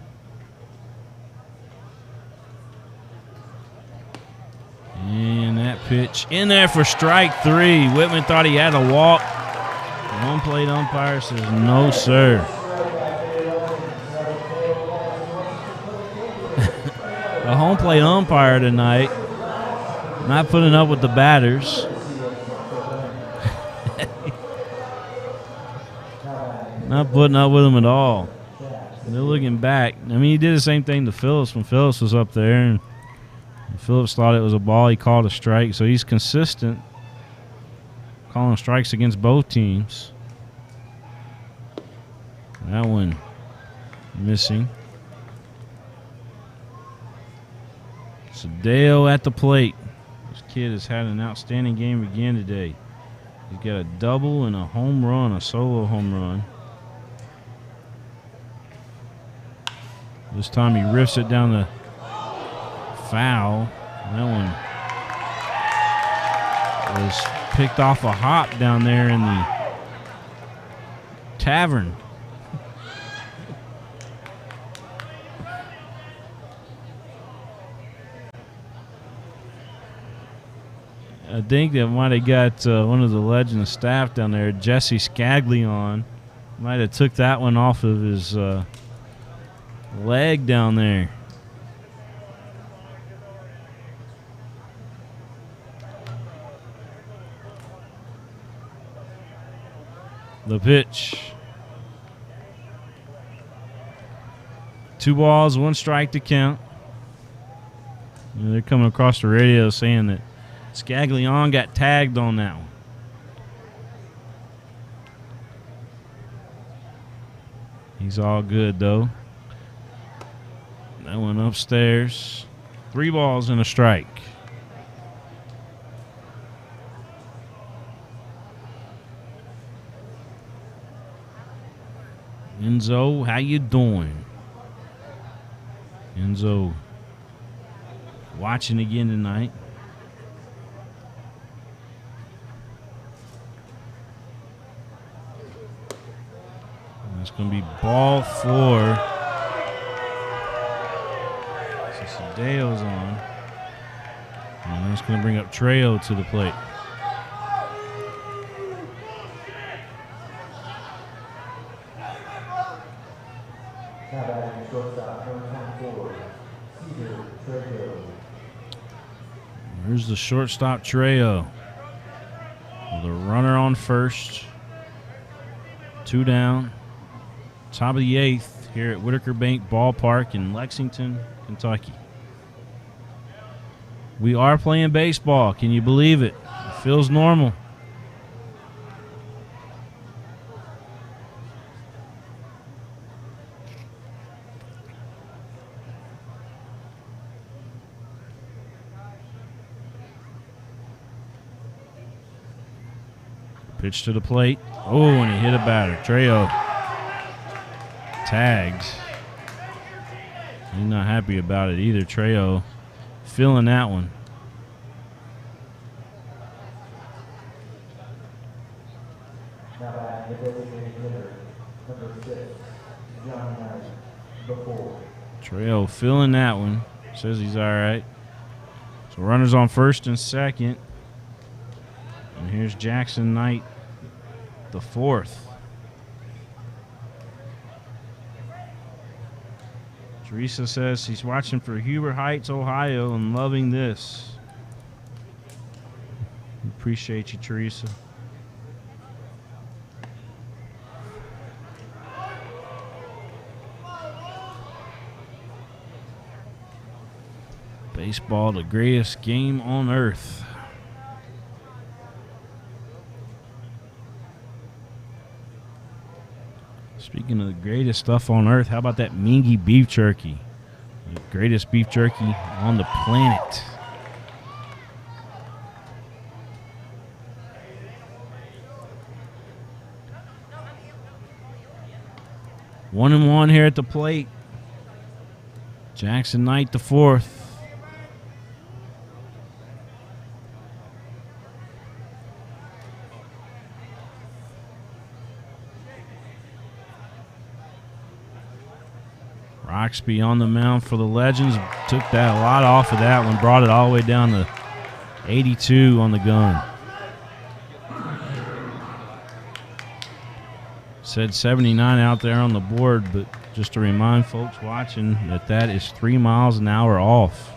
And that pitch in there for strike 3. Whitman thought he had a walk. Home plate umpire says no, sir. The home plate umpire tonight not putting up with the batters. Not putting up with them at all. They're looking back. I mean, he did the same thing to Phillips when Phillips was up there. And Phillips thought it was a ball. He called a strike. So he's consistent, calling strikes against both teams. That one missing. Sadeo at the plate. This kid has had an outstanding game again today. He's got a double and a home run, a solo home run. This time he riffs it down the foul. That one was picked off a hop down there in the tavern. I think that might have got one of the Legends staff down there, Jesse Scaglione, might have took that one off of his leg down there. The pitch. 2 balls, 1 strike to count. And they're coming across the radio saying that Scaglione got tagged on that one. He's all good, though. That one upstairs. 3 balls and a strike. Enzo, how you doing? Enzo watching again tonight. And it's going to be ball 4. So Sadeo's on. And that's going to bring up Trejo to the plate. Now batting shortstop, number 24, Cedar Trejo. Here's the shortstop, Trejo. With a runner on first. 2 down. Top of the 8th here at Whitaker Bank Ballpark in Lexington, Kentucky. We are playing baseball. Can you believe it? It feels normal. Pitch to the plate. Oh, and he hit a batter. Trejo tags. He's not happy about it either. Trejo feeling that one. Now batting the designated hitter, number 6, John Knight, before. Trejo feeling that one. Says he's all right. So runners on first and second. And here's Jackson Knight, the 4th. Teresa says he's watching for Huber Heights, Ohio, and loving this. Appreciate you, Teresa. Baseball, the greatest game on earth. Speaking of the greatest stuff on earth, how about that Mingy beef jerky? The greatest beef jerky on the planet. One and one here at the plate. Jackson Knight, the 4th. Roxby on the mound for the Legends. Took that a lot off of that one. Brought it all the way down to 82 on the gun. Said 79 out there on the board, but just to remind folks watching that is 3 miles an hour off.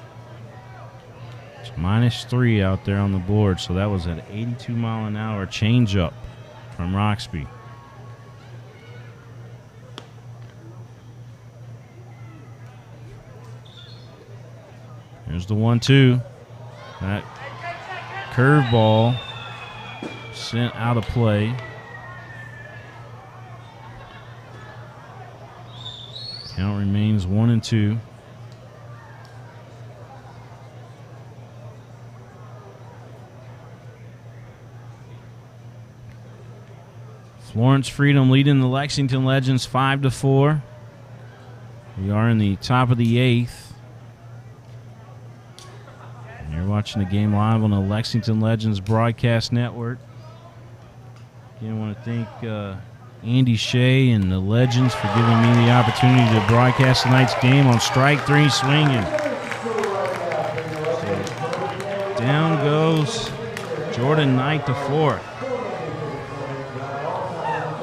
It's -3 out there on the board, so that was an 82 mile an hour changeup from Roxby. Here's the 1-2. That curveball sent out of play. Count remains 1-2. Florence Freedom leading the Lexington Legends 5-4. We are in the top of the 8th. You're watching the game live on the Lexington Legends Broadcast Network. Again, I want to thank Andy Shea and the Legends for giving me the opportunity to broadcast tonight's game on Strike 3 swinging. So down goes Jordan Knight, the 4th.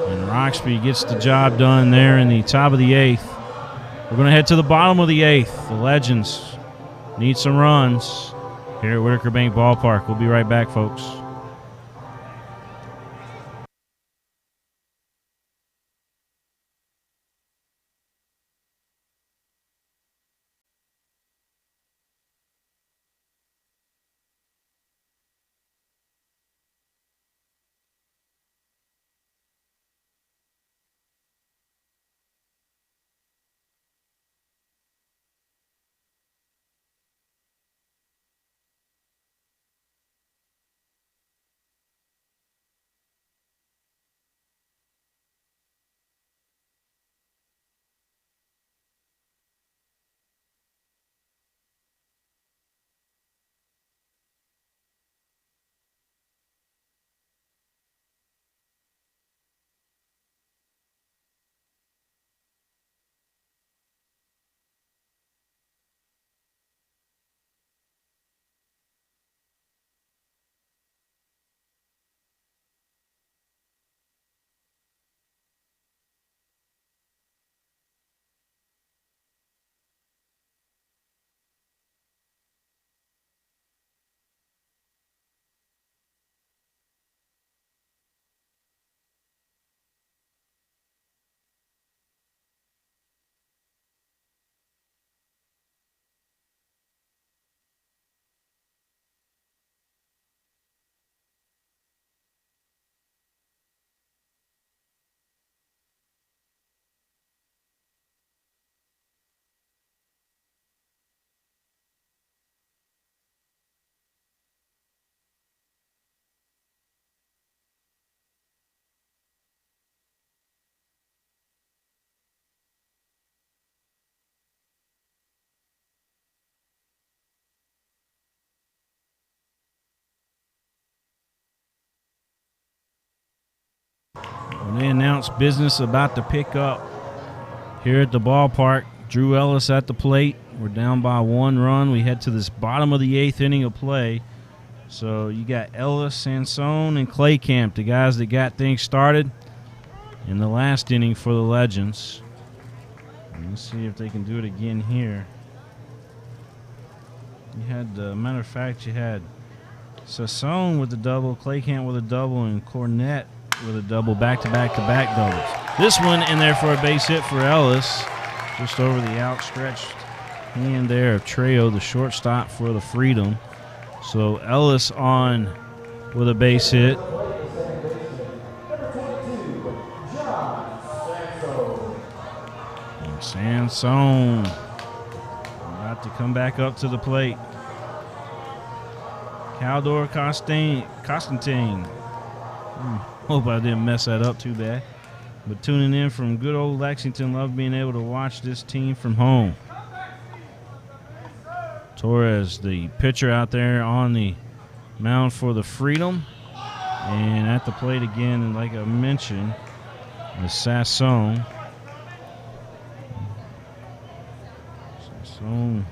And Roxby gets the job done there in the top of the 8th. We're going to head to the bottom of the 8th. The Legends need some runs here at Whitaker Bank Ballpark. We'll be right back, folks. bounce business about to pick up here at the ballpark. Drew Ellis at the plate. We're down by 1 run. We head to this bottom of the 8th inning of play. So you got Ellis, Sansone, and Claycamp, the guys that got things started in the last inning for the Legends. And let's see if they can do it again here. You had, matter of fact, you had Sansone with a double, Claycamp with a double, and Cornette with a double, back-to-back-to-back doubles. This one in there for a base hit for Ellis, just over the outstretched hand there of Trejo, the shortstop for the Freedom. So Ellis on with a base hit. And Sansone about to come back up to the plate. Caldor Constantine. Hope I didn't mess that up too bad. But tuning in from good old Lexington, love being able to watch this team from home. Torres, the pitcher out there on the mound for the Freedom. And at the plate again, and like I mentioned, is Sansone. Sansone.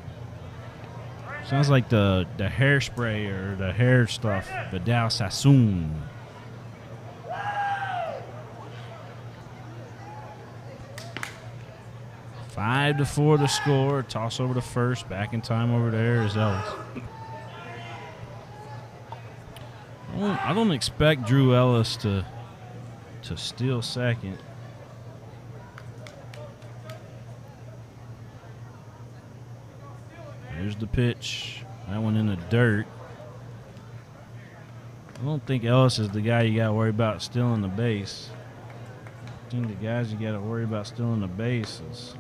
Sounds like the hairspray or the hair stuff. Vidal Sassoon. Five to 4 to score. Toss over to first. Back in time over there is Ellis. I don't expect Drew Ellis to steal second. Here's the pitch. That one in the dirt. I don't think Ellis is the guy you got to worry about stealing the base. I think the guys you got to worry about stealing the base is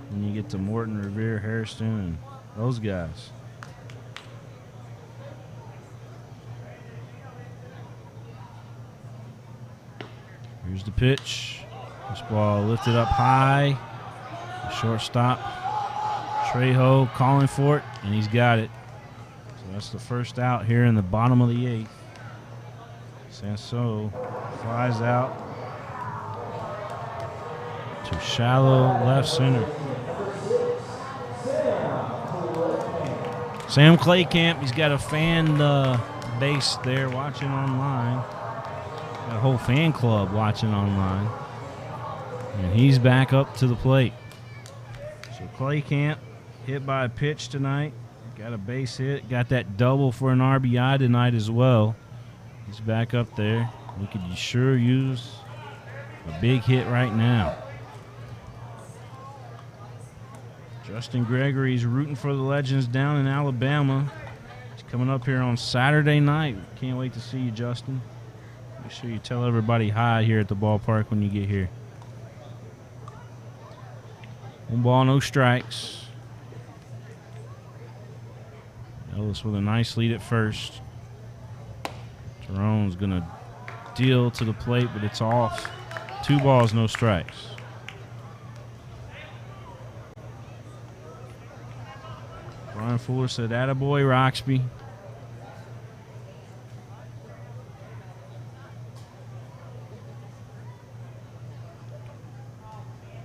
when you get to Morton, Revere, Hairston, and those guys. Here's the pitch. This ball lifted up high. The shortstop, Trejo, calling for it, and he's got it. So that's the first out here in the bottom of the 8th. Sansone flies out to shallow left center. Sam Claycamp, he's got a fan base there watching online. Got a whole fan club watching online. And he's back up to the plate. So Claycamp hit by a pitch tonight. Got a base hit. Got that double for an RBI tonight as well. He's back up there. We could sure use a big hit right now. Justin Gregory's rooting for the Legends down in Alabama. He's coming up here on Saturday night. Can't wait to see you, Justin. Make sure you tell everybody hi here at the ballpark when you get here. 1 ball, no strikes. Ellis with a nice lead at first. Terone's going to deal to the plate, but it's off. 2 balls, no strikes. Brian Fuller said, "Attaboy, Roxby."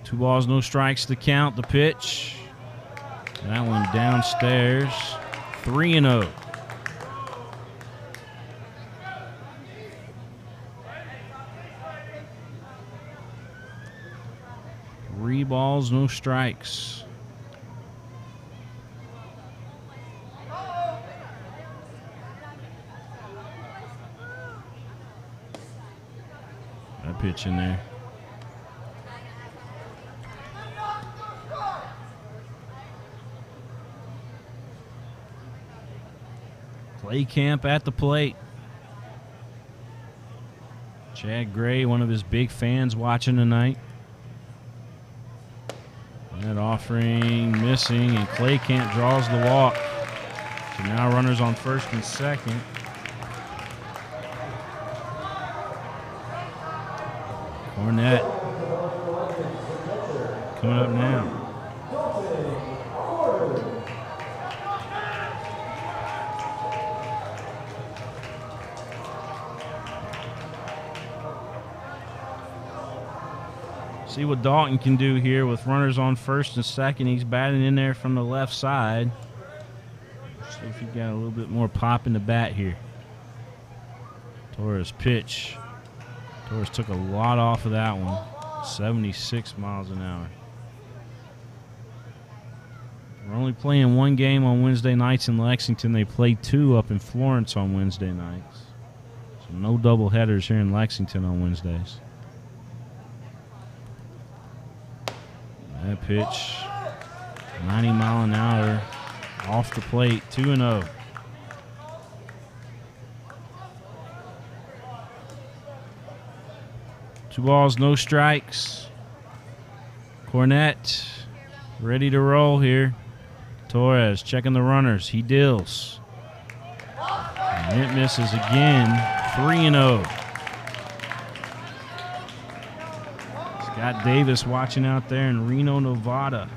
Two balls, no strikes to count. The pitch. That one downstairs. 3-0. Three balls, no strikes. That pitch in there. Claycamp at the plate. Chad Gray, one of his big fans watching tonight. That offering missing, and Claycamp draws the walk. So now runners on first and second. Cornette coming up now. See what Dalton can do here with runners on first and second. He's batting in there from the left side. See if he got a little bit more pop in the bat here. Torres pitch. Torres took a lot off of that one. 76 miles an hour. We're only playing one game on Wednesday nights in Lexington. They play 2 up in Florence on Wednesday nights. So no double headers here in Lexington on Wednesdays. That pitch, 90 mile an hour, off the plate, 2-0. Two balls, no strikes. Cornette ready to roll here. Torres checking the runners. He deals. And it misses again. 3-0. Scott Davis watching out there in Reno, Nevada.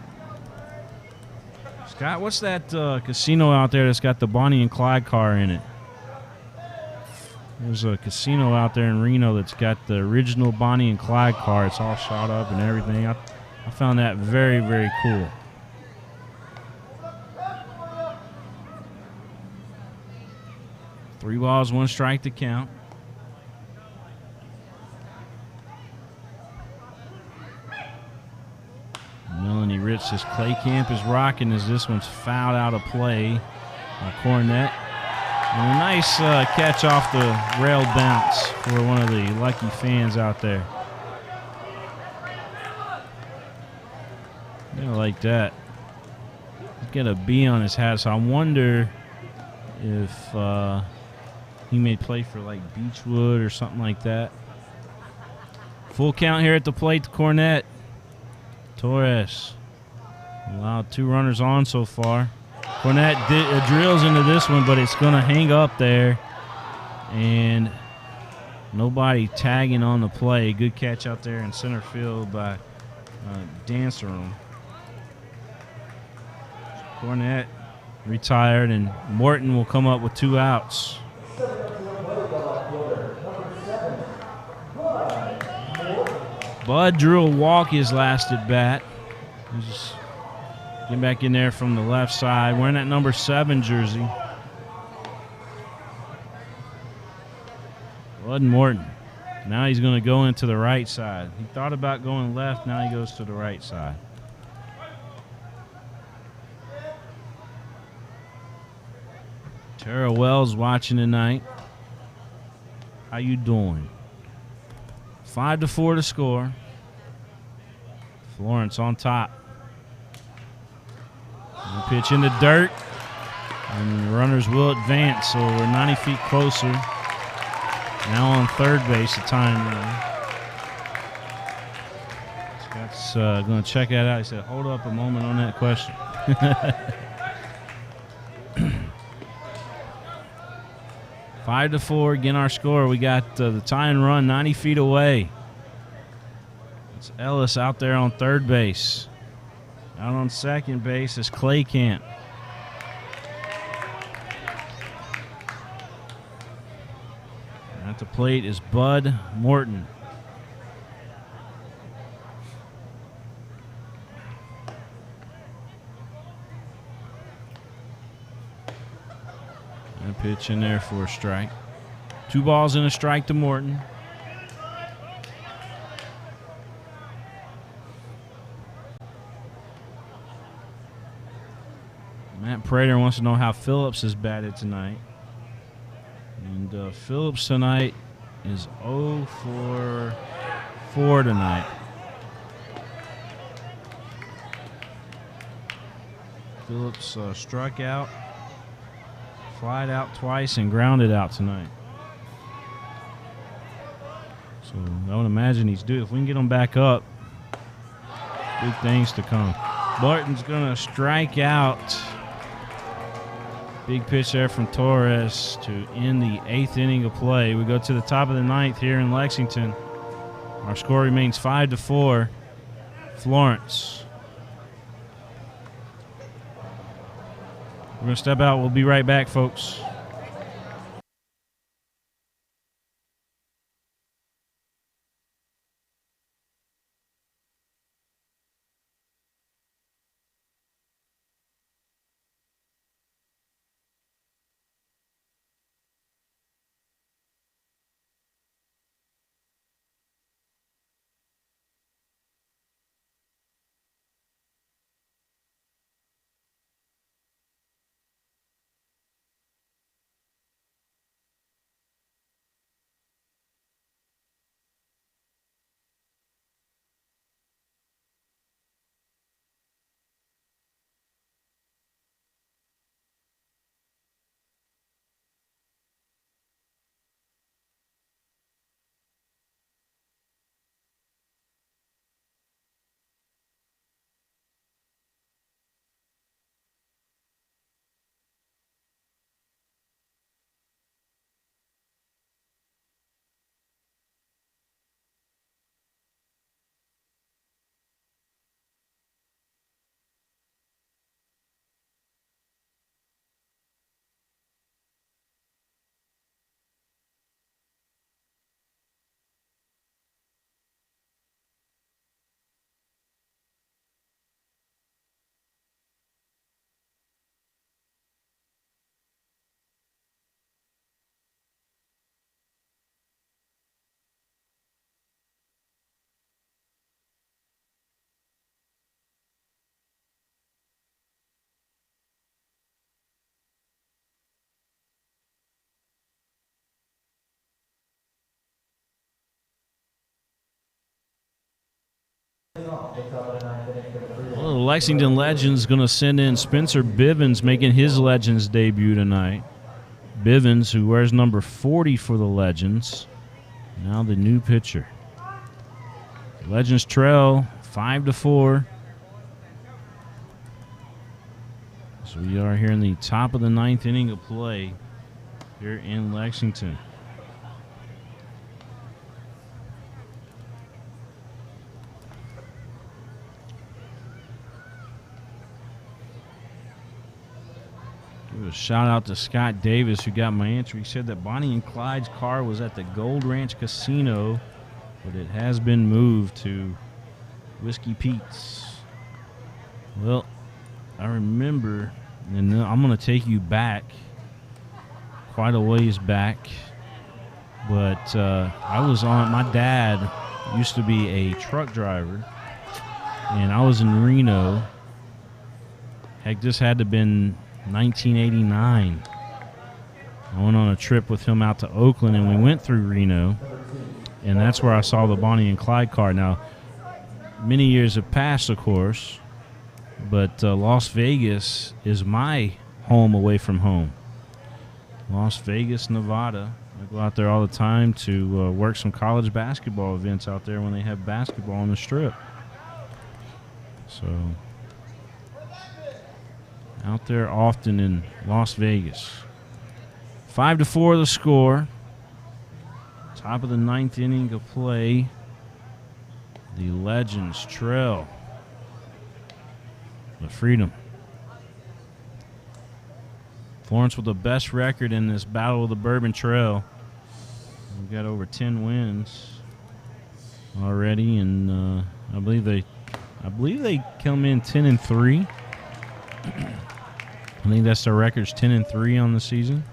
Scott, what's that casino out there that's got the Bonnie and Clyde car in it? There's a casino out there in Reno that's got the original Bonnie and Clyde car. It's all shot up and everything. I found that very, very cool. Three balls, one strike to count. Melanie Ritz says Clay Camp is rocking as this one's fouled out of play by Cornette. And a nice catch off the rail bounce for one of the lucky fans out there. Yeah, like that. He's got a B on his hat, so I wonder if he may play for like Beechwood or something like that. Full count here at the plate to Cornette. Torres allowed 2 runners on so far. Cornette drills into this one, but it's going to hang up there. And nobody tagging on the play. Good catch out there in center field by Danceroom. Cornette retired, and Morton will come up with 2 outs. Bud drew a walk his last at bat. He's just getting back in there from the left side, wearing that number 7 jersey. Bud Morton. Now he's going to go into the right side. He thought about going left, now he goes to the right side. Tara Wells watching tonight. How you doing? 5-4 to score. Florence on top. And pitch in the dirt. And the runners will advance, so we're 90 feet closer. Now on third base, the time run. Scott's going to check that out. He said, hold up a moment on that question. 5-4, again our score. We got the tie and run 90 feet away. It's Ellis out there on third base. Out on second base is Clay Camp. At the plate is Bud Morton. And a pitch in there for a strike. 2 balls and a strike to Morton. Matt Prater wants to know how Phillips has batted tonight. And Phillips tonight is 0 for 4 tonight. Phillips struck out, flied out twice, and grounded out tonight. So I would imagine he's due. If we can get him back up, big things to come. Barton's going to strike out. Big pitch there from Torres to end the 8th inning of play. We go to the top of the 9th here in Lexington. Our score remains 5-4. Florence. We're going to step out. We'll be right back, folks. Well, the Lexington Legends going to send in Spencer Bivens, making his Legends debut tonight. Bivens, who wears number 40 for the Legends, now the new pitcher. Legends trail 5-4. So we are here in the top of the 9th inning of play here in Lexington. Give a shout out to Scott Davis, who got my answer. He said that Bonnie and Clyde's car was at the Gold Ranch Casino, but it has been moved to Whiskey Pete's. Well, I remember, and I'm going to take you back quite a ways back, but my dad used to be a truck driver, and I was in Reno. Heck, this had to have been 1989. I went on a trip with him out to Oakland, and we went through Reno, and that's where I saw the Bonnie and Clyde car. Now, many years have passed, of course, but Las Vegas is my home away from home. Las Vegas, Nevada. I go out there all the time to work some college basketball events out there when they have basketball on the Strip. So, out there often in Las Vegas. 5-4 the score. Top of the 9th inning of play. The Legends trail the Freedom. Florence with the best record in this Battle of the Bourbon Trail. We've got over 10 wins already, and I believe they come in 10-3. I think that's their record's 10-3 on the season.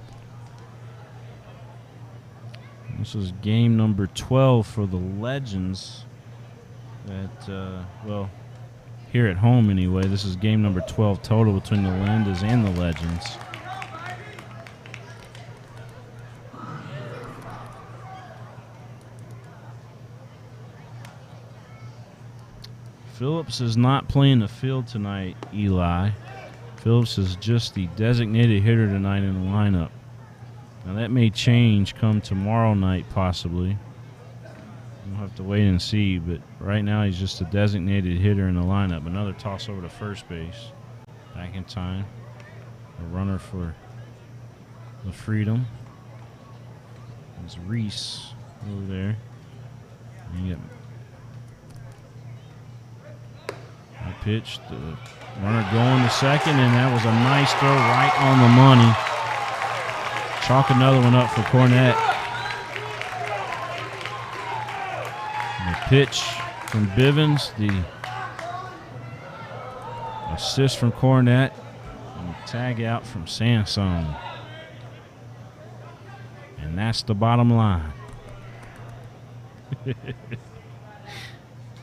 This is game number 12 for the Legends. Here at home anyway. This is game number 12 total between the Lindas and the Legends. Phillips is not playing the field tonight, Eli. Phillips is just the designated hitter tonight in the lineup. Now that may change come tomorrow night possibly. We'll have to wait and see, but right now he's just a designated hitter in the lineup. Another toss over to first base. Back in time. A runner for the Freedom. There's Reese over there. And you got a pitch. The runner going to second, and that was a nice throw right on the money. Chalk another one up for Cornett. And the pitch from Bivens, the assist from Cornett, and the tag out from Sansone. And that's the bottom line.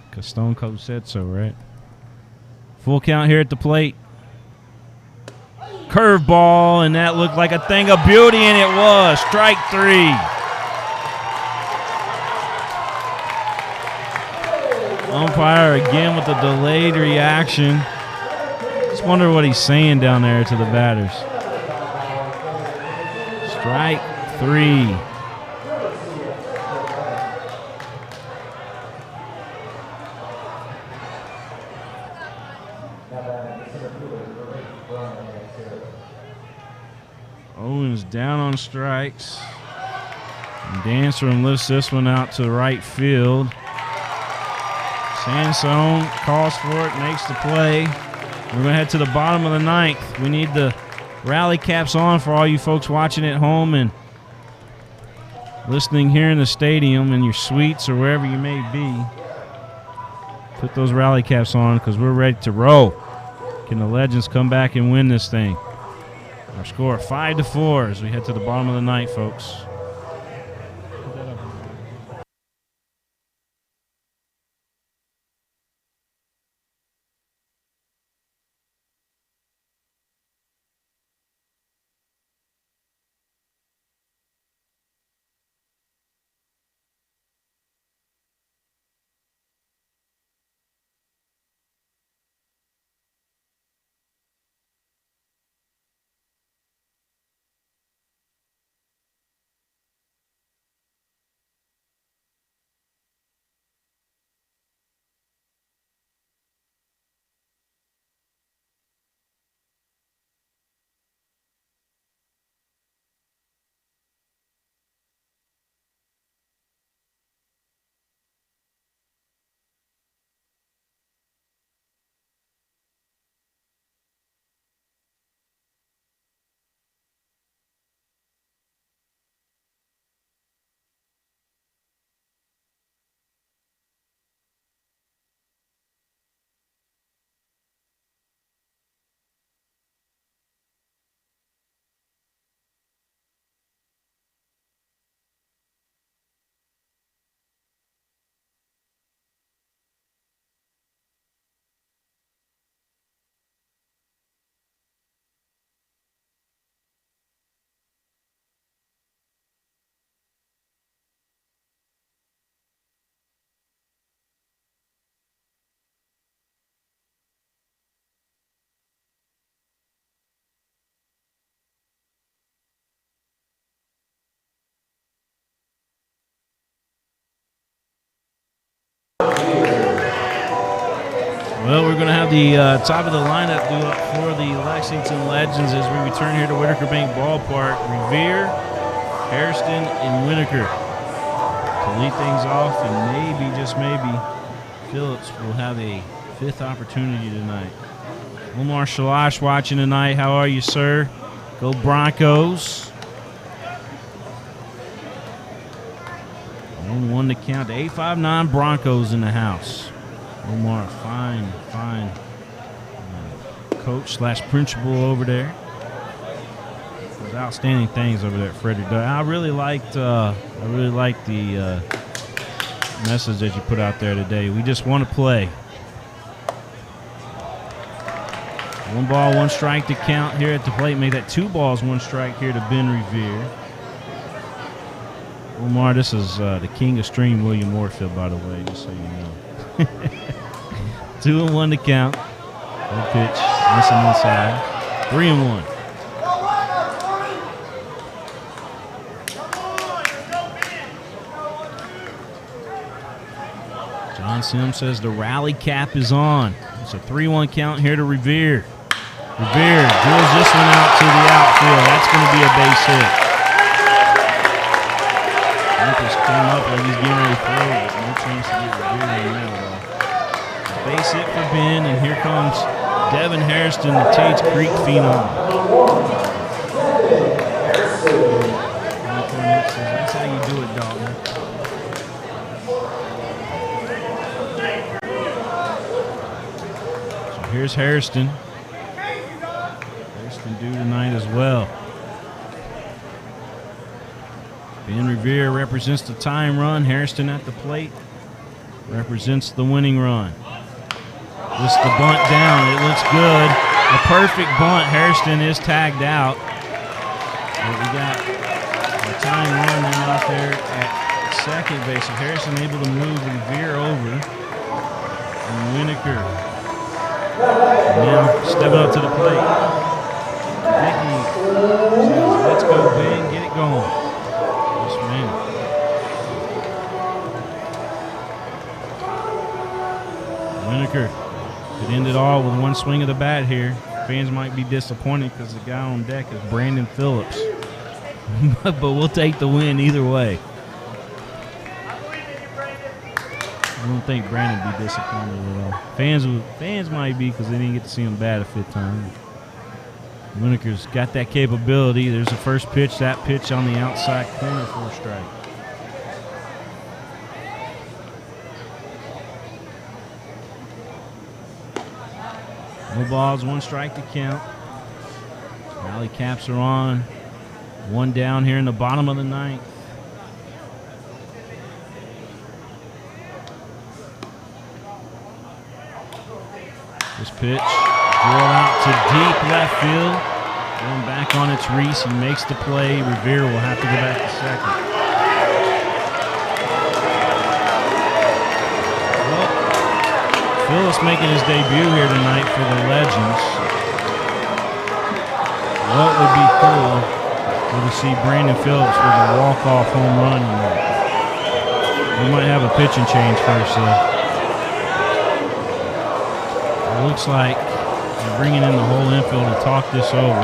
Because Stone Cold said so, right? Full count here at the plate. Curveball, and that looked like a thing of beauty, and it was. Strike 3. Umpire again with a delayed reaction. Just wonder what he's saying down there to the batters. Strike 3. Owens down on strikes. And Danstrom lifts this one out to right field. Sansone calls for it, makes the play. We're going to head to the bottom of the 9th. We need the rally caps on for all you folks watching at home and listening here in the stadium in your suites or wherever you may be. Put those rally caps on because we're ready to roll. Can the Legends come back and win this thing? Our score 5-4 as we head to the bottom of the 9th, folks. Well, we're going to have the top of the lineup due up for the Lexington Legends as we return here to Whitaker Bank Ballpark. Revere, Hairston, and Whitaker to lead things off, and maybe, just maybe, Phillips will have a fifth opportunity tonight. Omar Shalash watching tonight. How are you, sir? Go Broncos. 1-1 to count. 8-5-9 Broncos in the house. Omar, fine coach / principal over there. There's outstanding things over there at Frederick. I really liked the message that you put out there today. We just want to play. 1 ball, 1 strike to count here at the plate. Make that 2 balls, 1 strike here to Ben Revere. Omar, this is the king of stream, William Moorfield, by the way, just so you know. 2-1 to count. Good pitch, missing inside. 3-1. John Sims says the rally cap is on. It's a 3-1 count here to Revere. Revere drills this one out to the outfield. That's going to be a base hit. Lucas came up like he's getting ready to throw, but no chance to get Revere in the middle, though. Base hit for Ben, and here comes Devin Hairston, the Tates Creek phenom. That's how you do it, Dalton. So here's Hairston. Hairston due tonight as well. Ben Revere represents the tying run. Hairston at the plate represents the winning run. Just the bunt down. It looks good. A perfect bunt. Hairston is tagged out. But we got a tying run now out there at second base. So Hairston able to move Revere over. And Whitaker now stepping up to the plate. Dickey says, let's go, Ben. Get it going. Yes, man. Whitaker could end it all with 1 swing of the bat here. Fans might be disappointed because the guy on deck is Brandon Phillips. But we'll take the win either way. I don't think Brandon would be disappointed at all. Fans might be because they didn't get to see him bat a 5th time. Whitaker's got that capability. There's the first pitch. That pitch on the outside corner for a strike. No balls, 1 strike to count. Rally caps are on. 1 down here in the bottom of the 9th. This pitch drilled out to deep left field. Going back on its Reese. He makes the play. Revere will have to go back to second. Phillips making his debut here tonight for the Legends. What would be cool would to see Brandon Phillips with a walk-off home run tonight. We might have a pitching change first, though. It looks like they're bringing in the whole infield to talk this over.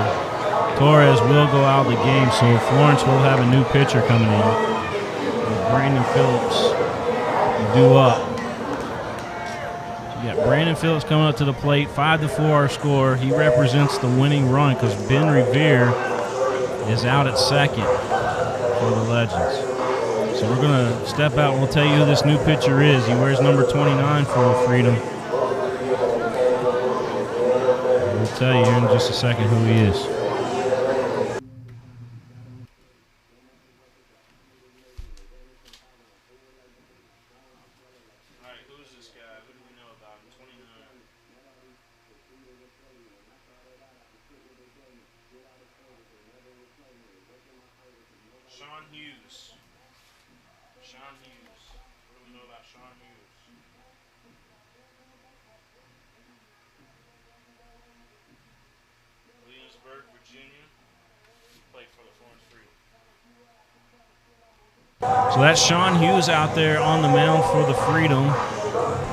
Torres will go out of the game, so Florence will have a new pitcher coming in. With Brandon Phillips due up. Yeah, Brandon Phillips coming up to the plate, 5-4 our score. He represents the winning run because Ben Revere is out at second for the Legends. So we're going to step out and we'll tell you who this new pitcher is. He wears number 29 for Freedom. We'll tell you here in just a second who he is. So that's Sean Hughes out there on the mound for the Freedom.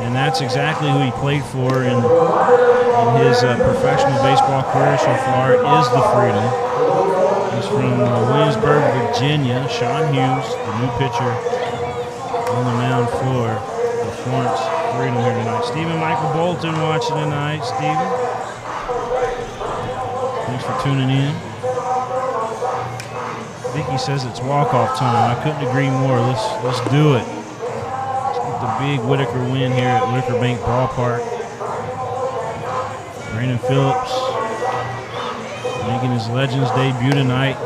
And that's exactly who he played for in his professional baseball career so far, is the Freedom. He's from Williamsburg, Virginia. Sean Hughes, the new pitcher on the mound for the Florence Freedom here tonight. Stephen Michael Bolton watching tonight. Stephen, thanks for tuning in. Vicky says it's walk-off time. I couldn't agree more. Let's do it. Let's get the big Whitaker win here at Whitaker Bank Ballpark. Brandon Phillips making his Legends debut tonight.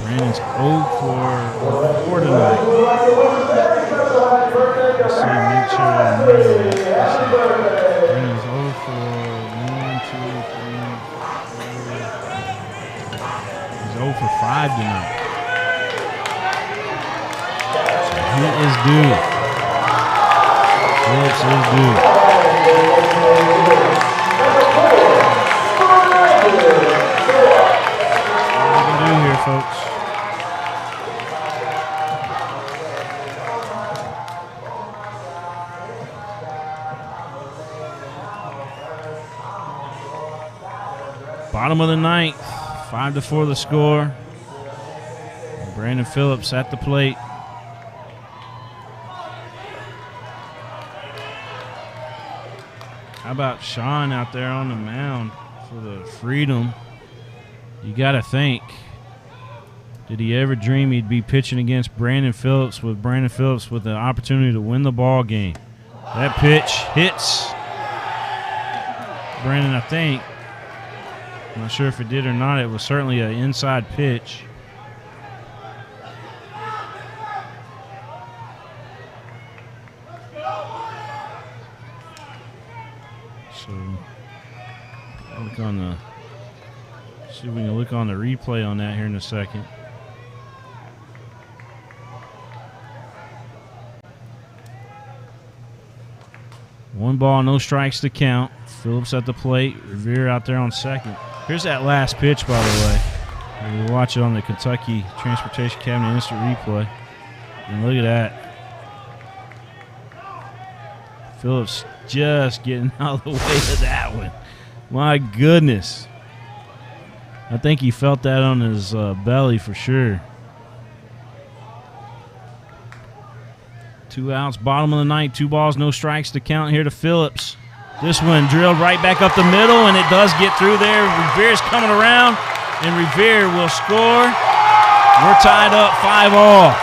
Brandon's 0 for 4 tonight. Let's see, make sure I'm right. Brandon's 0 for 1, 2, 3, 4. He's 0 for 5 tonight. So he is due. Phillips is due. What we can do here, folks? Bottom of the ninth, 5-4 the score. Brandon Phillips at the plate. How about Sean out there on the mound for the Freedom? You got to think, did he ever dream he'd be pitching against Brandon Phillips with the opportunity to win the ball game? That pitch hits Brandon, I think. I'm not sure if it did or not. It was certainly an inside pitch. So, look on the. See if we can look on the replay on that here in a second. One ball, no strikes to count. Phillips at the plate. Revere out there on second. Here's that last pitch, by the way. We'll watch it on the Kentucky Transportation Cabinet Instant Replay. And look at that. Phillips just getting out of the way of that one. My goodness. I think he felt that on his belly for sure. 2 outs, bottom of the ninth, 2 balls, no strikes to count here to Phillips. This one drilled right back up the middle, and it does get through there. Revere's coming around, and Revere will score. We're tied up 5-all.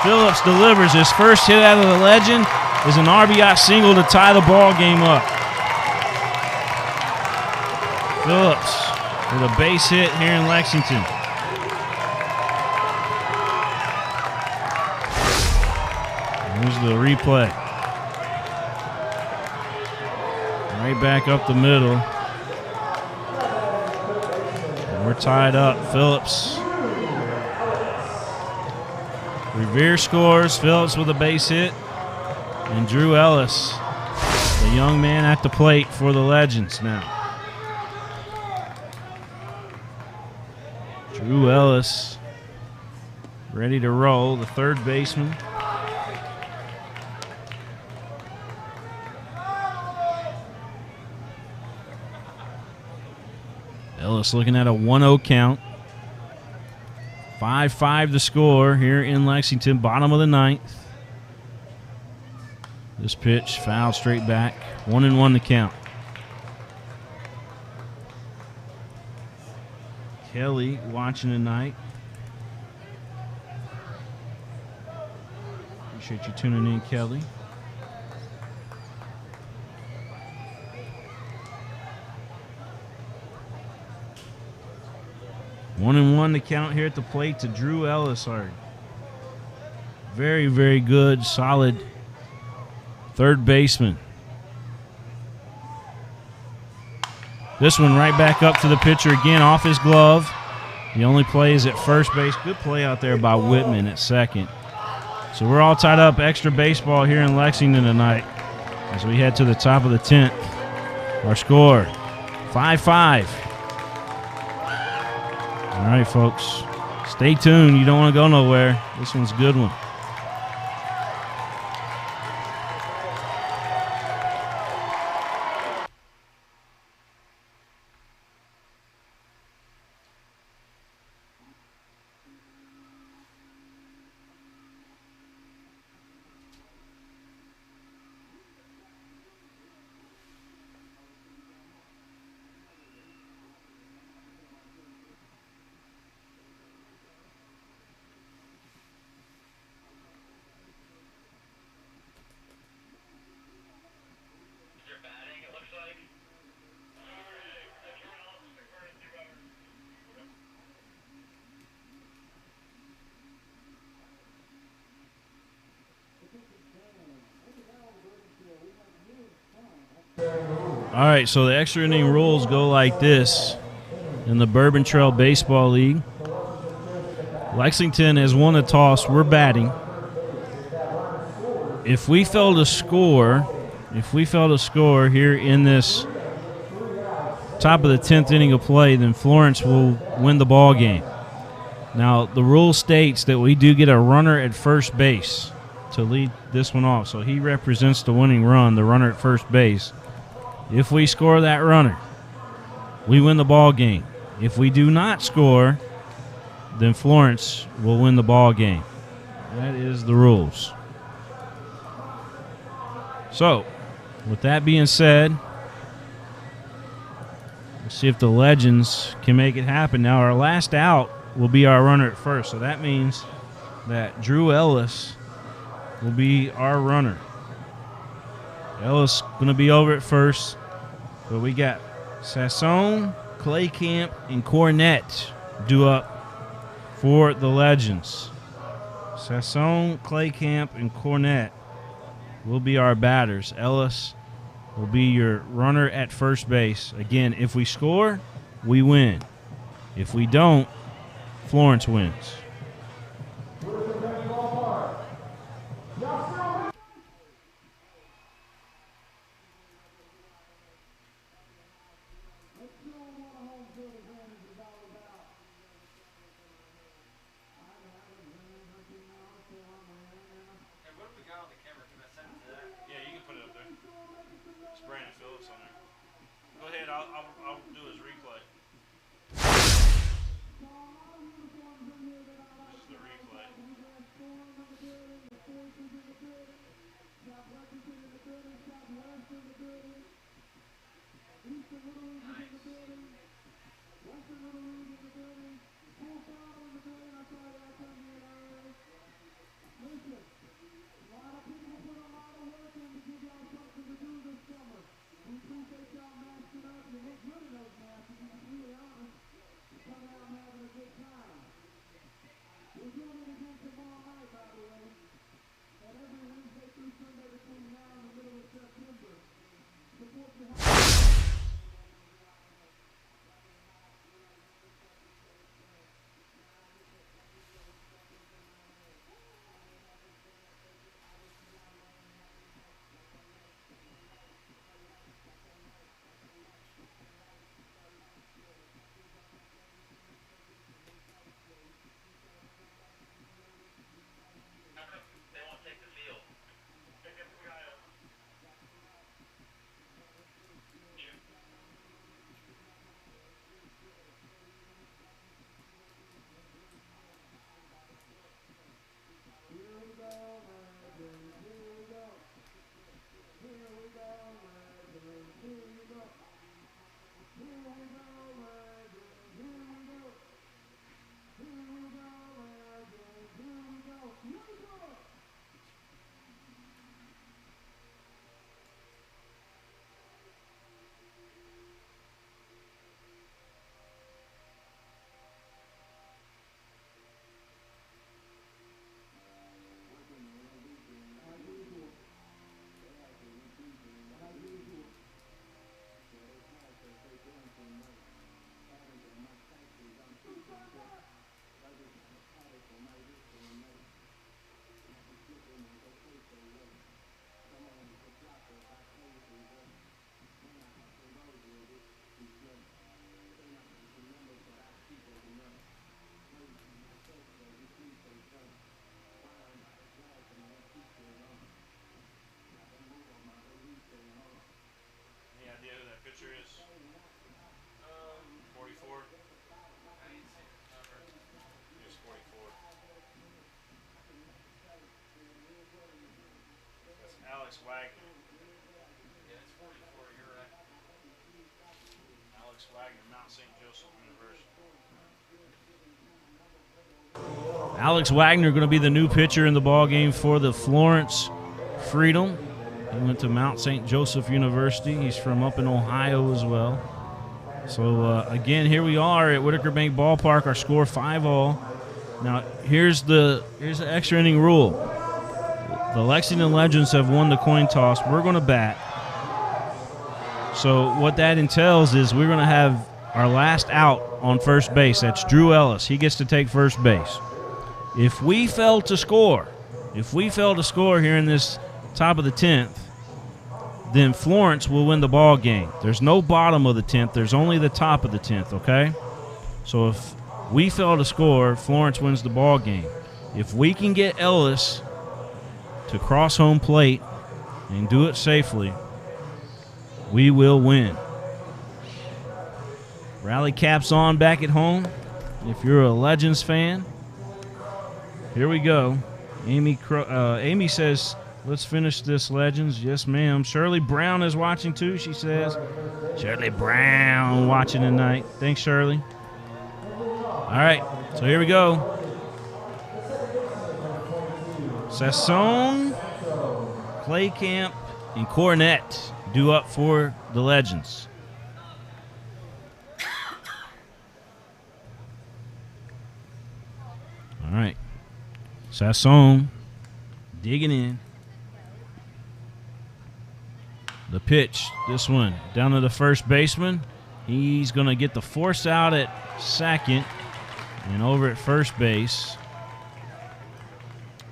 Phillips delivers his first hit out of the Legend. Is an RBI single to tie the ball game up. Phillips with a base hit here in Lexington. Here's the replay. Right back up the middle. And we're tied up. Phillips. Revere scores. Phillips with a base hit. And Drew Ellis, the young man at the plate for the Legends now. Drew Ellis ready to roll, the third baseman. Ellis looking at a 1-0 count. 5-5 the score here in Lexington, bottom of the ninth. This pitch fouled straight back. 1-1 the count. Kelly watching tonight. Appreciate you tuning in, Kelly. One and one to count here at the plate to Drew Ellis. Very, very good, solid third baseman. This one right back up to the pitcher again, off his glove. The only play is at first base. Good play out there by Whitman at second. So we're all tied up. Extra baseball here in Lexington tonight as we head to the top of the 10th. Our score, 5-5. All right, folks. Stay tuned. You don't want to go nowhere. This one's a good one. All right, so the extra inning rules go like this in the Bourbon Trail Baseball League. Lexington has won the toss. We're batting. If we fail to score here in this top of the 10th inning of play, then Florence will win the ball game. Now, the rule states that we do get a runner at first base to lead this one off. So he represents the winning run, the runner at first base. If we score that runner, we win the ball game. If we do not score, then Florence will win the ball game. That is the rules. So, with that being said, let's see if the Legends can make it happen. Now, our last out will be our runner at first. So that means that Drew Ellis will be our runner. Ellis going to be over at first. But we got Sassone, Claycamp, and Cornett due up for the Legends. Sassone, Claycamp, and Cornett will be our batters. Ellis will be your runner at first base. Again, if we score, we win. If we don't, Florence wins. I'll do his replay. This is the replay. Pitcher is 44. He's 44. That's Alex Wagner. Yeah, it's 44. You're right. Alex Wagner, Mount St. Joseph University. Alex Wagner going to be the new pitcher in the ball game for the Florence Freedom. He went to Mount St. Joseph University. He's from up in Ohio as well. So, again, here we are at Whitaker Bank Ballpark. Our score 5-all. Now, here's the extra inning rule. The Lexington Legends have won the coin toss. We're going to bat. So what that entails is we're going to have our last out on first base. That's Drew Ellis. He gets to take first base. If we fail to score here in this top of the 10th, then Florence will win the ball game. There's no bottom of the 10th. There's only the top of the 10th, okay? So if we fail to score, Florence wins the ball game. If we can get Ellis to cross home plate and do it safely, we will win. Rally caps on back at home. If you're a Legends fan, here we go. Amy says, let's finish this, Legends. Yes, ma'am. Shirley Brown is watching too, she says. Shirley Brown watching tonight. Thanks, Shirley. All right, so here we go. Sassone, Claycamp, and Cornett due up for the Legends. All right. Sassone digging in. The pitch, this one, down to the first baseman. He's going to get the force out at second and over at first base.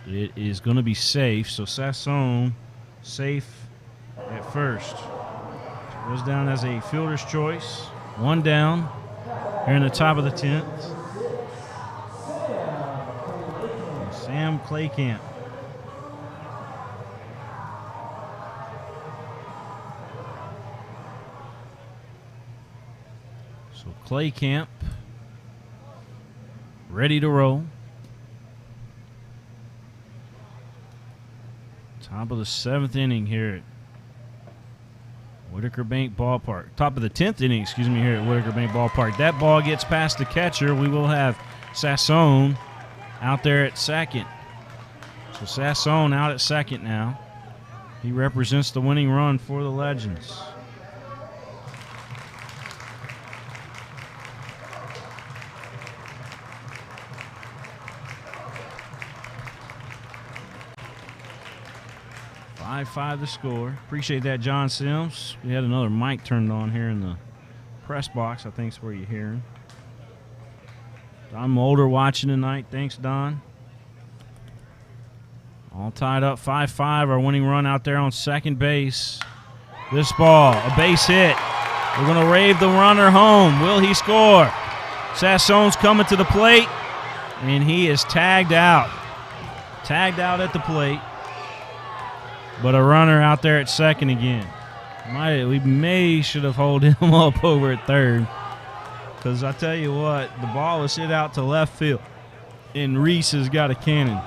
It is going to be safe, so Sassone safe at first. Goes down as a fielder's choice. One down here in the top of the 10th. Sam Claycamp. So Claycamp ready to roll. Top of the 7th inning here at Whitaker Bank Ballpark. Top of the 10th inning, excuse me, here at Whitaker Bank Ballpark. That ball gets past the catcher. We will have Sassone out there at second. So Sassone out at second now. He represents the winning run for the Legends. Five the score. Appreciate that, John Sims. We had another mic turned on here in the press box. I think is where you're hearing. Don Mulder watching tonight. Thanks, Don. All tied up 5-5. Our winning run out there on second base. This ball, a base hit. We're going to rave the runner home. Will he score? Sassone's coming to the plate, and he is tagged out. Tagged out at the plate. But a runner out there at second again. We should have held him up over at third. Because I tell you what, the ball was hit out to left field. And Reese has got a cannon.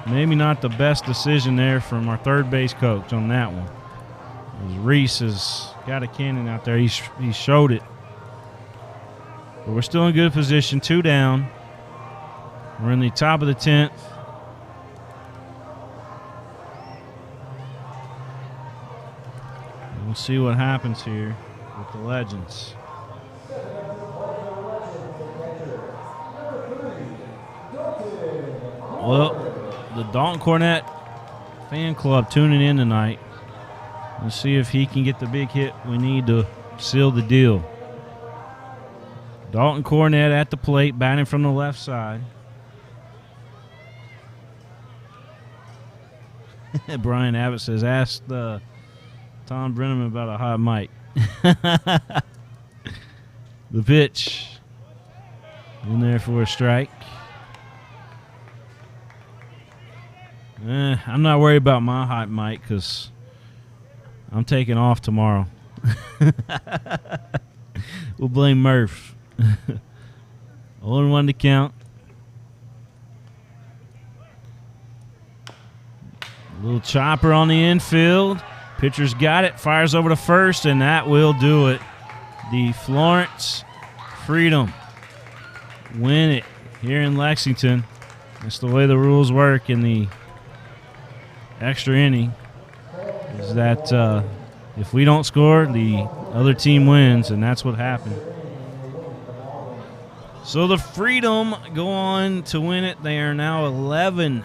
Maybe not the best decision there from our third base coach on that one. As Reese has got a cannon out there. He showed it. But we're still in good position. 2 down. We're in the top of the 10th. We'll see what happens here with the Legends. Well, the Dalton Cornett fan club tuning in tonight. Let's see if he can get the big hit we need to seal the deal. Dalton Cornett at the plate, batting from the left side. Brian Abbott says, ask Tom Brenneman about a hot mic. The pitch in there for a strike. I'm not worried about my hot mic because I'm taking off tomorrow. We'll blame Murph. 0-1 to count. A little chopper on the infield. Pitcher's got it, fires over to first, and that will do it. The Florence Freedom win it here in Lexington. That's the way the rules work in the extra inning, is that if we don't score, the other team wins, and that's what happened. So the Freedom go on to win it. They are now 11-3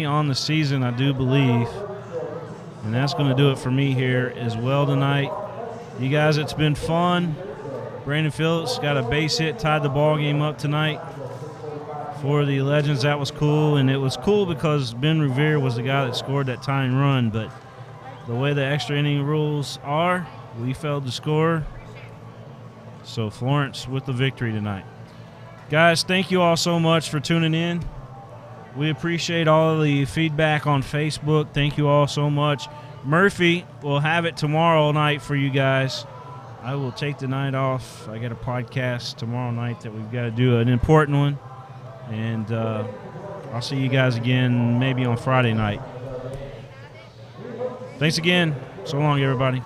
on the season, I do believe. And that's going to do it for me here as well tonight. You guys, it's been fun. Brandon Phillips got a base hit, tied the ball game up tonight for the Legends. That was cool, and it was cool because Ben Revere was the guy that scored that tying run, but the way the extra inning rules are, we failed to score. So Florence with the victory tonight. Guys, thank you all so much for tuning in. We appreciate all of the feedback on Facebook. Thank you all so much. Murphy will have it tomorrow night for you guys. I will take the night off. I got a podcast tomorrow night that we've got to do, an important one. And I'll see you guys again maybe on Friday night. Thanks again. So long, everybody.